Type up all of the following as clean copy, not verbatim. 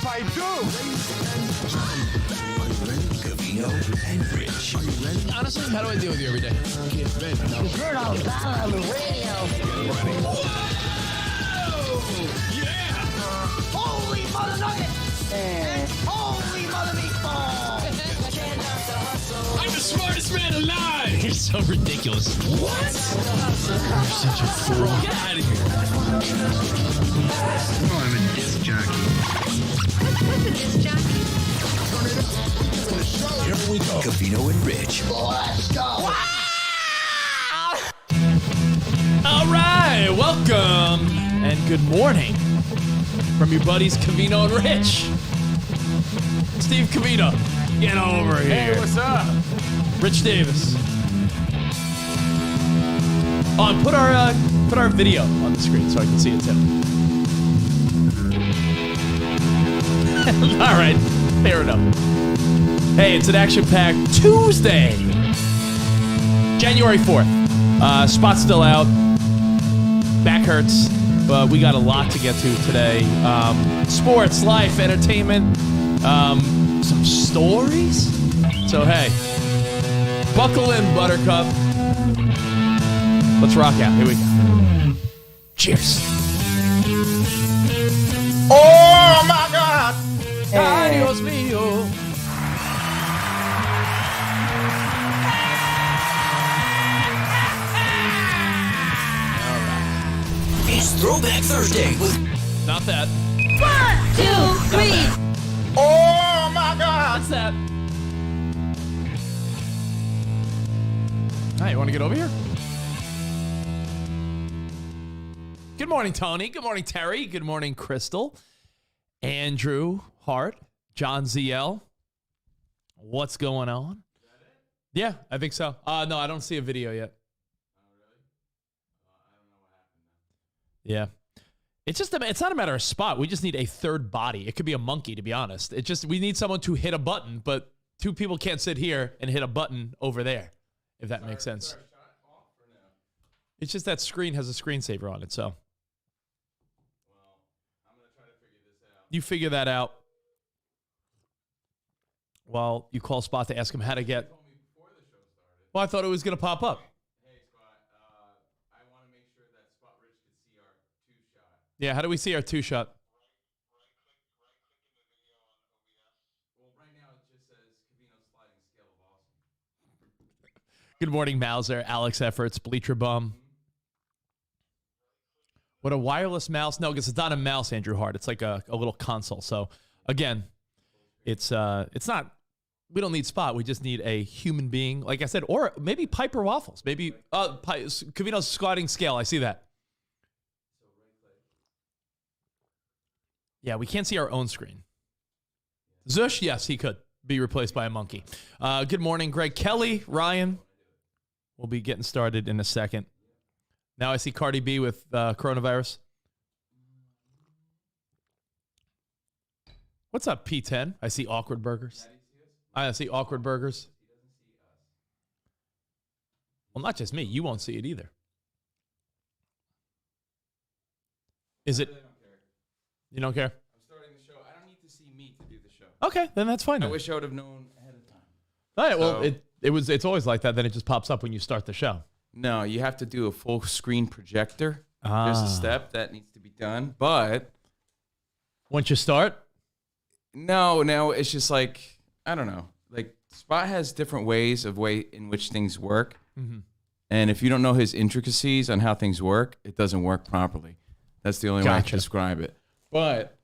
I do. Covino and Rich. Are you ready? Honestly, how do I deal with you every day? Get ready. Now. You heard all about it on the radio. Whoa! Yeah! Holy mother nugget! Holy mother meatball! I'm the smartest man alive! You're so ridiculous. What? You're such a fool. Get out of here. Oh, I'm a disc jockey. What's a disc jockey? Here we go. Covino and Rich. Let's go! All right, welcome and good morning from your buddies Covino and Rich. Steve Covino, get over here. Hey, what's up? Rich Davis. On, put our video on the screen so I can see it too. All right, fair enough. Hey, it's an action-packed Tuesday, January 4th. Spot's still out. Back hurts, but we got a lot to get to today. Sports, life, entertainment, some stories. So hey, buckle in, Buttercup. Let's rock out. Here we go. Cheers. Oh my God! Ay, Dios mío. It's Throwback Thursday with Not that. 1, 2, 3. Oh my God! What's that? Hi, you want to get over here? Good morning, Tony. Good morning, Terry. Good morning, Crystal. Andrew Hart. John ZL. What's going on? Is that it? Yeah, I think so. No, I don't see a video yet. Oh, really? I don't know what happened. Yeah. It's not a matter of spot. We just need a third body. It could be a monkey, to be honest. We need someone to hit a button, but two people can't sit here and hit a button over there, if that makes sense. It's just that screen has a screensaver on it, so. Well, I'm going to try to figure this out. You figure that out while you call Spot to ask him how to get. Well, I thought it was going to pop up. Hey, Spot, I want to make sure that Spot Rich can see our two-shot. Yeah, how do we see our two-shot? Right-click in the video on OBS. Well, right now it just says Covino's sliding scale of awesome. Good morning, Mauser, Alex Efforts, Bleacher Bum. What a wireless mouse. No, because it's not a mouse, Andrew Hart. It's like a little console. So, again, it's not, we don't need Spot. We just need a human being, like I said, or maybe Piper Waffles. Maybe Covino's squatting scale. I see that. Yeah, we can't see our own screen. Zush, yes, he could be replaced by a monkey. Good morning, Greg Kelly, Ryan. We'll be getting started in a second. Now I see Cardi B with coronavirus. What's up, P10? I see Awkward Burgers. I see Awkward Burgers. Well, not just me. You won't see it either. Is it? You don't care? I'm starting the show. I don't need to see me to do the show. Okay, then that's fine. I Then. wish I would have known ahead of time. All right, well, it's always like that. Then it just pops up when you start the show. No, you have to do a full screen projector. There's a step that needs to be done. But once you start? No, it's just like, I don't know. Like, Spot has different ways in which things work. Mm-hmm. And if you don't know his intricacies on how things work, it doesn't work properly. That's the only way I can describe it. But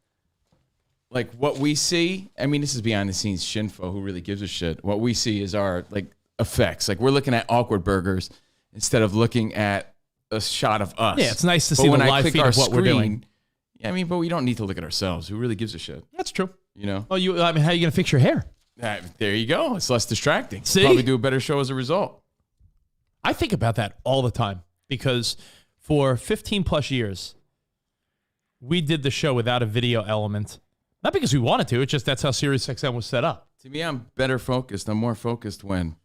like what we see, I mean, this is behind the scenes shinfo who really gives a shit. What we see is our like effects. Like we're looking at Awkward Burgers instead of looking at a shot of us. Yeah, it's nice to see the live feed of what we're doing. Yeah, I mean, but we don't need to look at ourselves. Who really gives a shit? That's true. You know? Oh, how are you going to fix your hair? There you go. It's less distracting. See? We'll probably do a better show as a result. I think about that all the time because for 15 plus years, we did the show without a video element. Not because we wanted to, it's just that's how SiriusXM was set up. To me, I'm better focused. I'm more focused when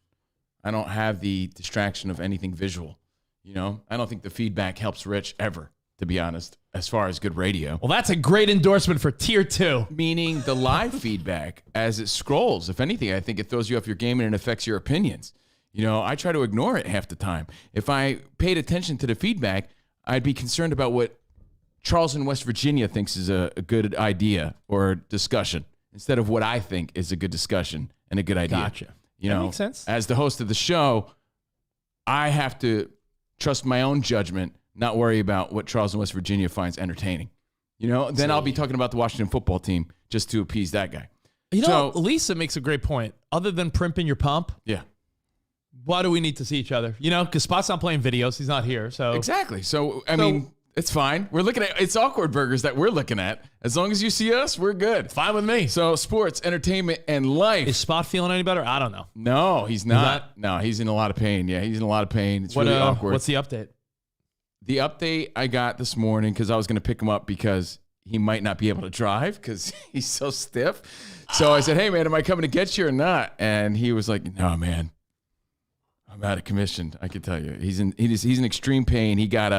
I don't have the distraction of anything visual. You know, I don't think the feedback helps Rich ever. to be honest, as far as good radio. Well, that's a great endorsement for Tier 2. Meaning the live feedback as it scrolls. If anything, I think it throws you off your game and it affects your opinions. You know, I try to ignore it half the time. If I paid attention to the feedback, I'd be concerned about what Charleston, West Virginia thinks is a good idea or discussion instead of what I think is a good discussion and a good idea. Gotcha. You That know, makes sense. As the host of the show, I have to trust my own judgment, not worry about what Charleston, West Virginia finds entertaining. You know, then I'll be talking about the Washington football team just to appease that guy. You know, So- Lisa makes a great point. Other than primping your pump, Yeah. why do we need to see each other? You know, because Spot's not playing videos. He's not here. So Exactly. So, I mean, it's fine. We're looking at, it's awkward burgers that we're looking at. As long as you see us, we're good. fine with me. So, sports, entertainment, and life. Is Spot feeling any better? I don't know. No, he's not. No, he's in a lot of pain. Yeah, he's in a lot of pain. It's really awkward. What's the update? The update I got this morning, because I was going to pick him up because he might not be able to drive because he's so stiff. So I said, hey, man, am I coming to get you or not? And he was like, no, man, I'm out of commission. I can tell you. He's in extreme pain. He got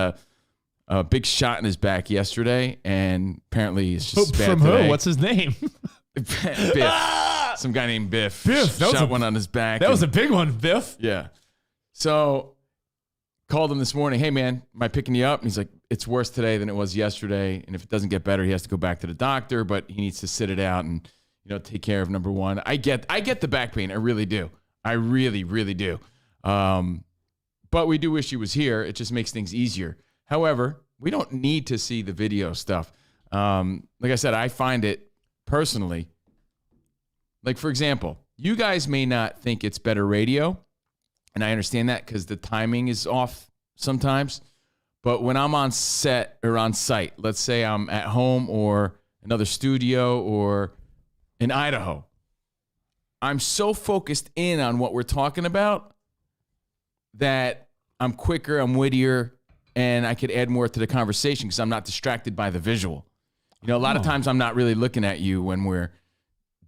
a big shot in his back yesterday, and apparently it's just bad From today. who? What's his name? Biff. Some guy named Biff. Biff, that was Shot a- one on his back. That was a and- big one, Biff. Yeah. So called him this morning. Hey, man, am I picking you up? And he's like, it's worse today than it was yesterday. And if it doesn't get better, he has to go back to the doctor, but he needs to sit it out and, you know, take care of number one. I get the back pain. I really do. I really, really do. But we do wish he was here. It just makes things easier. However, we don't need to see the video stuff. Like I said, I find it personally, like, for example, you guys may not think it's better radio, and I understand that because the timing is off sometimes. But when I'm on set or on site, let's say I'm at home or another studio or in Idaho, I'm so focused in on what we're talking about that I'm quicker, I'm wittier, and I could add more to the conversation because I'm not distracted by the visual. You know, a lot of times I'm not really looking at you when we're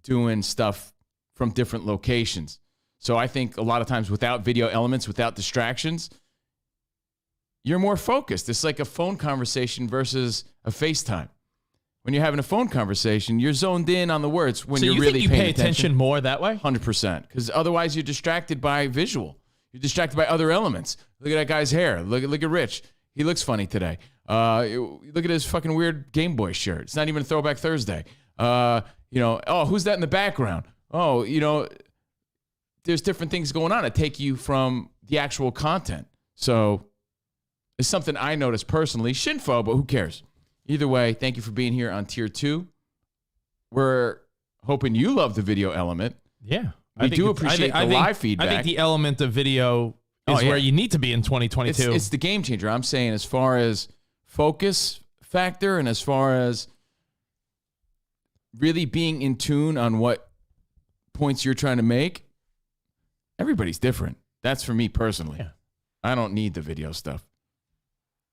doing stuff from different locations. So I think a lot of times without video elements, without distractions, you're more focused. It's like a phone conversation versus a FaceTime. When you're having a phone conversation, you're zoned in on the words. When So you're you really think you paying pay attention more that way? 100%. Because otherwise you're distracted by visual. You're distracted by other elements. Look at that guy's hair. Look at Rich. He looks funny today. Look at his fucking weird Game Boy shirt. It's not even a Throwback Thursday. You know, oh, who's that in the background? Oh, you know, there's different things going on that take you from the actual content. So it's something I noticed personally. Shinfo, but who cares? Either way, thank you for being here on Tier 2. We're hoping you love the video element. Yeah. We do appreciate the live feedback. I think the element of video Oh, is yeah. where you need to be in 2022. It's the game changer. I'm saying as far as focus factor and as far as really being in tune on what points you're trying to make, everybody's different. That's for me personally. Yeah. I don't need the video stuff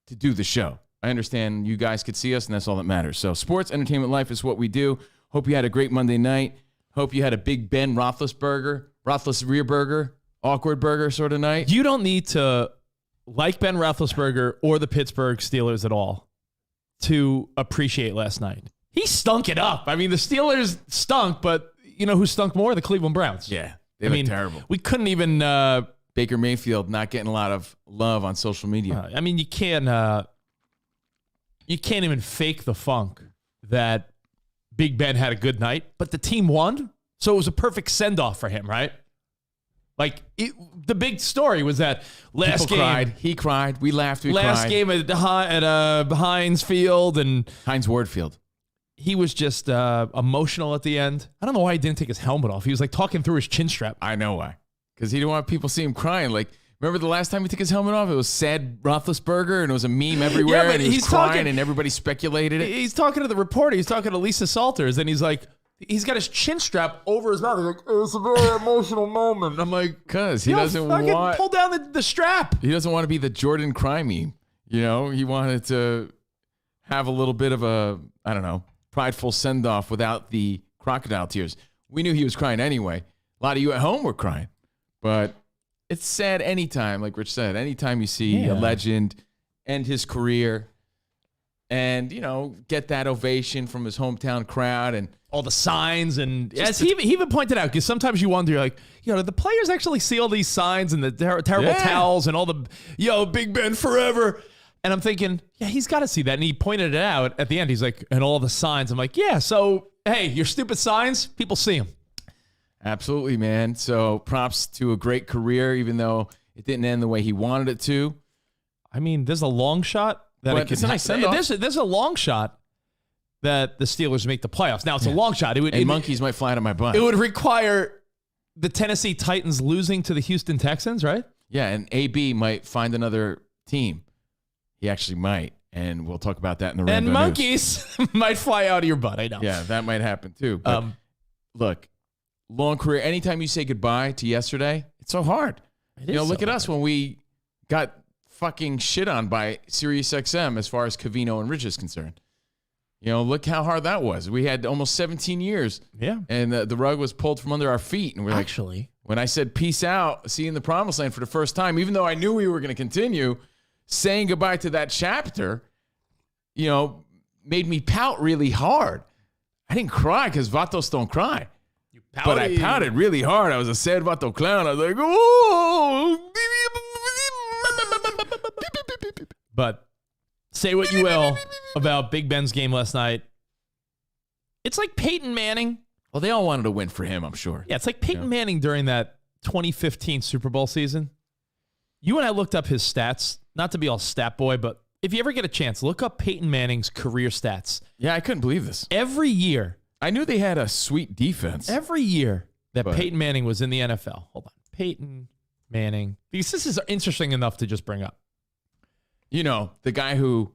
to do the show. I understand you guys could see us, and that's all that matters. So sports, entertainment, life is what we do. Hope you had a great Monday night. Hope you had a Big Ben Roethlisberger, awkward burger sort of night. You don't need to like Ben Roethlisberger or the Pittsburgh Steelers at all to appreciate last night. He stunk it up. I mean, the Steelers stunk, but you know who stunk more? The Cleveland Browns. Yeah, they look terrible. We couldn't even. Baker Mayfield not getting a lot of love on social media. I mean, you can't even fake the funk that Big Ben had a good night, but the team won, so it was a perfect send off for him, right? Like the big story was that last People game, cried. He cried. We laughed. We last cried. game at Heinz Field, and Heinz Ward Field. he was just emotional at the end. I don't know why he didn't take his helmet off. He was like talking through his chin strap. I know why. Because he didn't want people to see him crying. Like, remember the last time he took his helmet off? It was sad Roethlisberger, and it was a meme everywhere, but and he was he's crying, talking- and everybody speculated it. He's talking to the reporter. He's talking to Lisa Salters, and he's like, he's got his chin strap over his mouth. He's like, it's a very emotional moment. I'm like, Because he yo, doesn't fucking want pull down the strap. he doesn't want to be the Jordan cry meme. You know, he wanted to have a little bit of a, I don't know, prideful send off without the crocodile tears. We knew he was crying anyway. A lot of you at home were crying, but it's sad anytime, like Rich said, anytime you see Yeah. a legend end his career and, get that ovation from his hometown crowd. And all the signs and he even pointed out, because sometimes you wonder, like, do the players actually see all these signs and the terrible towels and all the Big Ben forever? And I'm thinking, yeah, he's got to see that. And he pointed it out at the end. He's like, and all the signs. I'm like, yeah. So hey, your stupid signs, people see them. Absolutely, man. So props to a great career, even though it didn't end the way he wanted it to. I mean, there's a long shot that it could. There's a long shot that the Steelers make the playoffs. Now it's a long shot. Monkeys might fly out of my butt. It would require the Tennessee Titans losing to the Houston Texans, right? Yeah, and AB might find another team. He actually might, and we'll talk about that in the Rambo And monkeys might fly out of your butt. I know. Yeah, that might happen too. But look, long career. Anytime you say goodbye to yesterday, it's so hard. Look at us when we got fucking shit on by SiriusXM as far as Covino and Rich is concerned. Look how hard that was. We had almost 17 years. Yeah. And the rug was pulled from under our feet. And we're actually, when I said peace out, seeing the promised land for the first time, even though I knew we were going to continue, saying goodbye to that chapter, made me pout really hard. I didn't cry because Vatos don't cry. But I pouted really hard. I was a sad Vato clown. I was like, oh. But say what you will about Big Ben's game last night. It's like Peyton Manning. Well, they all wanted to win for him, I'm sure. Yeah, it's like Peyton Manning during that 2015 Super Bowl season. You and I looked up his stats, not to be all stat boy, but if you ever get a chance, look up Peyton Manning's career stats. Yeah, I couldn't believe this. Every year. I knew they had a sweet defense. Every year that Peyton Manning was in the NFL. Hold on. Peyton Manning. Because this is interesting enough to just bring up. The guy who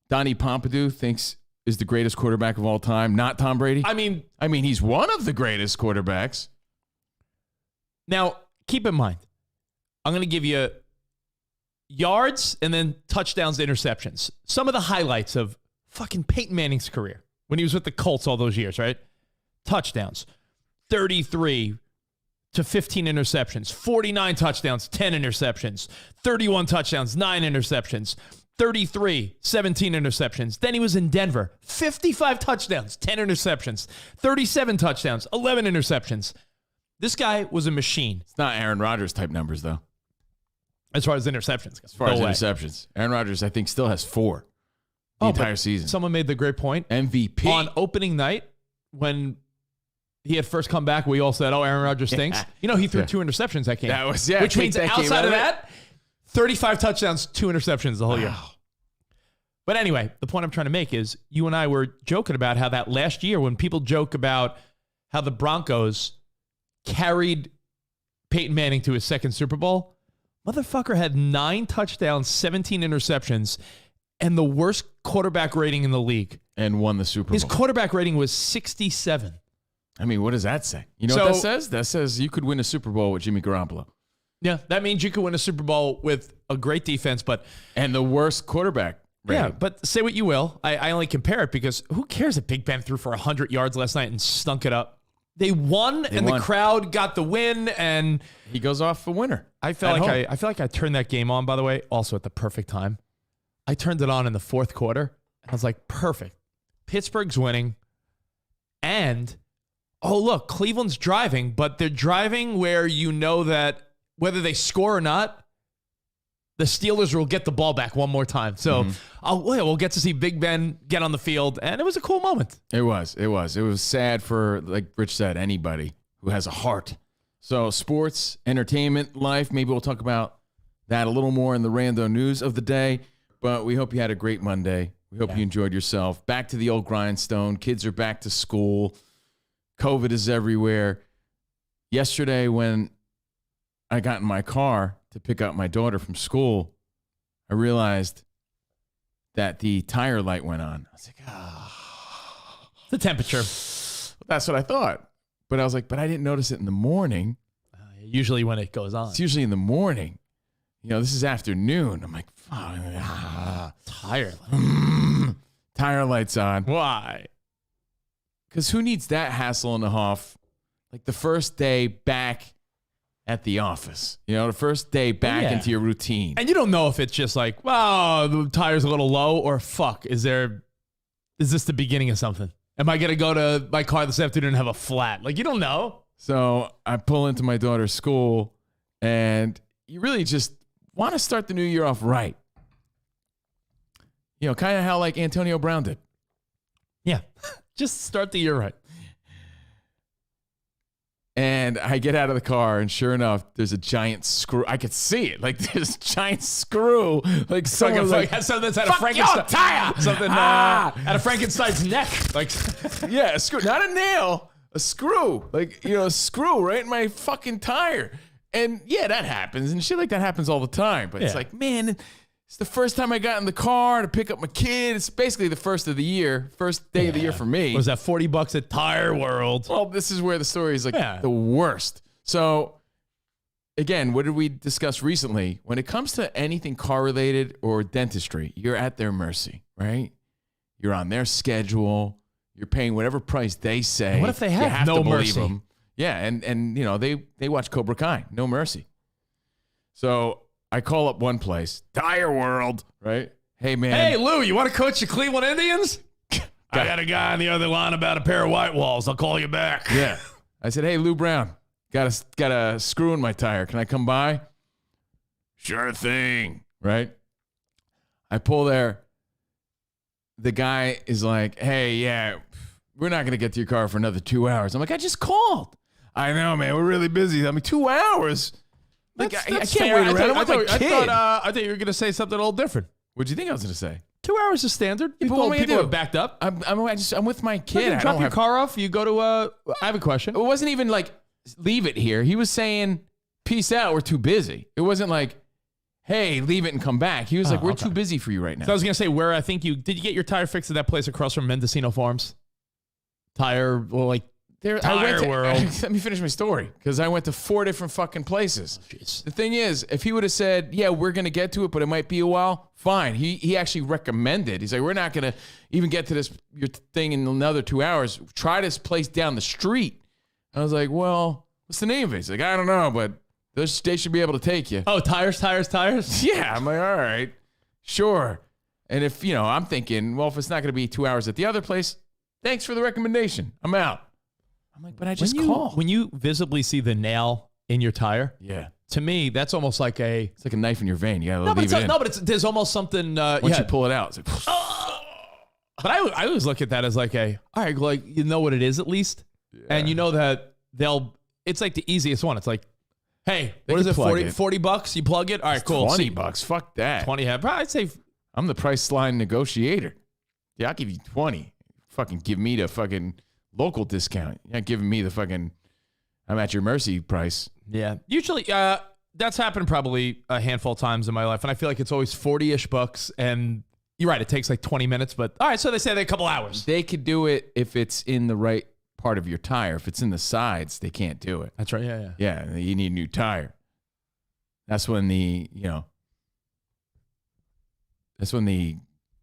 Donnie Pompidou thinks is the greatest quarterback of all time, not Tom Brady. I mean, he's one of the greatest quarterbacks. Now, keep in mind, I'm going to give you yards and then touchdowns to interceptions. Some of the highlights of fucking Peyton Manning's career when he was with the Colts all those years, right? Touchdowns, 33 to 15 interceptions, 49 touchdowns, 10 interceptions, 31 touchdowns, 9 interceptions, 33, 17 interceptions. Then he was in Denver, 55 touchdowns, 10 interceptions, 37 touchdowns, 11 interceptions. This guy was a machine. It's not Aaron Rodgers type numbers, though. As far as interceptions go. As far as interceptions. Aaron Rodgers, I think, still has 4 the entire season. Someone made the great point. MVP. On opening night, when he had first come back, we all said, oh, Aaron Rodgers stinks. He threw 2 interceptions that game. That was, which means outside of that, 35 touchdowns, 2 interceptions the whole year. But anyway, the point I'm trying to make is you and I were joking about how that last year when people joke about how the Broncos carried Peyton Manning to his second Super Bowl, motherfucker had 9 touchdowns, 17 interceptions, and the worst quarterback rating in the league. And won the Super Bowl. His quarterback rating was 67. I mean, what does that say? You know what that says? That says you could win a Super Bowl with Jimmy Garoppolo. Yeah, that means you could win a Super Bowl with a great defense, and the worst quarterback rating. Yeah, but say what you will. I only compare it because who cares if Big Ben threw for 100 yards last night and stunk it up? They won, the crowd got the win, and he goes off a winner. I feel like I turned that game on, by the way, also at the perfect time. I turned it on in the fourth quarter, and I was like, perfect. Pittsburgh's winning, and oh, look, Cleveland's driving, but they're driving where you know that whether they score or not, the Steelers will get the ball back one more time. So we'll get to see Big Ben get on the field, and it was a cool moment. It was. It was sad for, like Rich said, anybody who has a heart. So sports, entertainment, life, maybe we'll talk about that a little more in the rando news of the day, but we hope you had a great Monday. We hope you enjoyed yourself. Back to the old grindstone. Kids are back to school. COVID is everywhere. Yesterday when I got in my car to pick up my daughter from school, I realized that the tire light went on. I was like, the temperature. That's what I thought. But I was like, but I didn't notice it in the morning. Usually when it goes on. It's usually in the morning. This is afternoon. I'm like, tire light. Tire light's on. Why? Because who needs that hassle and a half? Like the first day back at the office. You know, the first day back into your routine. And you don't know if it's just like, wow, the tire's a little low, or fuck, is this the beginning of something? Am I going to go to my car this afternoon and have a flat? Like, you don't know. So I pull into my daughter's school, and you really just want to start the new year off right. You know, kind of how like Antonio Brown did. Yeah. Just start the year right. And I get out of the car, and sure enough, there's a giant screw. I could see it. Like, there's a giant screw. Like, someone like, something that's out of Frankenstein. tire! Something out of Frankenstein's neck. Like, yeah, a screw. Not a nail. A screw. Like, you know, a screw right in my fucking tire. And, yeah, that happens. And shit like that happens all the time. But it's like, man, it's the first time I got in the car to pick up my kid. It's basically the first of the year. First day of the year for me. Was that $40 at Tire World? Well, this is where the story is like the worst. So, again, what did we discuss recently? When it comes to anything car related or dentistry, you're at their mercy, right? You're on their schedule. You're paying whatever price they say. What if they You have no to believe mercy? them. Yeah, and you know, they watch Cobra Kai, no mercy. So I call up one place, Tire World, right? Hey, man. Hey, Lou, you want to coach the Cleveland Indians? I got a guy on the other line about a pair of white walls. I'll call you back. Yeah. I said, hey, Lou Brown, got a screw in my tire. Can I come by? Sure thing. Right? I pull there. The guy is like, hey, yeah, we're not going to get to your car for another 2 hours. I'm like, I just called. I know, man. We're really busy. I mean, 2 hours? Like, I can't fair. wait around. I I'm with my kid. thought you were going to say something a little different. What'd you think I was going to say? 2 hours is standard. but what am I gonna People do? are backed up. I'm with my kid. You I drop don't your have car off. You go to I have a question. It wasn't even like, leave it here. He was saying, peace out. We're too busy. It wasn't like, hey, leave it and come back. He was like, we're too busy for you right now. So I was going to say, where I think did you get your tire fixed at that place across from Mendocino Farms? Tire World. Let me finish my story, because I went to 4 different fucking places. The thing is, if he would have said, yeah, we're going to get to it, but it might be a while, fine. He actually recommended. He's like, we're not going to even get to your thing in another 2 hours. Try this place down the street. I was like, well, what's the name of it? He's like, I don't know, but they should be able to take you. Oh, tires. Yeah, I'm like, all right, sure. And if, you know, I'm thinking, well, if it's not going to be 2 hours at the other place, thanks for the recommendation. I'm out. I'm like, but I just called. When you visibly see the nail in your tire, to me, that's almost like it's like a knife in your vein. You gotta leave it in. No, but there's almost something. Once you pull it out, it's like, but I always look at that as like all right, like, you know what it is at least, and you know that it's like the easiest one. It's like, hey, what is it, $40? You plug it? All right, cool. $20. Fuck that. 20. I'd say I'm the price line negotiator. Yeah, I'll give you 20. Fucking give me the fucking local discount. You're not giving me the fucking I'm at your mercy price. Yeah. Usually that's happened probably a handful of times in my life, and I feel like it's always 40-ish bucks, and you're right, it takes like 20 minutes, but all right, so they say a couple hours. They could do it if it's in the right part of your tire. If it's in the sides, they can't do it. That's right. Yeah. Yeah, you need a new tire. That's when the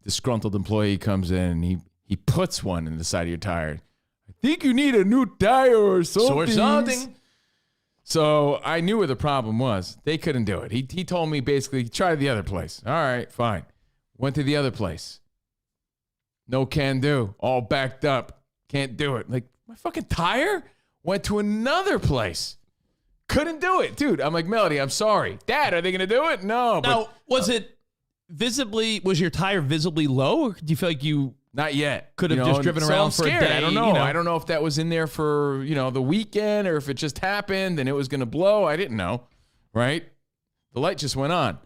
disgruntled employee comes in and he puts one in the side of your tire. I think you need a new tire or something. So I knew where the problem was. They couldn't do it. He told me basically, try the other place. All right, fine. Went to the other place. No can do. All backed up. Can't do it. Like, my fucking tire? Went to another place. Couldn't do it. Dude, I'm like, Melody, I'm sorry. Dad, are they going to do it? No. Now, was your tire visibly low, or do you feel like you... Not yet. Could have just driven around for a day. I don't know. I don't know if that was in there for, the weekend, or if it just happened and it was going to blow. I didn't know, right? The light just went on.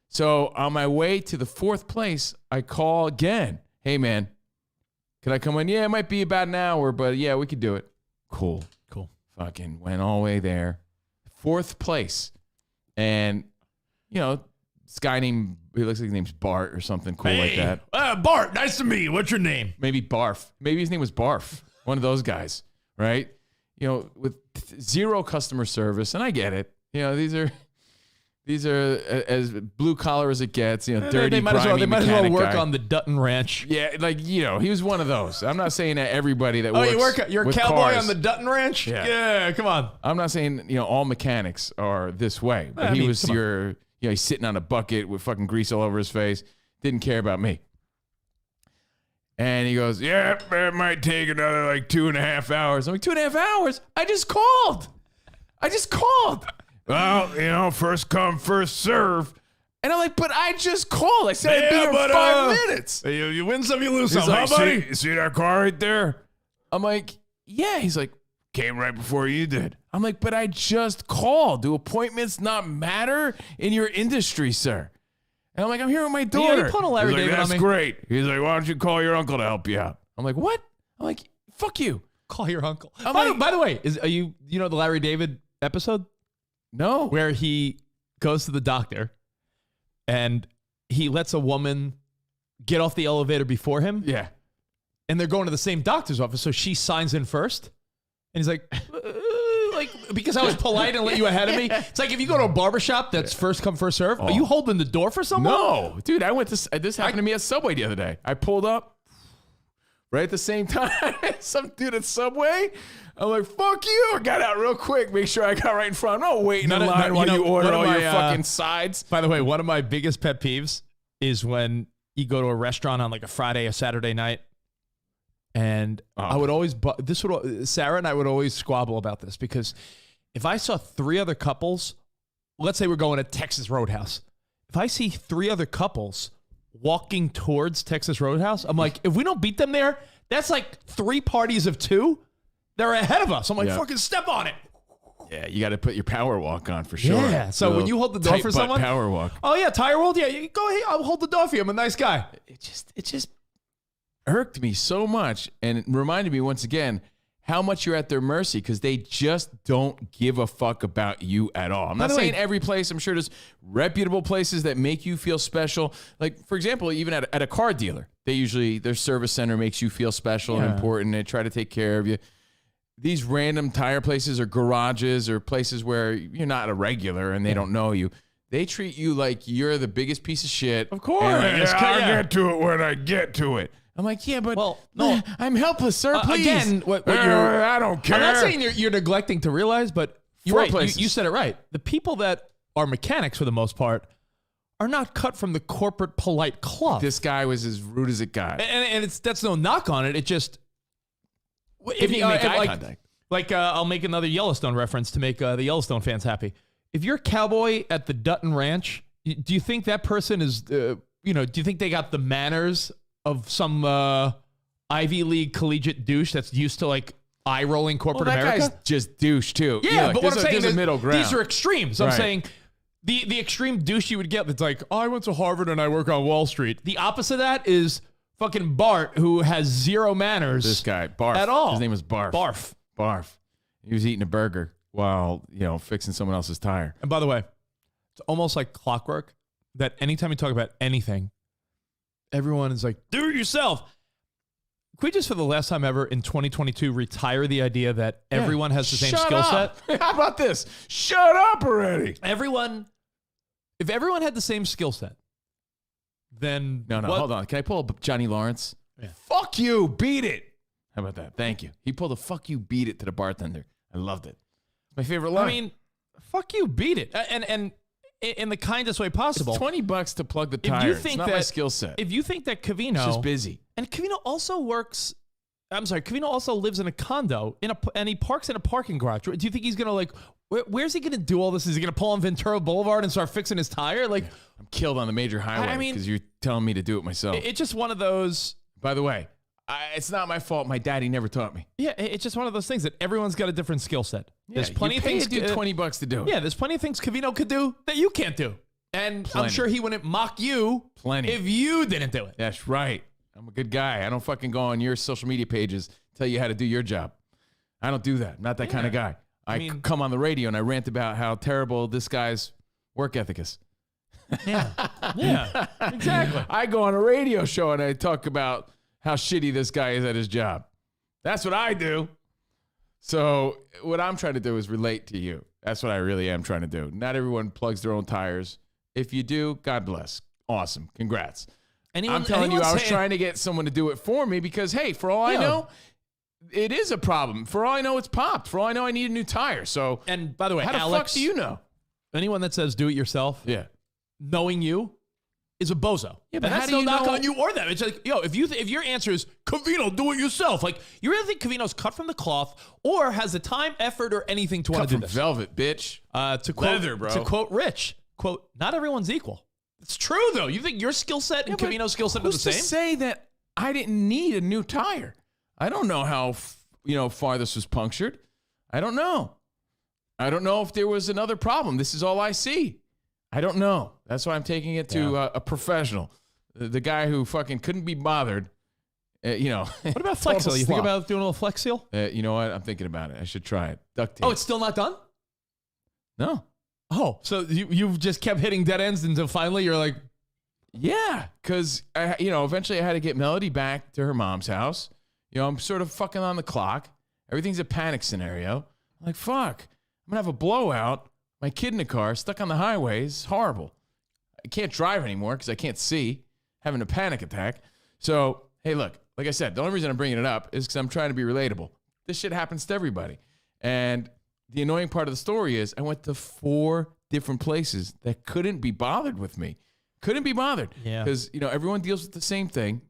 So on my way to the fourth place, I call again. Hey, man, can I come in? Yeah, it might be about an hour, but yeah, we could do it. Cool. Fucking went all the way there. Fourth place. And, this guy named, he looks like his name's Bart or something cool like that. Bart, nice to meet you. What's your name? Maybe Barf. Maybe his name was Barf. One of those guys, right? With zero customer service. And I get it. These These are as blue collar as it gets. You know, dirty, They might as well. grimy They might as well mechanic work guy. on the Dutton Ranch. Yeah, like he was one of those. I'm not saying that everybody that Oh, works. you're a with cowboy cars, on the Dutton Ranch? Yeah. Come on. I'm not saying all mechanics are this way, but I he mean, was come on. he's sitting on a bucket with fucking grease all over his face. Didn't care about me. And he goes, yeah, it might take another like 2.5 hours. I'm like, 2.5 hours? I just called. Well, first come, first serve. And I'm like, but I just called. I said I'd be here in 5 minutes. You win some, you lose He's some, like, huh, buddy? see that car right there? I'm like, yeah. He's like, came right before you did. I'm like, but I just called. Do appointments not matter in your industry, sir? And I'm like, I'm here with my daughter. you're pulling a Larry He's like, David on that's me. great. He's like, why don't you call your uncle to help you out? I'm like, what? I'm like, fuck you. Call your uncle. I'm By like- the way, are you know the Larry David episode No. where he goes to the doctor and he lets a woman get off the elevator before him? Yeah. And they're going to the same doctor's office, so she signs in first. And he's like, because I was polite and let you ahead of me. It's like if you go to a barbershop that's first come, first serve, are you holding the door for someone? No. Dude, I went to, this happened to me at Subway the other day. I pulled up right at the same time. Some dude at Subway. I'm like, fuck you. I got out real quick. Make sure I got right in front. I'm not waiting in line while you order all your fucking sides. By the way, one of my biggest pet peeves is when you go to a restaurant on like a Friday or Saturday night. And I would always, Sarah and I would always squabble about this because if I saw 3 other couples, let's say we're going to Texas Roadhouse. If I see 3 other couples walking towards Texas Roadhouse, I'm like, if we don't beat them there, that's like 3 parties of 2. They're ahead of us. I'm like, Yeah. fucking step on it. Yeah, you got to put your power walk on for sure. Yeah. So when you hold the door tight for butt someone, power walk. oh yeah, Tire World, yeah, you go ahead. I'll hold the door for you. I'm a nice guy. It just irked me so much and it reminded me once again how much you're at their mercy because they just don't give a fuck about you at all. I'm not the way- saying every place. I'm sure there's reputable places that make you feel special. Like, for example, even at a car dealer, their service center makes you feel special and important. They try to take care of you. These random tire places or garages or places where you're not a regular and they don't know you, they treat you like you're the biggest piece of shit. Of course. And like, Yeah, I'll yeah. get to it when I get to it. I'm like, yeah, but Well, no. I'm helpless, sir. Please. Again, what you're, I don't care. I'm not saying you're neglecting to realize, but you're Four right. places. You said it right. The people that are mechanics for the most part are not cut from the corporate polite cloth. This guy was as rude as it got. and that's no knock on it. It just If you make eye contact. I'll make another Yellowstone reference to make the Yellowstone fans happy. If you're a cowboy at the Dutton Ranch, do you think that person is, do you think they got the manners of some Ivy League collegiate douche that's used to like eye rolling corporate That America? guy's just douche too. Yeah, like, but what I'm saying there's is a middle ground. these are extremes. I'm Right. saying the extreme douche you would get that's like, I went to Harvard and I work on Wall Street. The opposite of that is fucking Bart, who has 0 manners. This guy, Barf. At all. His name was Barf. Barf. Barf. He was eating a burger while, fixing someone else's tire. And by the way, it's almost like clockwork that anytime you talk about anything, everyone is like, do it yourself. Could we just, for the last time ever in 2022, retire the idea that everyone has the same Shut skill up. set? How about this? Shut up already. If everyone had the same skill set, then No, hold on. Can I pull up Johnny Lawrence? Yeah. Fuck you, beat it. How about that? Thank you. He pulled a fuck you, beat it to the bartender. I loved it. My favorite line. I mean, fuck you, beat it, and in the kindest way possible. it's $20 to plug the If tire. you It's think not my that- skill set. If you think that Covino, It's just busy. and Covino also works. Covino also lives in a condo and he parks in a parking garage. Do you think he's gonna like? Where's he gonna do all this? Is he gonna pull on Ventura Boulevard and start fixing his tire? Like, I'm killed on the major highway I mean- because you're telling me to do it myself. it's just one of those. By the way, it's not my fault. My daddy never taught me. Yeah, it's just one of those things that everyone's got a different skill set. There's plenty you of pay things a dude $20 to do it. Yeah, there's plenty of things Covino could do that you can't do, and I'm Plenty. sure he wouldn't mock you Plenty. if you didn't do it. That's right. I'm a good guy. I don't fucking go on your social media pages, tell you how to do your job. I don't do that. I'm not that kind of guy. I mean- come on the radio and I rant about how terrible this guy's work ethic is. Yeah, exactly. I go on a radio show and I talk about how shitty this guy is at his job. That's what I do. So what I'm trying to do is relate to you. That's what I really am trying to do. Not everyone plugs their own tires. If you do, God bless. Awesome. Congrats. I'm telling you, I was trying to get someone to do it for me because, hey, for all I know, it is a problem. For all I know, it's popped. For all I know, I need a new tire. So, and by the way, how the Alex, fuck do you know? Anyone that says do it yourself, knowing you, is a bozo. Yeah, but and that's no knock on you or them. It's like, yo, if your answer is Covino, do it yourself, like you really think Covino's cut from the cloth or has the time, effort, or anything to want to do this? Velvet, bitch. To quote, leather, bro. To quote Rich, quote, not everyone's equal. It's true though. You think your skill set and Covino's skill set are the same? Who's to say that I didn't need a new tire? I don't know how far this was punctured. I don't know. I don't know if there was another problem. This is all I see. I don't know. That's why I'm taking it to a professional, the guy who fucking couldn't be bothered. What about Flex Seal? You think about doing a little Flex Seal? You know what? I'm thinking about it. I should try it. Duct tape. Oh, it's still not done? No. Oh, so you've just kept hitting dead ends until finally you're like, yeah, because eventually I had to get Melody back to her mom's house. I'm sort of fucking on the clock. Everything's a panic scenario. I'm like, fuck, I'm gonna have a blowout. My kid in the car, stuck on the highway, is horrible. I can't drive anymore because I can't see. Having a panic attack. So, hey, look, like I said, the only reason I'm bringing it up is because I'm trying to be relatable. This shit happens to everybody. And the annoying part of the story is I went to 4 different places that couldn't be bothered with me. Couldn't be bothered. Yeah. Because, everyone deals with the same thing.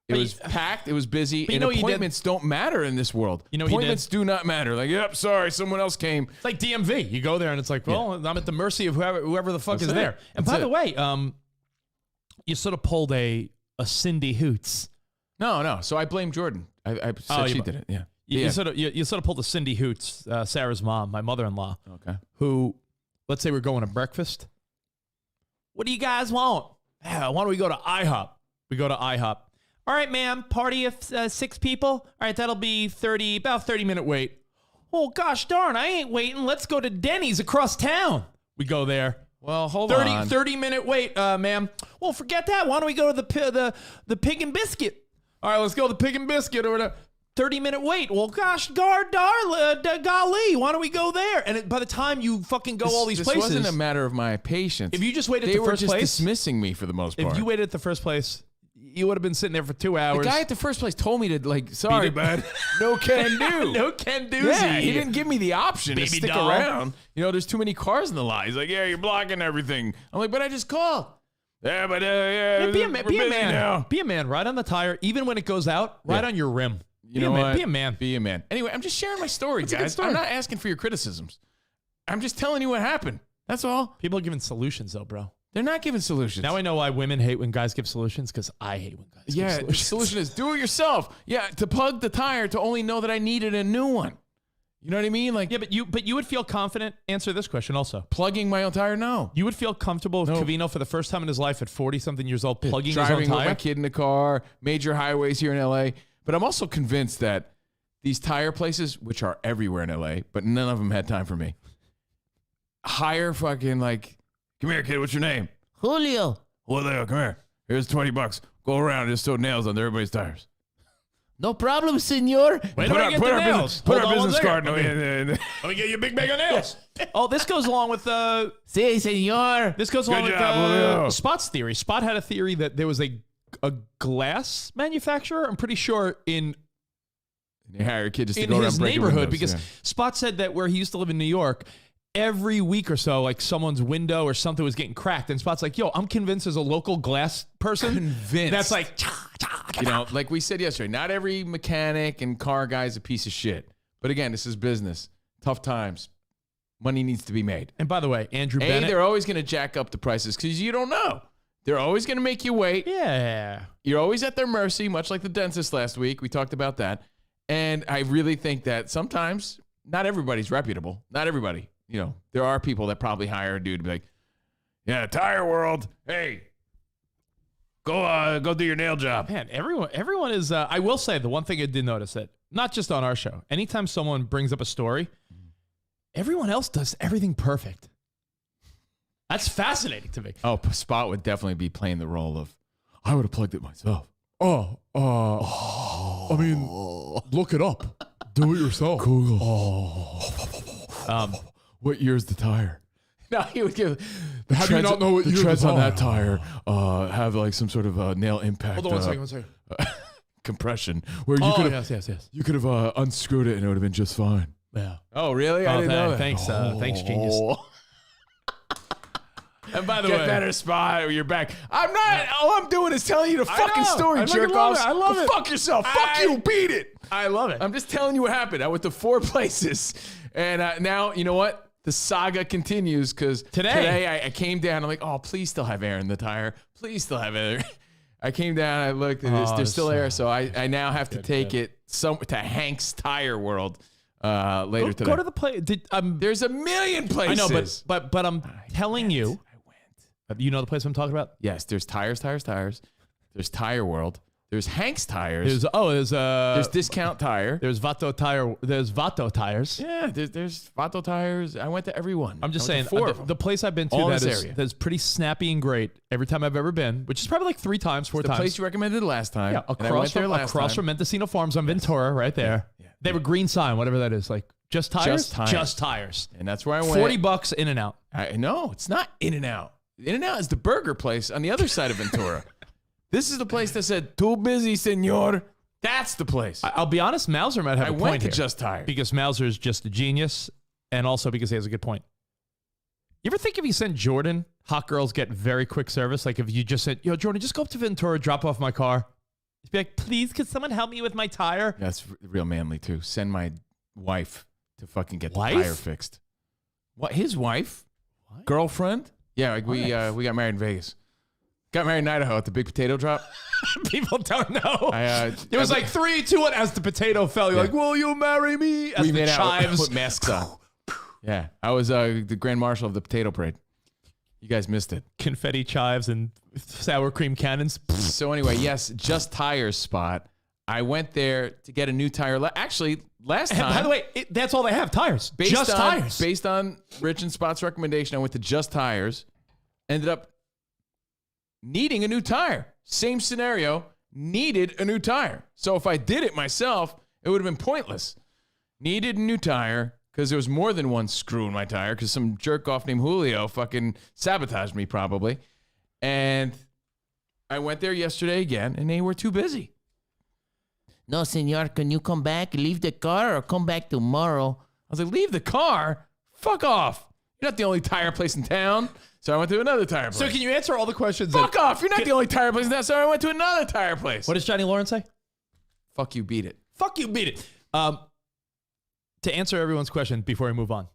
It was packed. It was busy. But and appointments don't matter in this world. Appointments do not matter. Like, yep, sorry, someone else came. It's like DMV. You go there and it's like, well, I'm at the mercy of whoever the fuck is there. And That's by the way, you sort of pulled a Cindy Hoots. No. So I blame Jordan. I said she did it. Yeah. You sort of pulled a Cindy Hoots, Sarah's mom, my mother-in-law. Okay. Who, let's say we're going to breakfast. What do you guys want? Why don't we go to IHOP? We go to IHOP. All right, ma'am, party of 6 people. All right, that'll be about 30-minute wait. Oh, gosh darn, I ain't waiting. Let's go to Denny's across town. We go there. Well, hold on. 30-minute wait, ma'am. Well, forget that. Why don't we go to the Pig and Biscuit? All right, let's go to the Pig and Biscuit or the 30-minute wait. Well, gosh golly, why don't we go there? And by the time you fucking go all these places. This wasn't a matter of my patience. If you just waited at the first place. They were just dismissing me for the most part. If you waited at the first place, you would have been sitting there for 2 hours. The guy at the first place told me to, sorry, bud. No can do. No can do. Yeah, he didn't give me the option to stick doll. around. There's too many cars in the line. He's like, yeah, you're blocking everything. I'm like, but I just called. Yeah, but be a man. Now. Be a man. Ride on the tire, even when it goes out. Ride on your rim. You know what? Be a man. Be a man. Anyway, I'm just sharing my story, That's a guys. good story. I'm not asking for your criticisms. I'm just telling you what happened. That's all. People are giving solutions, though, bro. They're not giving solutions. Now I know why women hate when guys give solutions, because I hate when guys give solutions. Yeah, the solution is do it yourself. Yeah, to plug the tire to only know that I needed a new one. You know what I mean? Like, yeah, but you would feel confident. Answer this question also. Plugging my own tire? No. You would feel comfortable with Covino for the first time in his life at 40-something years old plugging his own driving tire? with my kid in the car, major highways here in LA. But I'm also convinced that these tire places, which are everywhere in LA, but none of them had time for me, hire fucking come here, kid, what's your name? Julio, come here. Here's $20. Go around and just throw nails on everybody's tires. No problem, senor. Put our business card. Let me get you a big bag of nails. Oh, this goes along with Si, senor. This goes along Good with job, Julio. Spot's theory. Spot had a theory that there was a glass manufacturer. I'm pretty sure in You hire a kid just to go around his breaking neighborhood windows, because Spot said that where he used to live in New York, every week or so, someone's window or something was getting cracked, and Spot's like, "Yo, I'm convinced as a local glass person, Convinced. that's like." Like we said yesterday, not every mechanic and car guy is a piece of shit. But again, this is business. Tough times. Money needs to be made. And by the way, Andrew Bennett. They're always going to jack up the prices because you don't know. They're always going to make you wait. Yeah. You're always at their mercy, much like the dentist last week. We talked about that. And I really think that sometimes not everybody's reputable. Not everybody. There are people that probably hire a dude to be like, yeah, Tire World, hey, go do your nail job. Man, everyone is. I will say the one thing I did notice that not just on our show. Anytime someone brings up a story, everyone else does everything perfect. That's fascinating to me. Oh, Spot would definitely be playing the role of, I would have plugged it myself. I mean, look it up. Do it yourself. Google. what year's the tire? No, he would give. How do you not know what the year treads the on that tire? tire? Have like some sort of nail impact. Hold on one second. Compression, where you could have yes. you could have unscrewed it and it would have been just fine. Yeah. Oh, really? I didn't know that. Thanks, genius. And by the Get way, better spot. You're back. I'm not. All I'm doing is telling you the fucking know. story, I fucking jerk love offs. it. I love Go it. Fuck yourself. Fuck you. Beat it. I love it. I'm just telling you what happened. I went to 4 places, and now you know what? The saga continues because today I came down. I'm like, oh, please still have air in the tire. Please still have air. I came down. I looked, and there's still air. So I now have to take it to Hank's Tire World later today. Go to the place. There's a million places. I know, but I'm telling you. I went. You know the place I'm talking about? Yes, there's tires. There's Tire World. There's Hank's Tires. There's Discount Tire. There's Vato Tire. There's Vato Tires. Yeah, there's Vato Tires. I went to every one. I'm just I saying, went to 4 of them. the place I've been to All that this is area. that's pretty snappy and great every time I've ever been, which is probably like 3 times, 4 the times. place you recommended last time. Yeah, and I went there last across time. from Mendocino Farms on Ventura, right there. Yeah. They have a green sign, whatever that is, like just tires. Just Tires. Just tires. And that's where I went. $40 in and out. No, it's not In-N-Out. In-N-Out is the burger place on the other side of Ventura. This is the place that said, too busy, senor. That's the place. I'll be honest, Mauser might have I a point went to here. Just Tires. Because Mauser is just a genius, and also because he has a good point. You ever think if you sent Jordan, hot girls get very quick service? Like if you just said, yo, Jordan, just go up to Ventura, drop off my car. He'd be like, please, could someone help me with my tire? That's real manly, too. Send my wife to fucking get the Wife? tire fixed. What? His wife? What? Girlfriend? Yeah, like we got married in Vegas. Got married in Idaho at the big potato drop. People don't know. It was I- like 3, 2, 1 as the potato fell. You're like, will you marry me? As we the made out chives. with masks on. Yeah, I was the grand marshal of the potato parade. You guys missed it. Confetti chives and sour cream cannons. So anyway, yes, Just Tires spot. I went there to get a new tire. Actually, last time. By the way, that's all they have, tires. Just tires. Based on Rich and Spot's recommendation, I went to Just Tires. Ended up needing a new tire. Same scenario, needed a new tire. So if I did it myself, it would have been pointless. Needed a new tire because there was more than one screw in my tire because some jerk off named Julio fucking sabotaged me probably. And I went there yesterday again and they were too busy. No, senor, can you come back, leave the car, or come back tomorrow? I was like, leave the car? Fuck off. You're not the only tire place in town. So I went to another tire place. So can you answer all the questions? Fuck off. You're not the only tire place in town. So I went to another tire place. What does Johnny Lawrence say? Fuck you, beat it. Fuck you, beat it. To answer everyone's question before I move on.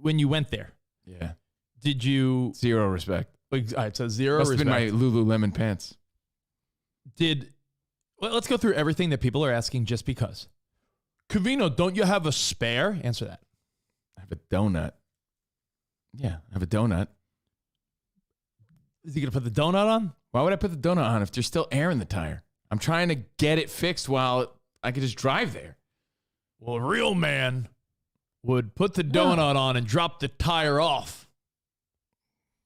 When you went there, Yeah. did you... Zero respect. All right, so zero Must have respect. been my Lululemon pants. Well, let's go through everything that people are asking just because. Covino, don't you have a spare? Answer that. I have a donut. Yeah, I have a donut. Is he going to put the donut on? Why would I put the donut on if there's still air in the tire? I'm trying to get it fixed while I could just drive there. Well, a real man would put the donut on and drop the tire off.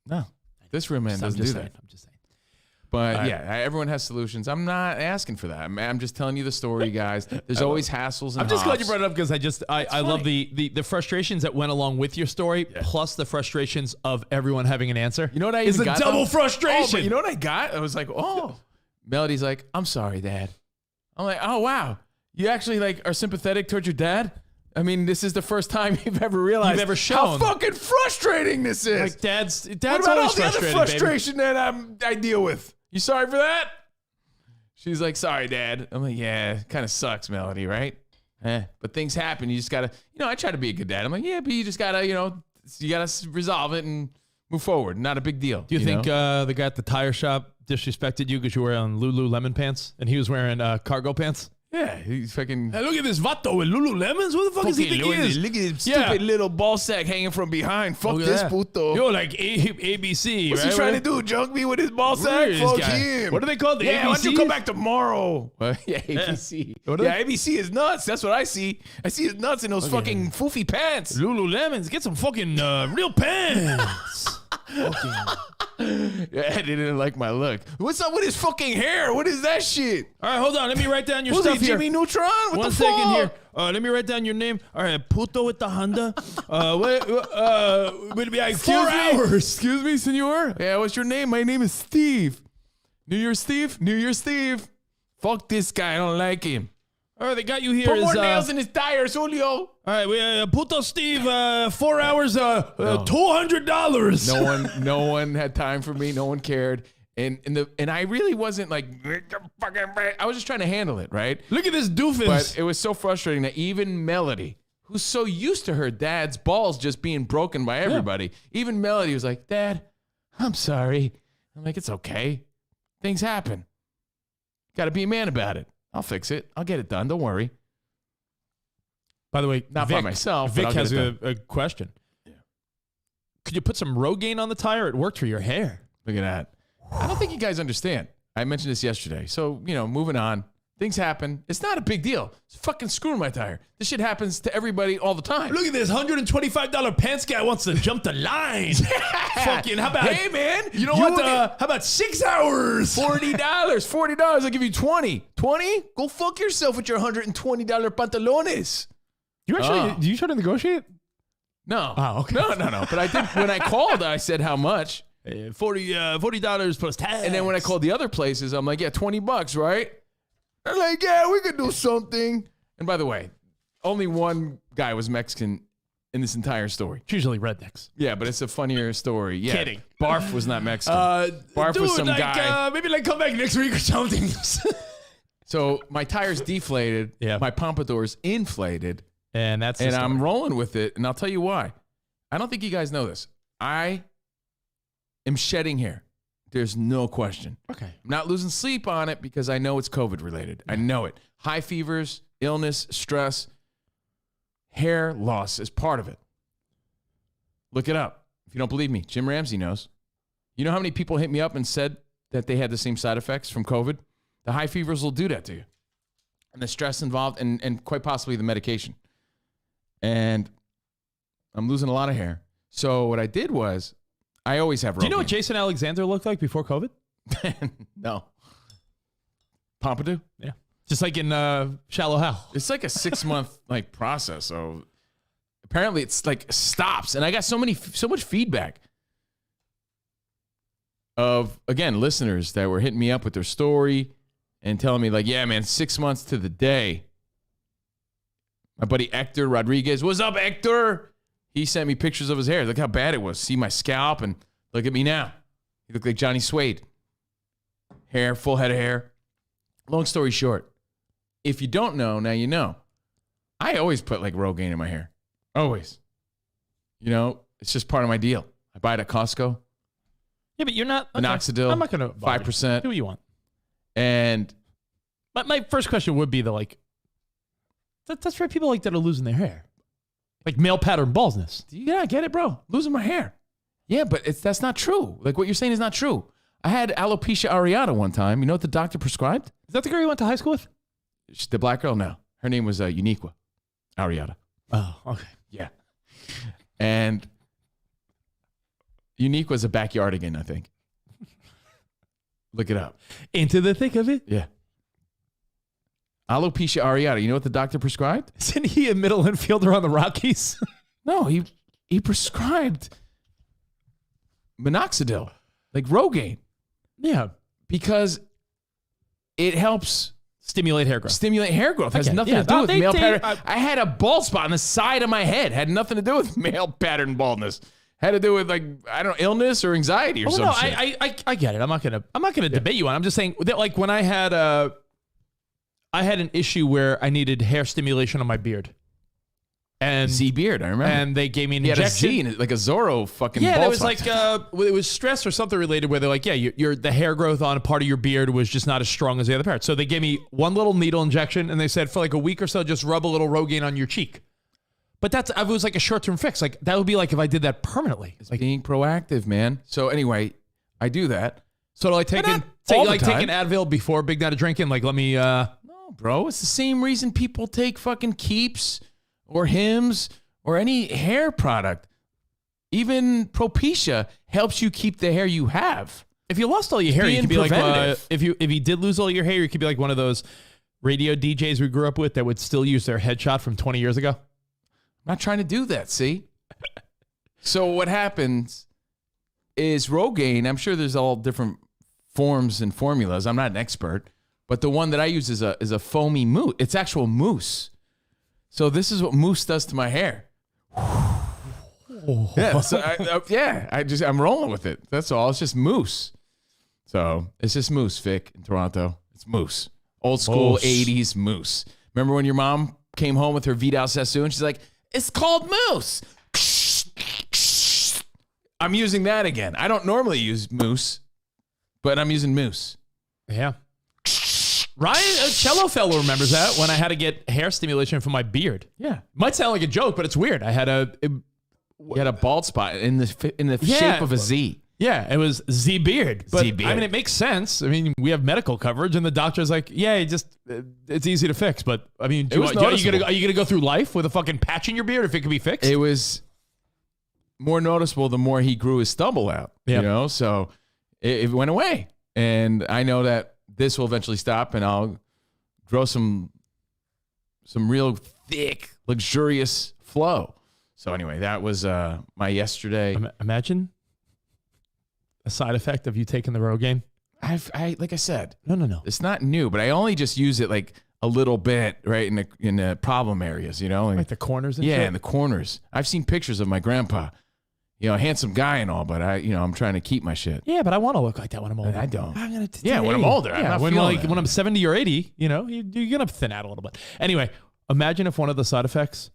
No, this real man doesn't do that. I'm just saying. But right. yeah, everyone has solutions. I'm not asking for that. I'm just telling you the story, guys. There's always hassles and I'm just glad you hops. brought it up because I love the frustrations that went along with your story, plus the frustrations of everyone having an answer. You know what I is even a got? double though? frustration. Oh, but you know what I got? I was like, oh. Melody's like, I'm sorry, Dad. I'm like, oh, wow. You actually like are sympathetic towards your dad? I mean, this is the first time you've ever realized You've ever how shown. fucking frustrating this is. Like dad's what about all always the other frustrated, frustration that I deal with? You sorry for that? She's like, sorry, Dad. I'm like, yeah, kind of sucks, Melody, right? But things happen. You just gotta, I try to be a good dad. I'm like, yeah, but you just gotta, you gotta resolve it and move forward. Not a big deal. Do you think know? the guy at the tire shop disrespected you because you were wearing Lululemon pants and he was wearing cargo pants? Yeah, he's fucking. Hey, look at this vato with Lululemons. What the fuck does he think he is? Look at his stupid little ball sack hanging from behind. Fuck Look at this that. puto. You're like ABC, What's right? he trying to do? Junk me with his ball Where sack? is this Fuck guy? him. What do they call the Yeah, why don't you ABCs? come back tomorrow? Yeah, ABC. What are Yeah, ABC is nuts. That's what I see. I see his nuts in those fucking foofy pants. Lululemons, get some fucking real pants. Yeah, they didn't like my look. What's up with his fucking hair? What is that shit? All right, hold on. Let me write down your Who's stuff he, here. Jimmy Neutron? What One the second fuck? here. Let me write down your name. All right, Puto with the Honda. Would it be like 4 hours? Excuse me, senor? Yeah, what's your name? My name is Steve. New Year's Steve? New Year's Steve. Fuck this guy. I don't like him. All right, they got you here. Put more nails in his tires, Julio. All right, we Puto Steve, 4 hours, $200. No one had time for me. No one cared. And I really wasn't like, I was just trying to handle it, right? Look at this doofus. But it was so frustrating that even Melody, who's so used to her dad's balls just being broken by everybody, even Melody was like, Dad, I'm sorry. I'm like, it's okay. Things happen. Got to be a man about it. I'll fix it. I'll get it done. Don't worry. By the way, Not by myself. Vic but I'll has get it done. a question. Yeah. Could you put some Rogaine on the tire? It worked for your hair. Look at that. I don't think you guys understand. I mentioned this yesterday. So, moving on. Things happen. It's not a big deal. It's fucking screwing my tire. This shit happens to everybody all the time. Look at this $125 pants guy wants to jump the line. Fucking, how about, hey, man. You know what? How about 6 hours? $40. I'll give you 20. 20? Go fuck yourself with your $120 pantalones. You actually, do you try to negotiate? No. Oh, okay. No. But I did, when I called, I said how much. $40 plus tax. And then when I called the other places, I'm like, yeah, $20, right? They're like, yeah, we could do something. And by the way, only one guy was Mexican in this entire story. It's usually rednecks. Yeah, but it's a funnier story. Yeah. Kidding. Barf was not Mexican. Barf was some guy. Maybe come back next week or something. So my tire's deflated. Yeah. My pompadour's inflated. And that's the And story. I'm rolling with it. And I'll tell you why. I don't think you guys know this. I am shedding hair. There's no question. Okay. I'm not losing sleep on it because I know it's COVID related. I know it. High fevers, illness, stress, hair loss is part of it. Look it up. If you don't believe me, Jim Ramsey knows. You know how many people hit me up and said that they had the same side effects from COVID? The high fevers will do that to you. And the stress involved and quite possibly the medication. And I'm losing a lot of hair. So what I did was, I always have Rogaine. Do you know what Jason Alexander looked like before COVID? No. Pompadour? Yeah. Just like in Shallow Hal. It's like a 6-month process. So apparently it's stops. And I got so much feedback of, again, listeners that were hitting me up with their story and telling me yeah, man, 6 months to the day. My buddy Hector Rodriguez, what's up, Hector? He sent me pictures of his hair. Look how bad it was. See my scalp and look at me now. He looked like Johnny Suede. Hair, full head of hair. Long story short, if you don't know, now you know. I always put Rogaine in my hair. Always. It's just part of my deal. I buy it at Costco. Yeah, but you're not. Okay. Minoxidil. I'm not going to 5%. Do what you want. And my first question would be that's for people that are losing their hair. Like male pattern baldness. Yeah, I get it, bro. Losing my hair. Yeah, but that's not true. What you're saying is not true. I had alopecia areata one time. You know what the doctor prescribed? Is that the girl you went to high school with? The black girl? No. Her name was Uniqua Areata. Oh, okay. Yeah. And Uniqua's a backyardigan, I think. Look it up. Into the thick of it? Yeah. Alopecia areata. You know what the doctor prescribed? Isn't he a middle infielder on the Rockies? No, he prescribed minoxidil, Rogaine. Yeah. Because it helps stimulate hair growth. Has nothing to do with male pattern. I had a bald spot on the side of my head. Had nothing to do with male pattern baldness. Had to do with illness or anxiety or something. I get it. I'm not gonna debate you on it. I'm just saying that when I had an issue where I needed hair stimulation on my beard. And Z beard, I remember. And they gave me an injection. Had a Z in it, like a Zorro fucking bald ball. Yeah, it was it was stress or something related where they're like, yeah, the hair growth on a part of your beard was just not as strong as the other part. So they gave me one little needle injection and they said for a week or so, just rub a little Rogaine on your cheek. But it was a short-term fix. That would be if I did that permanently. It's being proactive, man. So anyway, I do that. So do I take an Advil before big night of drinking? Let me... No, bro. It's the same reason people take fucking Keeps or Hims or any hair product. Even Propecia helps you keep the hair you have. If you lost all your hair, you could be if you did lose all your hair, you could be one of those radio DJs we grew up with that would still use their headshot from 20 years ago? I'm not trying to do that, see? So what happens is Rogaine, I'm sure there's all different forms and formulas. I'm not an expert, but the one that I use is a foamy mousse. It's actual mousse. So this is what mousse does to my hair. Yeah, so I'm rolling with it. That's all. It's just mousse. So it's just mousse, Vic, in Toronto. It's mousse. Old school Mousse. 80s mousse. Remember when your mom came home with her Vidal Sassoon? She's like, it's called mousse. I'm using that again. I don't normally use mousse, but I'm using mousse. Yeah. Ryan, a cello fellow remembers that when I had to get hair stimulation for my beard. Yeah. Might sound like a joke, but it's weird. I had You had a bald spot in the Yeah. shape of a Z. it was Z beard. But Z beard. I mean, it makes sense. I mean, we have medical coverage, and the doctor's like, yeah, it's easy to fix. But I mean, It was are you noticeable. gonna go through life with a fucking patch in your beard if it can be fixed? It was more noticeable the more he grew his stubble out. Yeah. You know, so it went away. And I know that this will eventually stop, and I'll grow some real thick, luxurious flow. So anyway, that was my yesterday. Imagine a side effect of you taking the Rogaine. I like I said, No. it's not new, but I only just use it like a little bit, right in the problem areas, you know, Like the corners and yeah, shit? in the corners. I've seen pictures of my grandpa, you know, handsome guy and all, but I'm trying to keep my shit. Yeah, but I want to look like that when I'm older. I don't. I'm gonna Yeah, when I'm older, I'm not when feeling that. when I'm 70 or 80, you know, you're gonna thin out a little bit. Anyway, imagine if one of the side effects,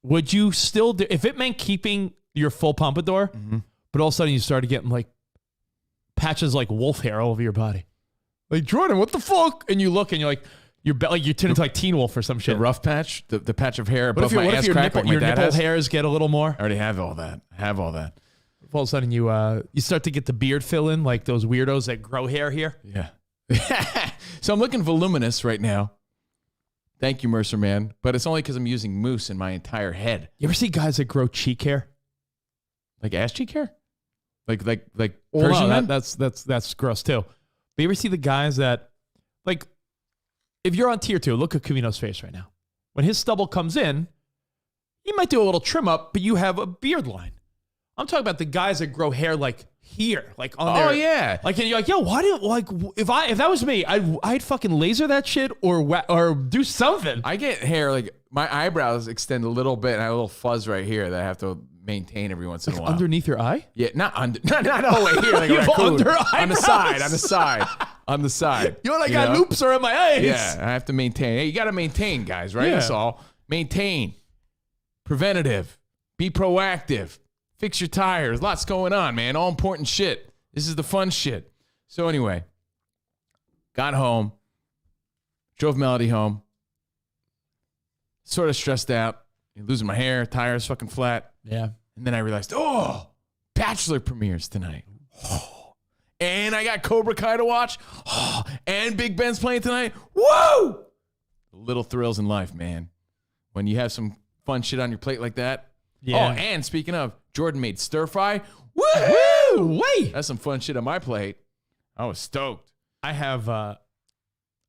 would you still do if it meant keeping your full pompadour, but all of a sudden you started getting like patches like wolf hair all over your body, like Jordan, what the fuck? And you look and you're like you turn into like Teen Wolf or some shit. The rough patch, the patch of hair What above if, my what ass if your crack nipple, like my your dad nipple has. hairs get a little more? I already have all that. I have all that. All of a sudden you start to get the beard fill in like those weirdos that grow hair here. Yeah. So I'm looking voluminous right now. Thank you, Mercer Man. But it's only because I'm using mousse in my entire head. You ever see guys that grow cheek hair? Like ass cheek hair? Like Well, Persian no, men? that's gross too. But you ever see the guys that, like, if you're on tier 2, look at Covino's face right now. When his stubble comes in, you might do a little trim up, but you have a beard line. I'm talking about the guys that grow hair like here, like on their. Oh, yeah. Like, and you're like, yo, why do like if that was me, I'd fucking laser that shit or do something. I get hair, like my eyebrows extend a little bit and I have a little fuzz right here that I have to maintain every once in a while. Underneath your eye? Yeah, not all the way here. Like a You have raccoon. under On the side. On the side. You're like, I got loops around my eyes. Yeah, I have to maintain. Hey, you got to maintain, guys, right? Yeah. That's all. Maintain. Preventative. Be proactive. Fix your tires. Lots going on, man. All important shit. This is the fun shit. So anyway, got home. Drove Melody home. Sort of stressed out. Losing my hair. Tires fucking flat. Yeah. And then I realized, Bachelor premieres tonight. And I got Cobra Kai to watch. And Big Ben's playing tonight. Woo! Little thrills in life, man. When you have some fun shit on your plate like that. Yeah. Oh, and speaking of, Jordan made stir fry. Woo! Wait. That's some fun shit on my plate. I was stoked. I have I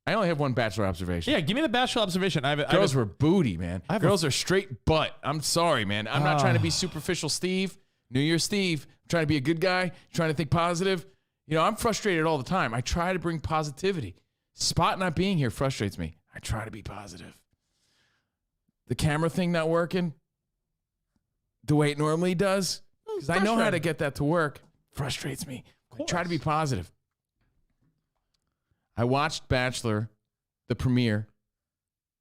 only have one Bachelor observation. yeah, give me the bachelor observation. Girls were booty, man. I have Girls are straight butt. I'm sorry, man. I'm not trying to be superficial Steve. New Year's Steve. I'm trying to be a good guy. Trying to think positive. You know, I'm frustrated all the time. I try to bring positivity. Spot not being here frustrates me. I try to be positive. The camera thing not working the way it normally does, because I know how to get that to work, frustrates me. I try to be positive. I watched Bachelor, the premiere,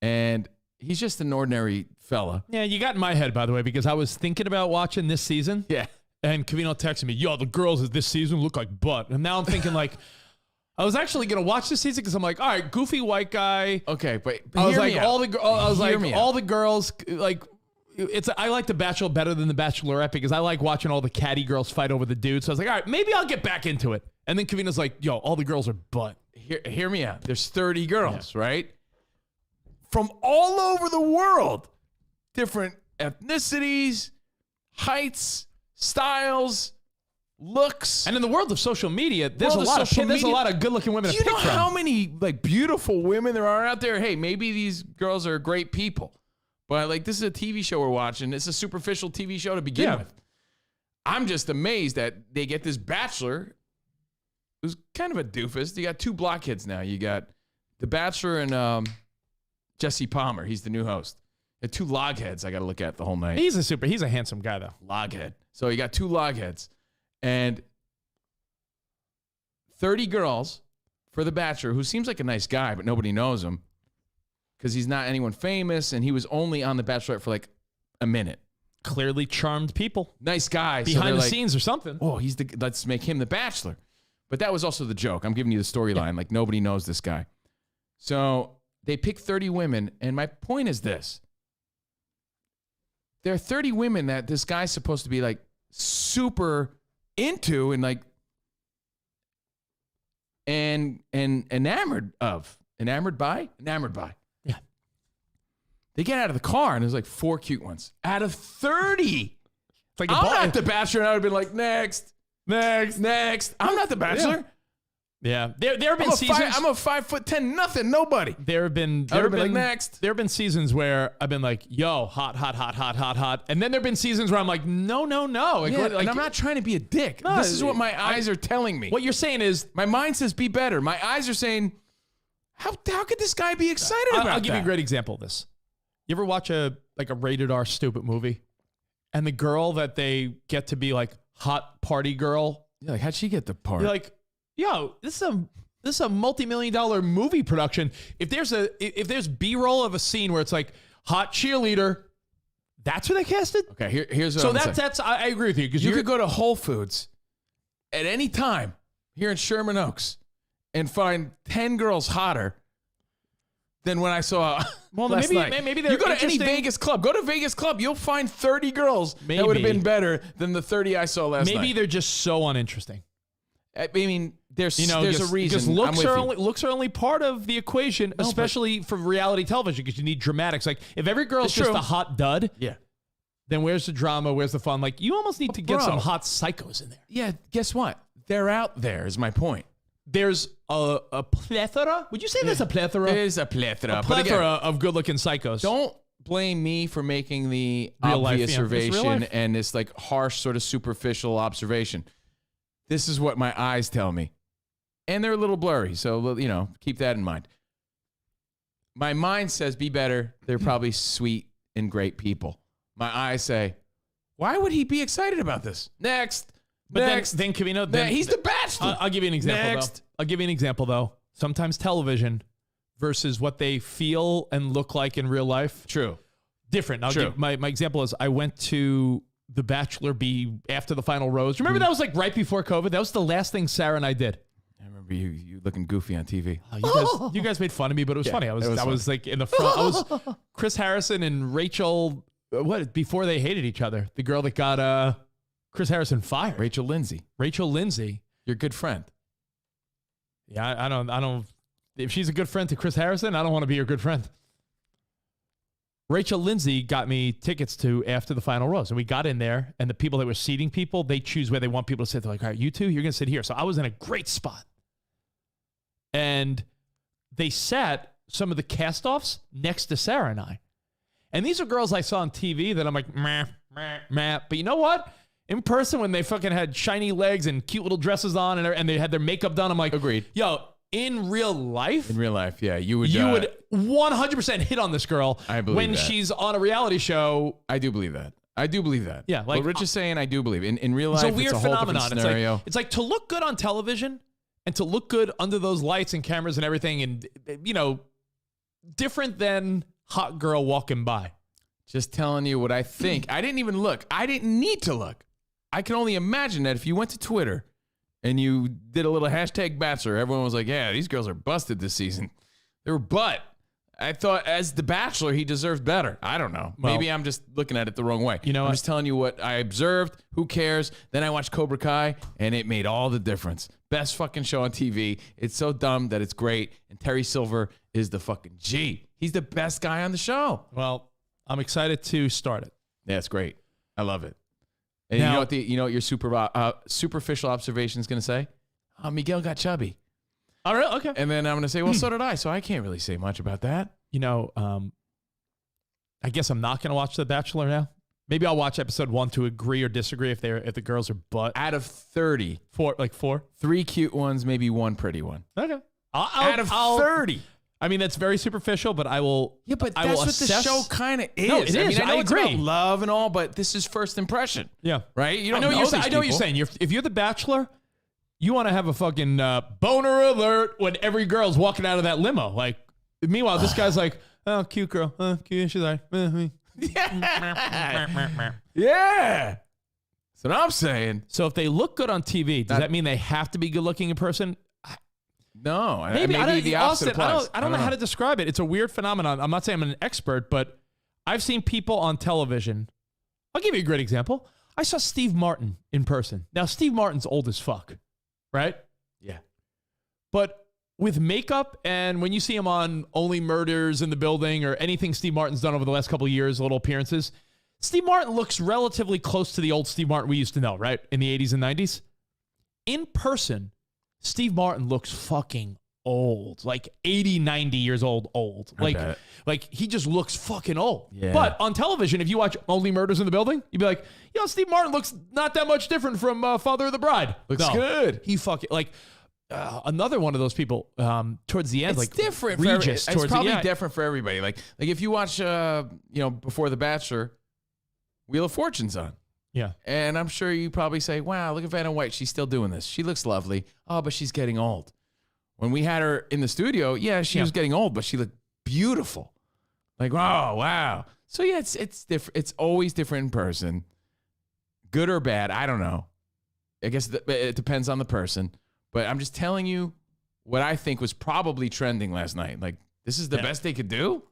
and he's just an ordinary fella. Yeah, you got in my head, by the way, because I was thinking about watching this season. Yeah. And Covino texted me, yo, the girls of this season look like butt. And now I'm thinking like, I was actually going to watch this season because I'm like, all right, goofy white guy. Okay, but I was hear like, me out. all the girls, like, I like The Bachelor better than The Bachelorette because I like watching all the catty girls fight over the dudes. So I was like, all right, maybe I'll get back into it. And then Covino's like, yo, all the girls are butt. Hear me out. There's 30 girls, right? From all over the world. Different ethnicities, heights, styles, looks. And in the world of social media, there's World a of lot of social there's a media- lot of good-looking women Do to you pick know from. how many like beautiful women there are out there? Hey, maybe these girls are great people, but like this is a TV show we're watching. It's a superficial TV show to begin with. I'm just amazed that they get this bachelor who's kind of a doofus. You got two blockheads now. You got the bachelor and Jesse Palmer. He's the new host. You got two logheads I got to look at the whole night. He's a handsome guy though. Loghead. So you got two logheads and 30 girls for the bachelor, who seems like a nice guy, but nobody knows him because he's not anyone famous, and he was only on the Bachelorette for like a minute. Clearly charmed people. Nice guy. Behind they're the like, scenes or something. oh, let's make him the bachelor. But that was also the joke. I'm giving you the storyline. Like nobody knows this guy. So they pick 30 women. And my point is this. There are 30 women that this guy's supposed to be like super into and like, and enamored of. Enamored by? Enamored by. Yeah. They get out of the car and there's like 4 cute ones. Out of 30. It's like I'm not the bachelor, and I would have been like, next. I'm not the bachelor. Yeah. There have been seasons. I'm a 5'10" nothing, nobody. There have been like, next. There have been seasons where I've been like, yo, hot. And then there have been seasons where I'm like, no. Like, Yeah, like, and I'm not trying to be a dick. No, This is what my eyes are telling me. What you're saying is, My mind says be better. My eyes are saying, how could this guy be excited about that? I'll give you a great example of this. You ever watch a rated R stupid movie, and the girl that they get to be like hot party girl, Yeah, like, how'd she get the part? you're like, yo, this is a multi-million-dollar movie production. If there's B-roll of a scene where it's like hot cheerleader, that's who they casted. okay, here's what So I'm gonna say. that's I agree with you because You could go to Whole Foods at any time here in Sherman Oaks and find 10 girls hotter than when I saw last night. maybe they're you go to any interesting. Vegas club. Go to Vegas club. You'll find 30 girls that would have Maybe. been better than the 30 I saw last night. Maybe they're just so uninteresting. I mean, there's Because, a reason. Because I'm with you. looks are only part of the equation, especially for reality television, because you need dramatics. Like if every girl's It's just true. a hot dud, Yeah. then where's the drama? Where's the fun? Like you almost need to get bro. some hot psychos in there. Yeah, guess what? They're out there is my point. There's a plethora. Would you say there's a plethora? There's a plethora. A But again, plethora of good-looking psychos. don't blame me for making the Real life, obvious yeah. It's real observation life. and this like harsh, sort of superficial observation. This is what my eyes tell me. And they're a little blurry, so keep that in mind. My mind says be better. They're probably sweet and great people. My eyes say, why would he be excited about this? Next. But Next. then Covino, He's the bachelor. I'll give you an example. Next. Though. I'll give you an example though. Sometimes television versus what they feel and look like in real life. True. Different. I'll True. give my example is I went to the Bachelor B after the final rose. Remember that was like right before COVID? That was the last thing Sarah and I did. I remember you looking goofy on TV. You guys made fun of me, but it was funny. I was like in the front. I was Chris Harrison and Rachel. What before they hated each other? The girl that got Chris Harrison fired. Rachel Lindsay, Your good friend. Yeah, I don't. If she's a good friend to Chris Harrison, I don't want to be her good friend. Rachel Lindsay got me tickets to after the final rose, and we got in there, and the people that were seating people, they choose where they want people to sit. They're like, all right, you two, you're going to sit here. So I was in a great spot. And they sat some of the cast-offs next to Sarah and I. And these are girls I saw on TV that I'm like, meh. But you know what? In person, when they fucking had shiny legs and cute little dresses on and they had their makeup done, I'm like, Agreed. Yo, in real life, Yeah, you would 100% hit on this girl I believe when that. she's on a reality show. I do believe that. Yeah, like what Rich is saying, I do believe. In real life, It's a weird it's a whole phenomenon. different scenario. It's like to look good on television and to look good under those lights and cameras and everything, and different than hot girl walking by. Just telling you what I think. I didn't even look. I didn't need to look. I can only imagine that if you went to Twitter and you did a little hashtag Bachelor, everyone was like, yeah, these girls are busted this season. They were butt. I thought as the Bachelor, he deserved better. I don't know. Well, Maybe I'm just looking at it the wrong way. You know I'm what? just telling you what I observed. Who cares? Then I watched Cobra Kai, and it made all the difference. Best fucking show on TV. It's so dumb that it's great. And Terry Silver is the fucking G. He's the best guy on the show. Well, I'm excited to start it. Yeah, it's great. I love it. And Now- you know what your superficial observation is going to say? Oh, Miguel got chubby. All right, okay. And then I'm going to say, well, so did I. So I can't really say much about that. You know, I guess I'm not going to watch The Bachelor now. Maybe I'll watch episode 1 to agree or disagree if the girls are butt. Out of 30, 4. 3 cute ones, maybe 1 pretty one. Okay. Out of 30. I mean, that's very superficial, but I will. Yeah, but I that's will what the assess. show kind of is. No, it is. I know I it's agree. about love and all, but this is first impression. Yeah. Right? You don't I know, know what these I know what you're people. saying. If you're The Bachelor, you want to have a fucking boner alert when every girl's walking out of that limo. Like, meanwhile, this guy's like, oh, cute girl. Cute. She's like, Yeah. That's what I'm saying. So if they look good on TV, does that mean they have to be good looking in person? No. Maybe I don't, the opposite Austin, applies. I don't know how to describe it. It's a weird phenomenon. I'm not saying I'm an expert, but I've seen people on television. I'll give you a great example. I saw Steve Martin in person. Now, Steve Martin's old as fuck, right? Yeah. But with makeup and when you see him on Only Murders in the Building or anything Steve Martin's done over the last couple of years, little appearances, Steve Martin looks relatively close to the old Steve Martin we used to know, right? In the 80s and 90s. In person, Steve Martin looks fucking old, like 80, 90 years old. bet. Like he just looks fucking old. Yeah. But on television, if you watch Only Murders in the Building, you'd be like, Steve Martin looks not that much different from Father of the Bride. Looks good. He fucking, like, another one of those people towards the end, It's like different. Regis It's towards probably the end. different for everybody. Like if you watch, before The Bachelor, Wheel of Fortune's on. Yeah. And I'm sure you probably say, wow, look at Vanna White. She's still doing this. She looks lovely. Oh, but she's getting old. When we had her in the studio, she was getting old, but she looked beautiful. Like, oh, wow. So, yeah, it's different. It's always different in person. Good or bad, I don't know. I guess it depends on the person. But I'm just telling you what I think was probably trending last night. Like, this is the best they could do?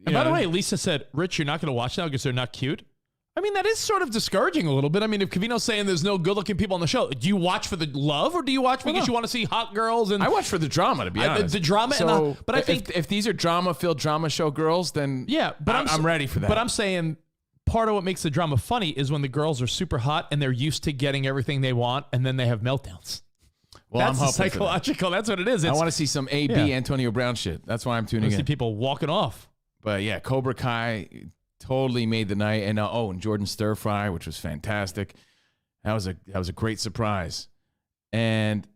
And by the way, Lisa said, Rich, you're not going to watch now because they're not cute. I mean, that is sort of discouraging a little bit. I mean, if Covino's saying there's no good-looking people on the show, do you watch for the love or do you watch because you want to see hot girls? And I watch for the drama, to be honest. The drama. So, but I think if these are drama-filled drama show girls, then but I'm ready for that. But I'm saying part of what makes the drama funny is when the girls are super hot and they're used to getting everything they want and then they have meltdowns. Well, That's I'm hoping psychological. That's what it is. I want to see some AB Antonio Brown shit. That's why I'm tuning see in. people walking off. But yeah, Cobra Kai totally made the night, and and Jordan Stir Fry, which was fantastic. That was a great surprise, and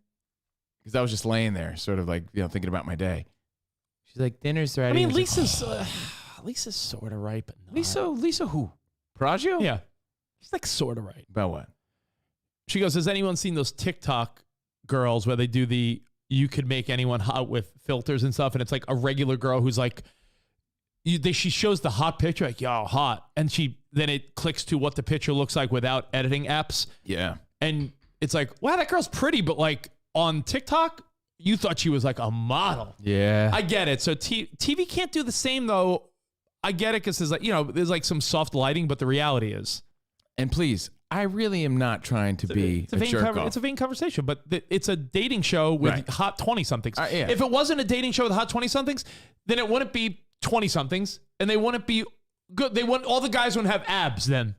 because I was just laying there, sort of like thinking about my day. She's like, dinner's ready. I mean, was Lisa's Lisa's sort of right, but not. Lisa who? Paraggio? Yeah, she's like sort of right. About what? She goes, has anyone seen those TikTok girls where they do you could make anyone hot with filters and stuff, and it's like a regular girl who's like. She shows the hot picture, like, yo, hot. And then it clicks to what the picture looks like without editing apps. Yeah. And it's like, wow, that girl's pretty. But like on TikTok, you thought she was like a model. Yeah. I get it. So TV can't do the same though. I get it because there's like, there's like some soft lighting, but the reality is. And please, I really am not trying to be a jerk off. It's a vain conversation, but it's a dating show with Right. hot 20-somethings. Yeah. If it wasn't a dating show with hot 20-somethings, then it wouldn't be 20-somethings, and they wouldn't be good. All the guys wouldn't have abs then.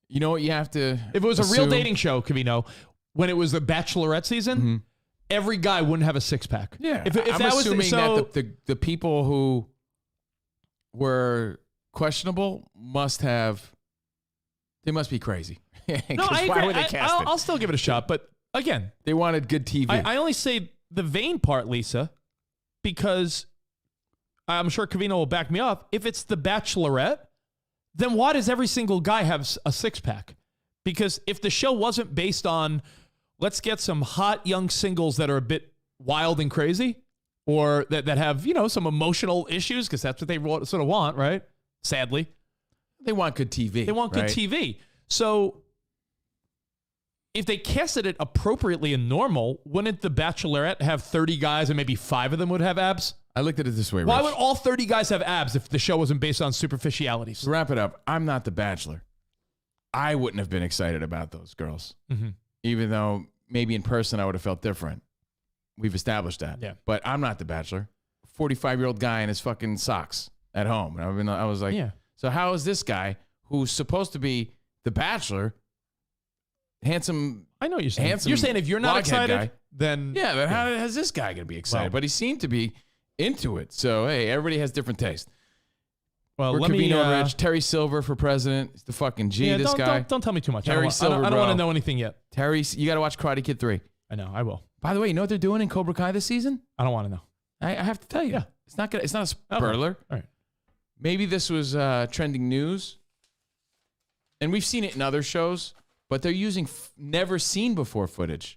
You know what you have to If it was a real assume? dating show, Covino, when it was the Bachelorette season, every guy wouldn't have a six-pack. Yeah. If I'm that assuming was so, that the people who were questionable must be crazy. no, I agree. Why would they cast it? I'll still give it a shot, but again, They wanted good TV. I only say the vain part, Lisa, because I'm sure Covino will back me up. If it's the Bachelorette, then why does every single guy have a six-pack? Because if the show wasn't based on, let's get some hot young singles that are a bit wild and crazy, or that have, some emotional issues, because that's what they sort of want, right? Sadly. They want good TV. They want good right? TV. So if they casted it appropriately and normal, wouldn't the Bachelorette have 30 guys and maybe 5 of them would have abs? I looked at it this way, Why Rich. would all 30 guys have abs if the show wasn't based on superficialities? To wrap it up, I'm not the Bachelor. I wouldn't have been excited about those girls. Mhm. Even though maybe in person I would have felt different. We've established that. Yeah. But I'm not the Bachelor. 45-year-old guy in his fucking socks at home. And I was like, Yeah. so how is this guy who's supposed to be the Bachelor handsome. I know what you're saying. Handsome You're saying if you're not loghead excited, guy. then Yeah, but how is this guy going to be excited? Well- But he seemed to be into it. So, hey, everybody has different taste. well, We're let me. Covino Rich. Terry Silver for president. He's the fucking G, Yeah, this guy. don't tell me too much. Terry Silver, I don't bro. want to know anything yet. Terry, you got to watch Karate Kid 3. I know. I will. By the way, you know what they're doing in Cobra Kai this season? I don't want to know. I have to tell you. Yeah. It's not a Okay. spoiler. All right. Maybe this was trending news. And we've seen it in other shows, but they're using never seen before footage.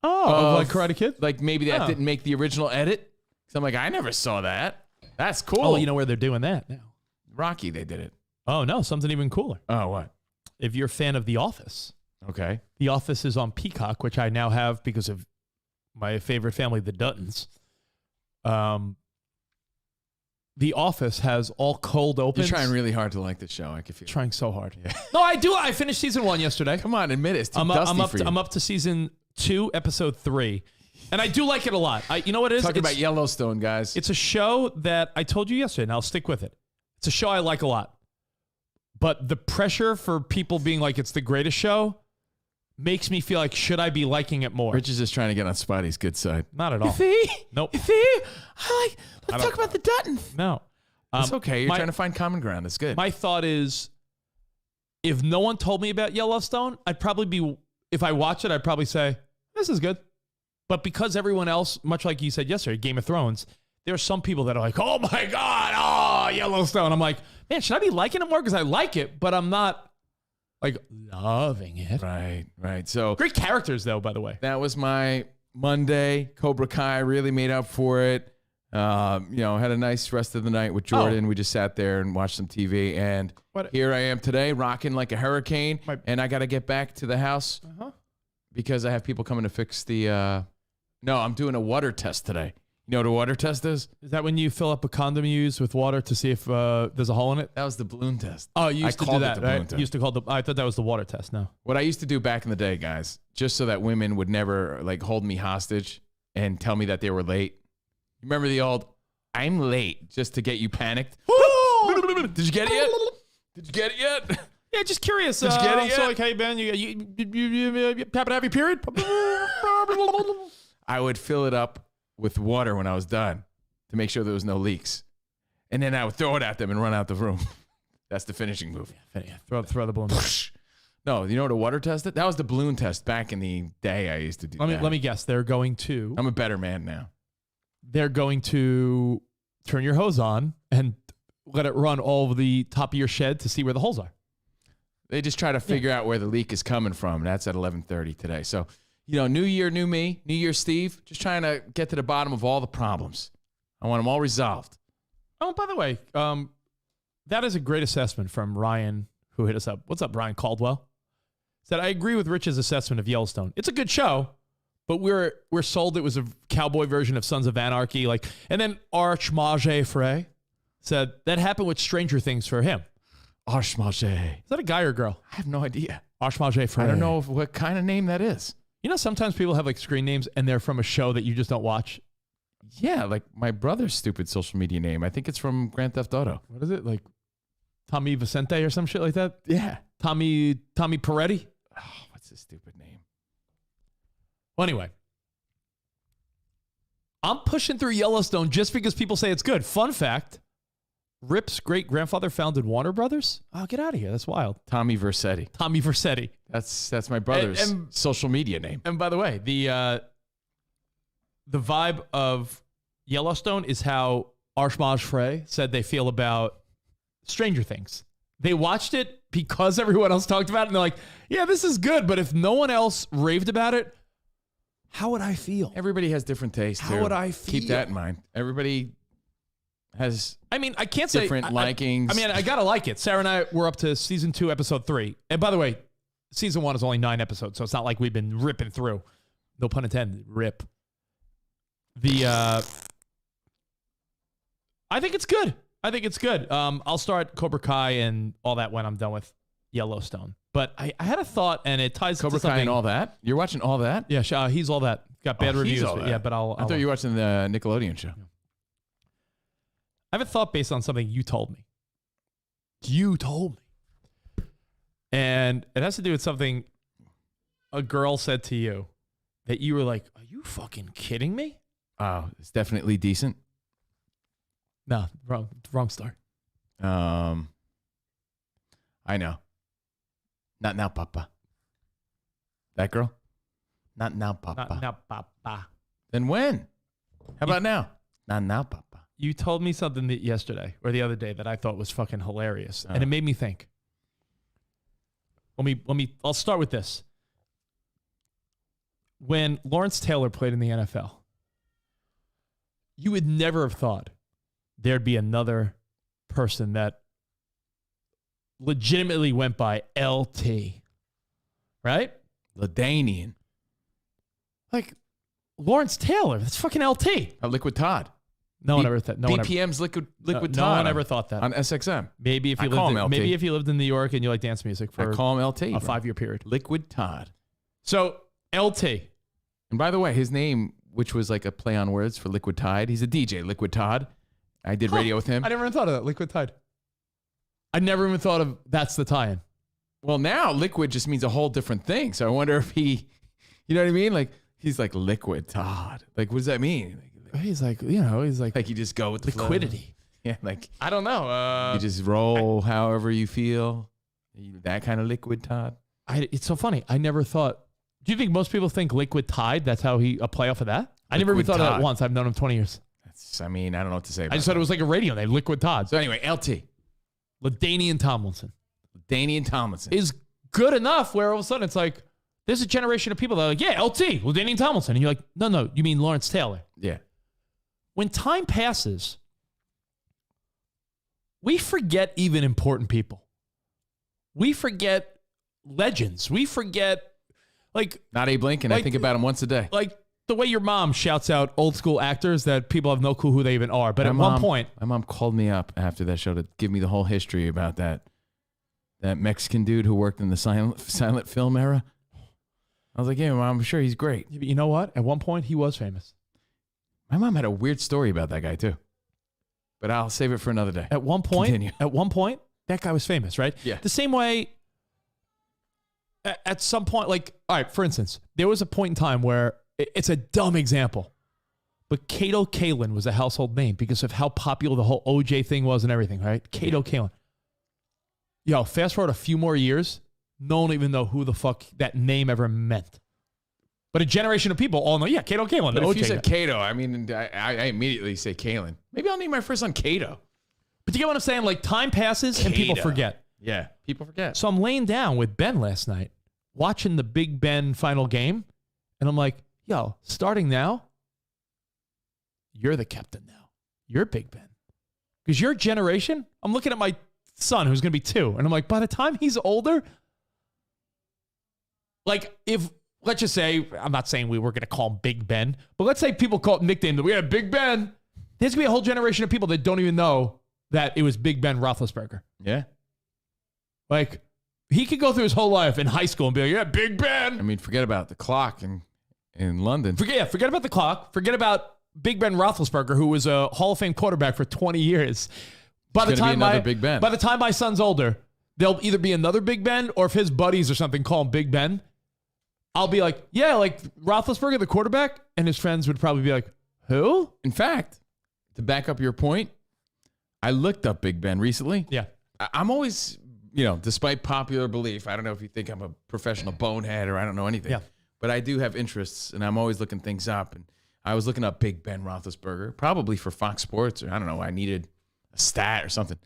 Oh, like Karate Kid? Like maybe that Oh. didn't make the original edit. So I'm like, I never saw that. That's cool. Oh, you know where they're doing that now? Rocky, they did it. Oh no, something even cooler. Oh, what? If you're a fan of The Office, Okay. The Office is on Peacock, which I now have because of my favorite family, the Duttons. The Office has all cold You're opens. trying really hard to like this show. I can feel it. Trying so hard. No, I do. I finished season 1 yesterday. Come on, admit it. It's too I'm dusty up for you. I'm up to season 2, episode 3, and I do like it a lot. You know what it is? Talking about Yellowstone, guys. It's a show that I told you yesterday, and I'll stick with it. It's a show I like a lot. But the pressure for people being like it's the greatest show makes me feel like, should I be liking it more? Rich is just trying to get on Spidey's good side. Not at all. See? Nope. See? don't- Let's talk about the Duttons. No. It's okay. You're my- trying to find common ground. It's good. My thought is, if no one told me about Yellowstone, I'd probably be, if I watch it, I'd probably say, this is good. But because everyone else, much like you said yesterday, Game of Thrones, there are some people that are like, oh my God, oh, Yellowstone. I'm like, man, should I be liking it more? Because I like it, but I'm not like loving it. Right. So Great characters, though, by the way. that was my Monday. Cobra Kai really made up for it. Had a nice rest of the night with Jordan. We just sat there and watched some TV. And What- here I am today, rocking like a hurricane. And I got to get back to the house because I have people coming to fix the. No, I'm doing a water test today. You know what a water test is? Is that when you fill up a condom you use with water to see if there's a hole in it? That was the balloon test. Oh, you used to do called it that, the balloon right? test. You used to call I thought that was the water test. No. What I used to do back in the day, guys, just so that women would never like hold me hostage and tell me that they were late. Remember the old, I'm late, just to get you panicked? Did you get it yet? Did you get it yet? Yeah, just curious. Did you get it yet? So, like, hey, Ben, you happen to have your period? I would fill it up with water when I was done to make sure there was no leaks. And then I would throw it at them and run out the room. That's the finishing move. Yeah, throw the balloon. No, you know what a water test is? That was the balloon test back in the day I used to do that. Let me guess. They're going to I'm a better man now. turn your hose on and let it run all over the top of your shed to see where the holes are. They just try to figure out where the leak is coming from. That's at 11:30 today. So, new year, new me, New Year Steve, just trying to get to the bottom of all the problems. I want them all resolved. Oh, by the way, that is a great assessment from Ryan, who hit us up. What's up, Ryan Caldwell? Said, I agree with Rich's assessment of Yellowstone. It's a good show, but we're sold it was a cowboy version of Sons of Anarchy. And then Archmage Frey said that happened with Stranger Things for him. Archmage. Is that a guy or a girl? I have no idea. Archmage Frey. I don't know what kind of name that is. You know, sometimes people have screen names and they're from a show that you just don't watch. Yeah, like my brother's stupid social media name. I think it's from Grand Theft Auto. What is it? Like Tommy Vicente or some shit like that? Yeah. Tommy Peretti? Oh, what's his stupid name? Well, anyway. I'm pushing through Yellowstone just because people say it's good. Fun fact, Rip's great-grandfather founded Warner Brothers. Oh, get out of here. That's wild. Tommy Vercetti. Tommy Vercetti. That's my brother's And- social media name. And by the way, the vibe of Yellowstone is how Archmage Frey said they feel about Stranger Things. They watched it because everyone else talked about it, and they're like, yeah, this is good, but if no one else raved about it, how would I feel? Everybody has different tastes. How too. would I Keep feel? that in mind. Everybody has I mean, I can't say different likings. I mean, I gotta like it. Sarah and I were up to season 2, episode 3. And by the way, season 1 is only 9 episodes, so it's not like we've been ripping through. No pun intended. Rip. I think it's good. I'll start Cobra Kai and all that when I'm done with Yellowstone. But I had a thought, and it ties Cobra to something. Kai and all that. You're watching all that? Yeah, he's all that. Got bad Oh, reviews. he's all But that. yeah, but I'll I thought you were watching the Nickelodeon show. I have a thought based on something you told me. And it has to do with something a girl said to you that you were like, are you fucking kidding me? Oh, it's definitely decent. No, wrong story. I know. Not now, Papa. That girl? Not now, Papa. Not now, papa. Then when? How about now? Not now, Papa. You told me something that yesterday or the other day that I thought was fucking hilarious. And it made me think. I'll start with this. When Lawrence Taylor played in the NFL, you would never have thought there'd be another person that legitimately went by LT. Right? Ladanian. Like, Lawrence Taylor, that's fucking LT. Liquid Todd. No one ever thought. BPM's Liquid Todd. No one ever thought that On SXM. Maybe if I you call him LT. maybe if you lived in New York and you like dance music for I call him LT. a bro. 5-year period. Liquid Todd. So LT. And by the way, his name, which was like a play on words for Liquid Tide, he's a DJ, Liquid Todd. I did radio with him. I never even thought of that. Liquid Tide. I never even thought of that's the tie-in. Well, now liquid just means a whole different thing. So I wonder if he, you know what I mean? Like he's like Liquid Todd. Like what does that mean? He's like, he's like Like you just go with the flow. liquidity. Yeah, like I don't know. you just roll however you feel. That kind of Liquid Todd. It's so funny. I never thought. Do you think most people think Liquid Tide? That's how a play off of that? I never even Liquid thought of that Todd. once. I've known him 20 years. I mean, I don't know what to say about I just thought it was like a radio name, Liquid Todd. So anyway, LT. LaDainian Tomlinson Danian Tomlinson. is good enough where all of a sudden it's like, there's a generation of people that are like, yeah, LT, LaDainian Tomlinson. And you're like, no, you mean Lawrence Taylor. Yeah. When time passes, we forget even important people. We forget legends. We forget, like, Not Abe Lincoln. I Like- think about him once a day. like the way your mom shouts out old school actors that people have no clue who they even are. But at one point, my mom called me up after that show to give me the whole history about that Mexican dude who worked in the silent film era. I was like, yeah, Mom, I'm sure he's great. you know what? At one point, he was famous. My mom had a weird story about that guy too, but I'll save it for another day. At one point, Continue. that guy was famous, right? Yeah. The same way, at some point, like, all right, for instance, there was a point in time where it's a dumb example, but Kato Kalin was a household name because of how popular the whole OJ thing was and everything, right? Kato Kalin. Yo, fast forward a few more years, no one even know who the fuck that name ever meant. But a generation of people all know, yeah, Kato Kalin. But the if you OJ said guy. Cato, I mean, I immediately say Kalen. Maybe I'll name my first son Cato. But you get what I'm saying? Like, time passes and people Kato. forget. Yeah, people forget. So I'm laying down with Ben last night, watching the Big Ben final game, and I'm like, yo, starting now, you're the captain now. You're Big Ben. Because your generation, I'm looking at my son who's going to be 2, and I'm like, by the time he's older, like, if, let's just say, I'm not saying we were going to call him Big Ben, but let's say people nicknamed him, we had Big Ben. There's going to be a whole generation of people that don't even know that it was Big Ben Roethlisberger. Yeah. Like, he could go through his whole life in high school and be like, yeah, Big Ben. I mean, forget about the clock in London. Forget about the clock. Forget about Big Ben Roethlisberger, who was a Hall of Fame quarterback for 20 years. By the It's gonna be time another Big Ben. By the time my son's older, there'll either be another Big Ben, or if his buddies or something call him Big Ben, I'll be like, yeah, like Roethlisberger, the quarterback, and his friends would probably be like, who? In fact, to back up your point, I looked up Big Ben recently. Yeah. I'm always, despite popular belief, I don't know if you think I'm a professional bonehead or I don't know anything. Yeah. But I do have interests, and I'm always looking things up. And I was looking up Big Ben Roethlisberger, probably for Fox Sports, or I don't know, I needed a stat or something.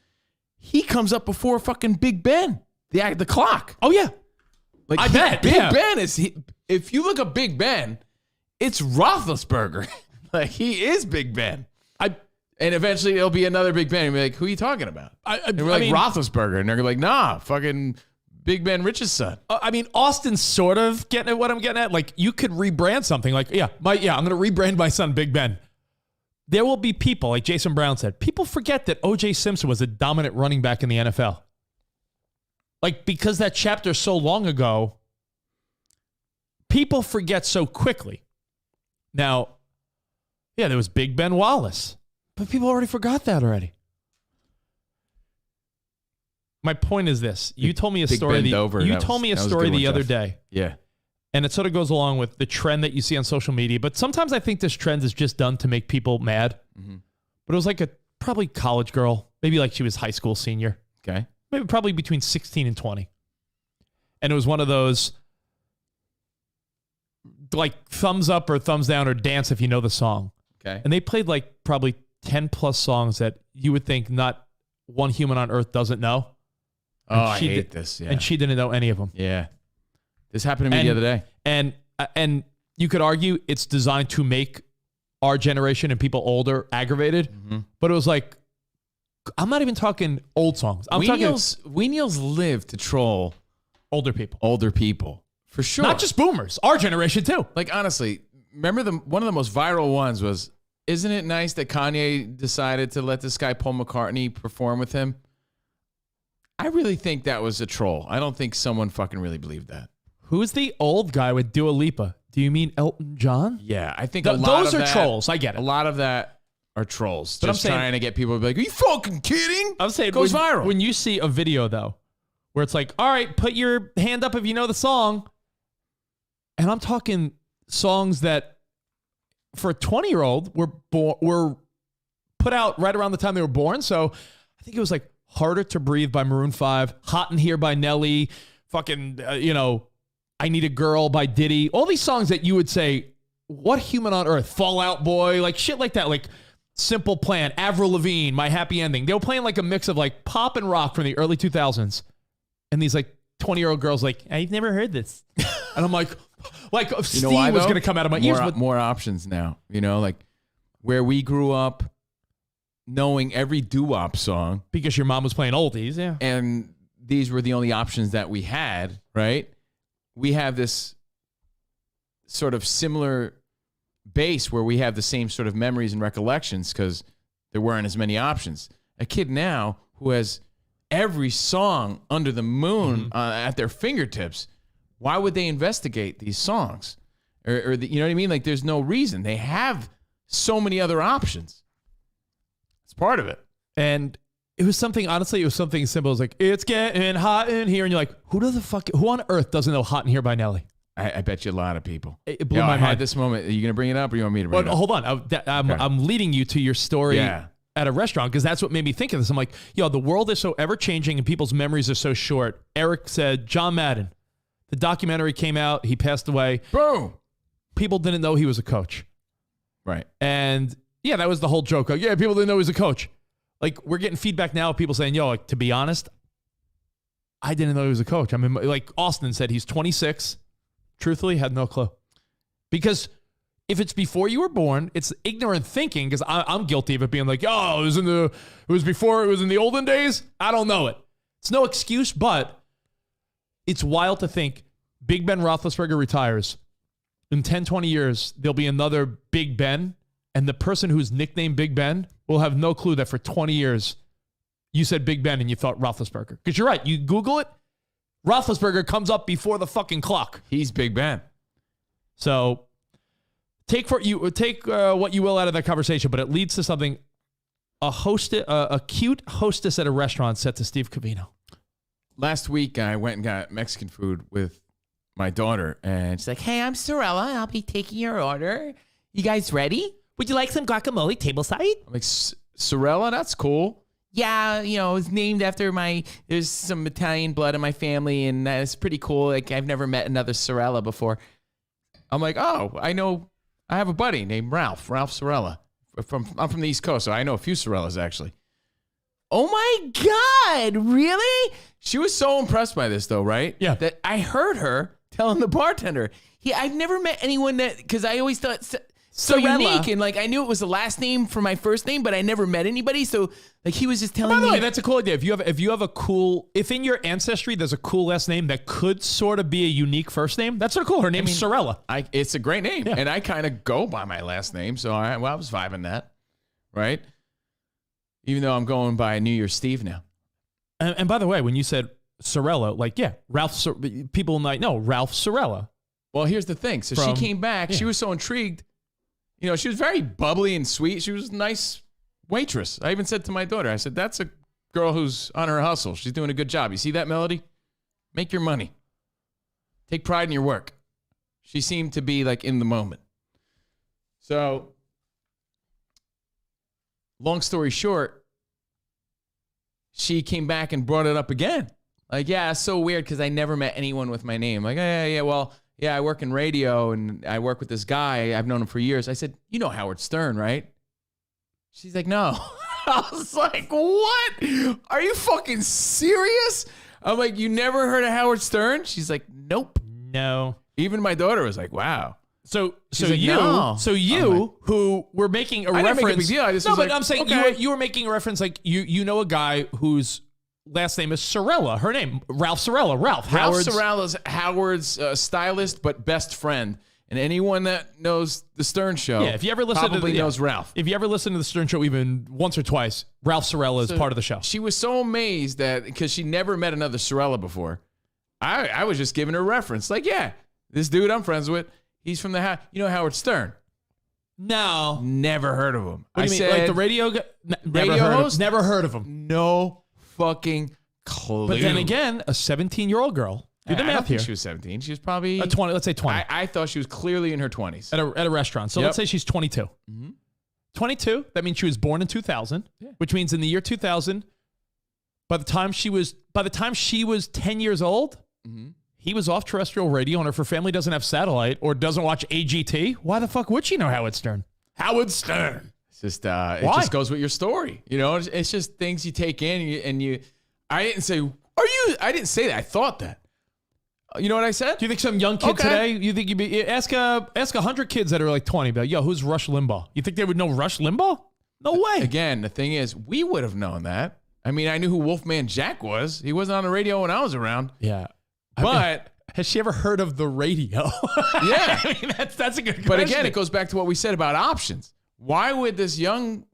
He comes up before fucking Big Ben, the clock. Oh, yeah. Like I bet, Big yeah. Ben is, if you look up Big Ben, it's Roethlisberger. Like, he is Big Ben. And eventually it'll be another Big Ben. And be like, who are you talking about? And we're like, Roethlisberger. And they're like, nah, fucking Big Ben Rich's son. I mean, Austin's sort of getting at what I'm getting at. Like, you could rebrand something. Like, I'm going to rebrand my son Big Ben. There will be people, like Jason Brown said, people forget that O.J. Simpson was a dominant running back in the NFL. Like, because that chapter so long ago, people forget so quickly. Now, yeah, there was Big Ben Wallace, but people already forgot that already. My point is this. You told me a Big story. Ben Dover, You that told was- me a that was a story good one, the other Jeff. day. Yeah. And it sort of goes along with the trend that you see on social media. But sometimes I think this trend is just done to make people mad. Mm-hmm. But it was like a probably college girl, maybe like she was high school senior, Okay. maybe probably between 16 and 20. And it was one of those like thumbs up or thumbs down or dance if you know the song. Okay. And they played like probably 10 plus songs that you would think not one human on earth doesn't know. Oh, I hate this. Yeah. And she didn't know any of them. Yeah. This happened to me the other day. And you could argue it's designed to make our generation and people older aggravated. Mm-hmm. But it was like, I'm not even talking old songs. I'm talking Weenials live to troll older people. Older people. For sure. Not just boomers. Our generation too. Like, honestly, remember one of the most viral ones was, isn't it nice that Kanye decided to let this guy Paul McCartney perform with him? I really think that was a troll. I don't think someone fucking really believed that. Who's the old guy with Dua Lipa? Do you mean Elton John? Yeah, I think Those are trolls. I get it. A lot of that are trolls. But just I'm saying, trying to get people to be like, are you fucking kidding? I'm saying goes viral. When you see a video, though, where it's like, all right, put your hand up if you know the song. And I'm talking songs that for a 20-year-old were put out right around the time they were born. So I think it was like Harder to Breathe by Maroon 5, Hot in Here by Nelly, fucking, I Need a Girl by Diddy. All these songs that you would say, what human on earth? Fall Out Boy, like shit like that. Like Simple Plan, Avril Lavigne, My Happy Ending. They were playing like a mix of like pop and rock from the early 2000s. And these like 20-year-old girls like, I've never heard this. And I'm like steam was going to come out of my ears. But more options now, like where we grew up knowing every doo-wop song. Because your mom was playing oldies, yeah. And these were the only options that we had, right? We have this sort of similar base where we have the same sort of memories and recollections because there weren't as many options. A kid now who has every song under the moon at their fingertips, why would they investigate these songs? Or you know what I mean? Like there's no reason. They have so many other options. It's part of it. And it was something, honestly, it was something simple. It was like, it's getting hot in here. And you're like, who on earth doesn't know Hot in Here by Nelly? I bet you a lot of people. It blew my mind. I had this moment. Are you going to bring it up or you want me to bring it up? Hold on. I'm leading you to your story at a restaurant because that's what made me think of this. I'm like, the world is so ever-changing and people's memories are so short. Eric said, John Madden, the documentary came out. He passed away. Boom. People didn't know he was a coach. Right. And that was the whole joke. Like, people didn't know he was a coach. Like, we're getting feedback now of people saying, like, to be honest, I didn't know he was a coach. I mean, like Austin said, he's 26. Truthfully, had no clue. Because if it's before you were born, it's ignorant thinking, because I'm guilty of it being like, it was in the olden days. I don't know it. It's no excuse, but it's wild to think Big Ben Roethlisberger retires. In 10, 20 years, there'll be another Big Ben, and the person who's nicknamed Big Ben will have no clue that for 20 years you said Big Ben and you thought Roethlisberger. Because you're right. You Google it, Roethlisberger comes up before the fucking clock. He's Big Ben. So take what you will out of that conversation, but it leads to something. A cute hostess at a restaurant said to Steve Covino. Last week, I went and got Mexican food with my daughter, and she's like, Hey, I'm Sorella. I'll be taking your order. You guys ready? Would you like some guacamole tableside? I'm like, Sorella, that's cool. Yeah, it's named after there's some Italian blood in my family, and it's pretty cool. Like, I've never met another Sorella before. I'm like, I know, I have a buddy named Ralph Sorella. I'm from the East Coast, so I know a few Sorellas, actually. Oh my God, really? She was so impressed by this, though, right? Yeah. That I heard her telling the bartender. I've never met anyone because I always thought so unique, and like I knew it was the last name for my first name, but I never met anybody. So like he was just telling me. By the way, that's a cool idea. If in your ancestry there's a cool last name that could sort of be a unique first name, that's sort of cool. Her name's Sorella. It's a great name, and I kind of go by my last name, so I was vibing that, right? Even though I'm going by New Year's Steve now. And by the way, when you said Sorella, people might know Ralph Sorella. Well, here's the thing. So she came back. Yeah. She was so intrigued. She was very bubbly and sweet. She was a nice waitress. I even said to my daughter, I said, that's a girl who's on her hustle. She's doing a good job. You see that, Melody? Make your money. Take pride in your work. She seemed to be like in the moment. So, long story short, she came back and brought it up again. Like, yeah, it's so weird because I never met anyone with my name. Like, yeah, I work in radio and I work with this guy. I've known him for years. I said, you know Howard Stern, right? She's like, no. I was like, what? Are you fucking serious? I'm like, you never heard of Howard Stern? She's like, nope. No. Even my daughter was like, wow. So like, no. who were making a I reference. didn't make a big deal. I just was but like, I'm saying okay. you were making a reference like you know a guy whose last name is Sorella. Her name, Ralph Sorella. Ralph Sorella's Howard's stylist, but best friend. And anyone that knows the Stern Show, Yeah, if you ever listen probably knows Ralph. If you ever listen to the Stern Show even once or twice, Ralph Sorella is part of the show. She was so amazed that because she never met another Sorella before. I was just giving her a reference. Like, yeah, this dude I'm friends with, he's from Howard Stern. No. Never heard of him. What do you mean? Like the radio guy? Radio host? Never heard of him. No fucking clue. But then again, a 17-year-old girl. Do the I don't math here. think she was 17. She was probably 20. Let's say 20. I thought she was clearly in her 20s. At a restaurant. So Yep. let's say she's 22. Mm-hmm. 22. That means she was born in 2000, which means in the year 2000, by the time she was 10 years old, Mm-hmm. he was off terrestrial radio, and if her family doesn't have satellite or doesn't watch AGT, why the fuck would she know Howard Stern? Howard Stern. It's just it just goes with your story. You know, it's just things you take in and you. I didn't say I didn't say that. I thought that. You know what I said? Do you think some young kid today? You think you'd be ask 100 kids that are like 20, be like, yo, who's Rush Limbaugh? You think they would know Rush Limbaugh? No way. Again, the thing is, we would have known that. I mean, I knew who Wolfman Jack was. He wasn't on the radio when I was around. Yeah. But has she ever heard of the radio? Yeah. I mean, that's a good question. But again, it goes back to what we said about options. Why would this young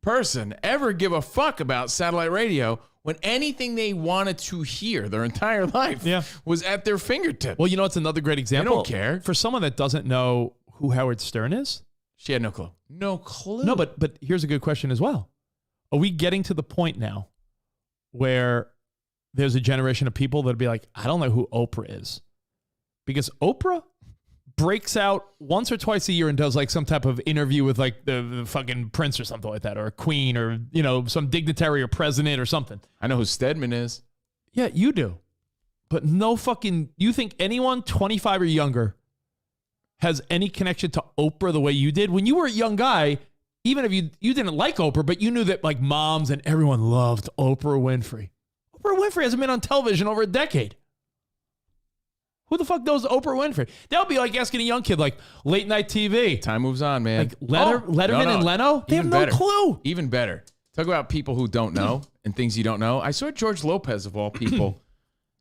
person ever give a fuck about satellite radio when anything they wanted to hear their entire life was at their fingertips? Well, you know, it's another great example. They don't care. For someone that doesn't know who Howard Stern is. She had no clue. No clue. No, but here's a good question as well. Are we getting to the point now where there's a generation of people that'll be like, I don't know who Oprah is? Because Oprah breaks out once or twice a year and does like some type of interview with like the fucking prince or something like that, or a queen, or, you know, some dignitary or president or something. I know who Stedman is. Yeah, you do. But no fucking, you think anyone 25 or younger has any connection to Oprah the way you did? When you were a young guy, even if you didn't like Oprah, but you knew that like moms and everyone loved Oprah Winfrey. Oprah Winfrey hasn't been on television over a decade. Who the fuck knows Oprah Winfrey? That would be like asking a young kid, like, late night TV. Time moves on, man. Like Letterman and Leno? They have no clue. Even better. Talk about people who don't know and things you don't know. I saw George Lopez, of all people,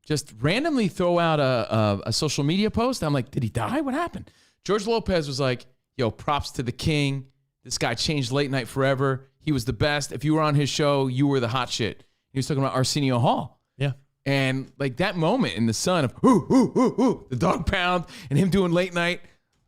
just randomly throw out a social media post. I'm like, did he die? What happened? George Lopez was like, yo, props to the king. This guy changed late night forever. He was the best. If you were on his show, you were the hot shit. He was talking about Arsenio Hall. Yeah. And like that moment in the sun of the dog pound and him doing late night,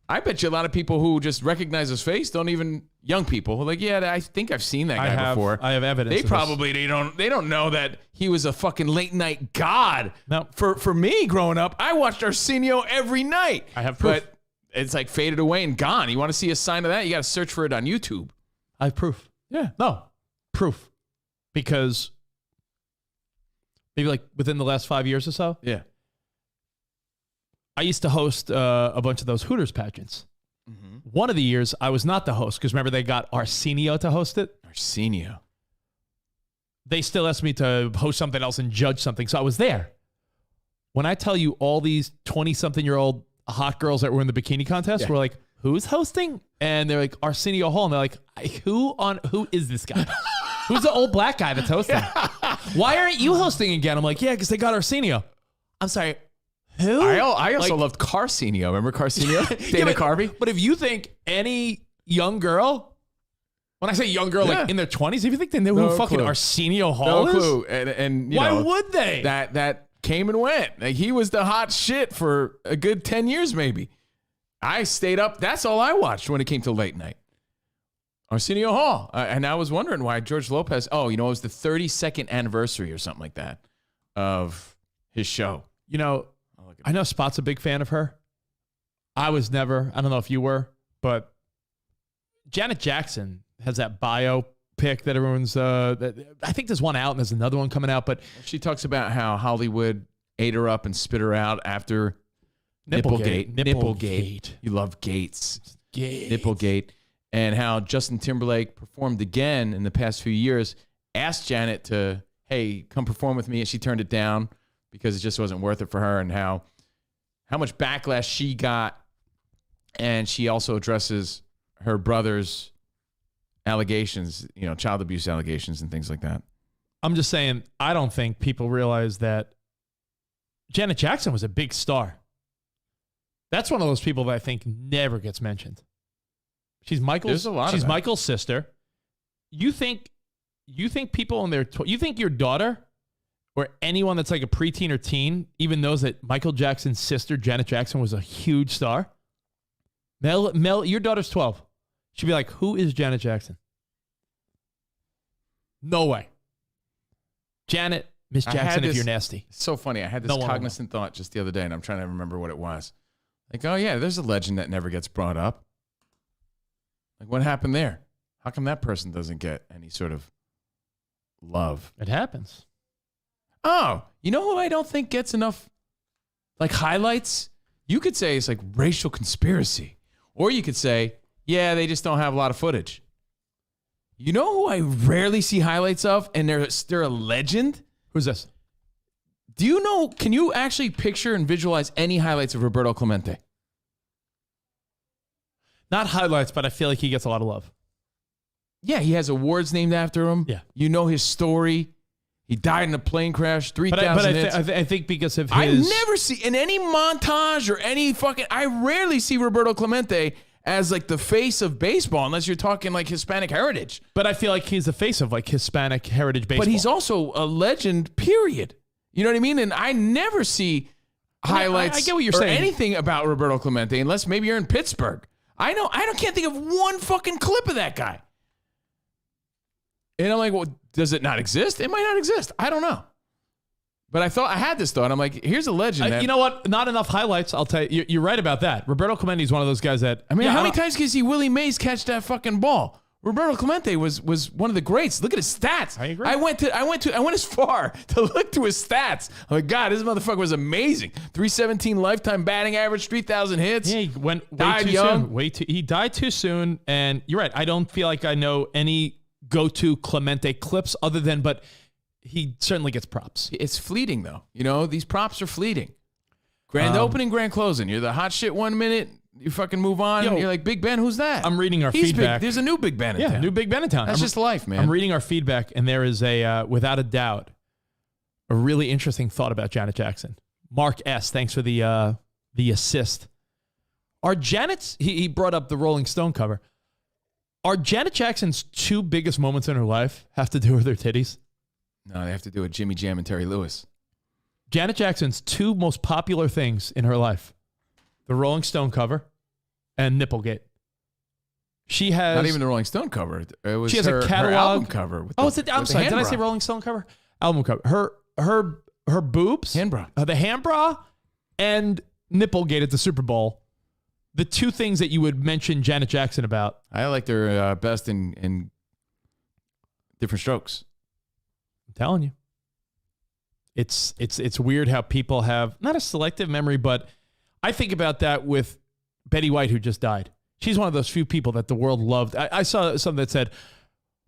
I bet you a lot of people who just recognize his face don't even, young people who are like, yeah, I think I've seen that guy before. I have evidence. They don't know that he was a fucking late night god. No. For me growing up, I watched Arsenio every night. I have proof. But it's like faded away and gone. You want to see a sign of that? You got to search for it on YouTube. I have proof. Yeah. No. Proof. Because maybe like within the last 5 years or so, Yeah. I used to host a bunch of those Hooters pageants. Mm-hmm. One of the years, I was not the host because remember they got Arsenio to host it? Arsenio. They still asked me to host something else and judge something, so I was there. When I tell you all these 20-something-year-old hot girls that were in the bikini contest were like, who's hosting? And they're like, Arsenio Hall. And they're like, who is this guy? Who's the old black guy that's hosting? Why aren't you hosting again? I'm like, yeah, because they got Arsenio. I'm sorry, who? I also loved Carsenio. Remember Carsenio? Dana Carvey? But if you think any young girl, when I say young girl, like in their 20s, if you think they know who fucking Arsenio Hall is? No clue. And why would they? That came and went. Like, he was the hot shit for a good 10 years maybe. I stayed up. That's all I watched when it came to late night. Arsenio Hall. And I was wondering why George Lopez, it was the 32nd anniversary or something like that of his show. You know, I know Spot's a big fan of her. I was never. I don't know if you were, but Janet Jackson has that biopic that everyone's. That I think there's one out and there's another one coming out. But She talks about how Hollywood ate her up and spit her out after Nipplegate. Nipplegate. You love Gates. Nipplegate. And how Justin Timberlake performed again in the past few years, asked Janet to, hey, come perform with me. And she turned it down because it just wasn't worth it for her, and how much backlash she got. And she also addresses her brother's allegations, child abuse allegations and things like that. I'm just saying, I don't think people realize that Janet Jackson was a big star. That's one of those people that I think never gets mentioned. She's Michael's. There's a lot she's of that. Michael's sister. You think people in their you think your daughter or anyone that's like a preteen or teen even knows that Michael Jackson's sister Janet Jackson was a huge star? Mel, your daughter's 12. She'd be like, "Who is Janet Jackson?" No way. Janet, Miss Jackson, if you're nasty. It's so funny. I had this No one will cognizant thought just the other day, and I'm trying to remember what it was. Like, oh yeah, there's a legend that never gets brought up. Like, what happened there? How come that person doesn't get any sort of love? It happens. Oh, you know who I don't think gets enough, like, highlights? You could say it's like racial conspiracy. Or you could say, yeah, they just don't have a lot of footage. You know who I rarely see highlights of, and they're a legend? Who's this? Do you know, can you actually picture and visualize any highlights of Roberto Clemente? Not highlights, but I feel like he gets a lot of love. Yeah, he has awards named after him. Yeah. You know his story. He died in a plane crash, 3,000 hits. I think because of his... I never see, in any montage or any fucking, I rarely see Roberto Clemente as like the face of baseball, unless you're talking like Hispanic heritage. But I feel like he's the face of like Hispanic heritage baseball. But he's also a legend, period. You know what I mean? And I never see highlights I get what you're or saying. anything about Roberto Clemente, unless maybe you're in Pittsburgh. I can't think of one fucking clip of that guy. And I'm like, well, does it not exist? It might not exist. I don't know. But I had this thought. I'm like, here's a legend. You know what? Not enough highlights. I'll tell you. You're right about that. Roberto Clemente is one of those guys that... I mean, how many times can you see Willie Mays catch that fucking ball? Roberto Clemente was one of the greats. Look at his stats. I agree. I went as far to look to his stats. I'm like, God, this motherfucker was amazing. 317 lifetime batting average, 3,000 hits. Yeah, he went way died too young. soon. He died too soon. And you're right. I don't feel like I know any go-to Clemente clips other than, but he certainly gets props. It's fleeting, though. You know, these props are fleeting. Grand opening, grand closing. You're the hot shit 1 minute. You fucking move on. Yo, You're like, Big Ben, who's that? I'm reading our He's feedback. Big. There's a new Big Ben in town. New Big Ben in town. That's just life, man. I'm reading our feedback, and there is without a doubt, a really interesting thought about Janet Jackson. Mark S., thanks for the assist. Are Janet's, he brought up the Rolling Stone cover. Are Janet Jackson's two biggest moments in her life have to do with her titties? No, they have to do with Jimmy Jam and Terry Lewis. Janet Jackson's two most popular things in her life, the Rolling Stone cover and Nipplegate. She has... Not even the Rolling Stone cover. It was she has her, a catalog. her album cover. I'm sorry. Did I say Rolling Stone cover? Album cover. Her boobs. Hand bra. The hand bra and Nipplegate at the Super Bowl. The two things that you would mention Janet Jackson about. I liked her best in Different Strokes. I'm telling you. It's weird how people have not a selective memory, but I think about that with Betty White, who just died. She's one of those few people that the world loved. I saw something that said,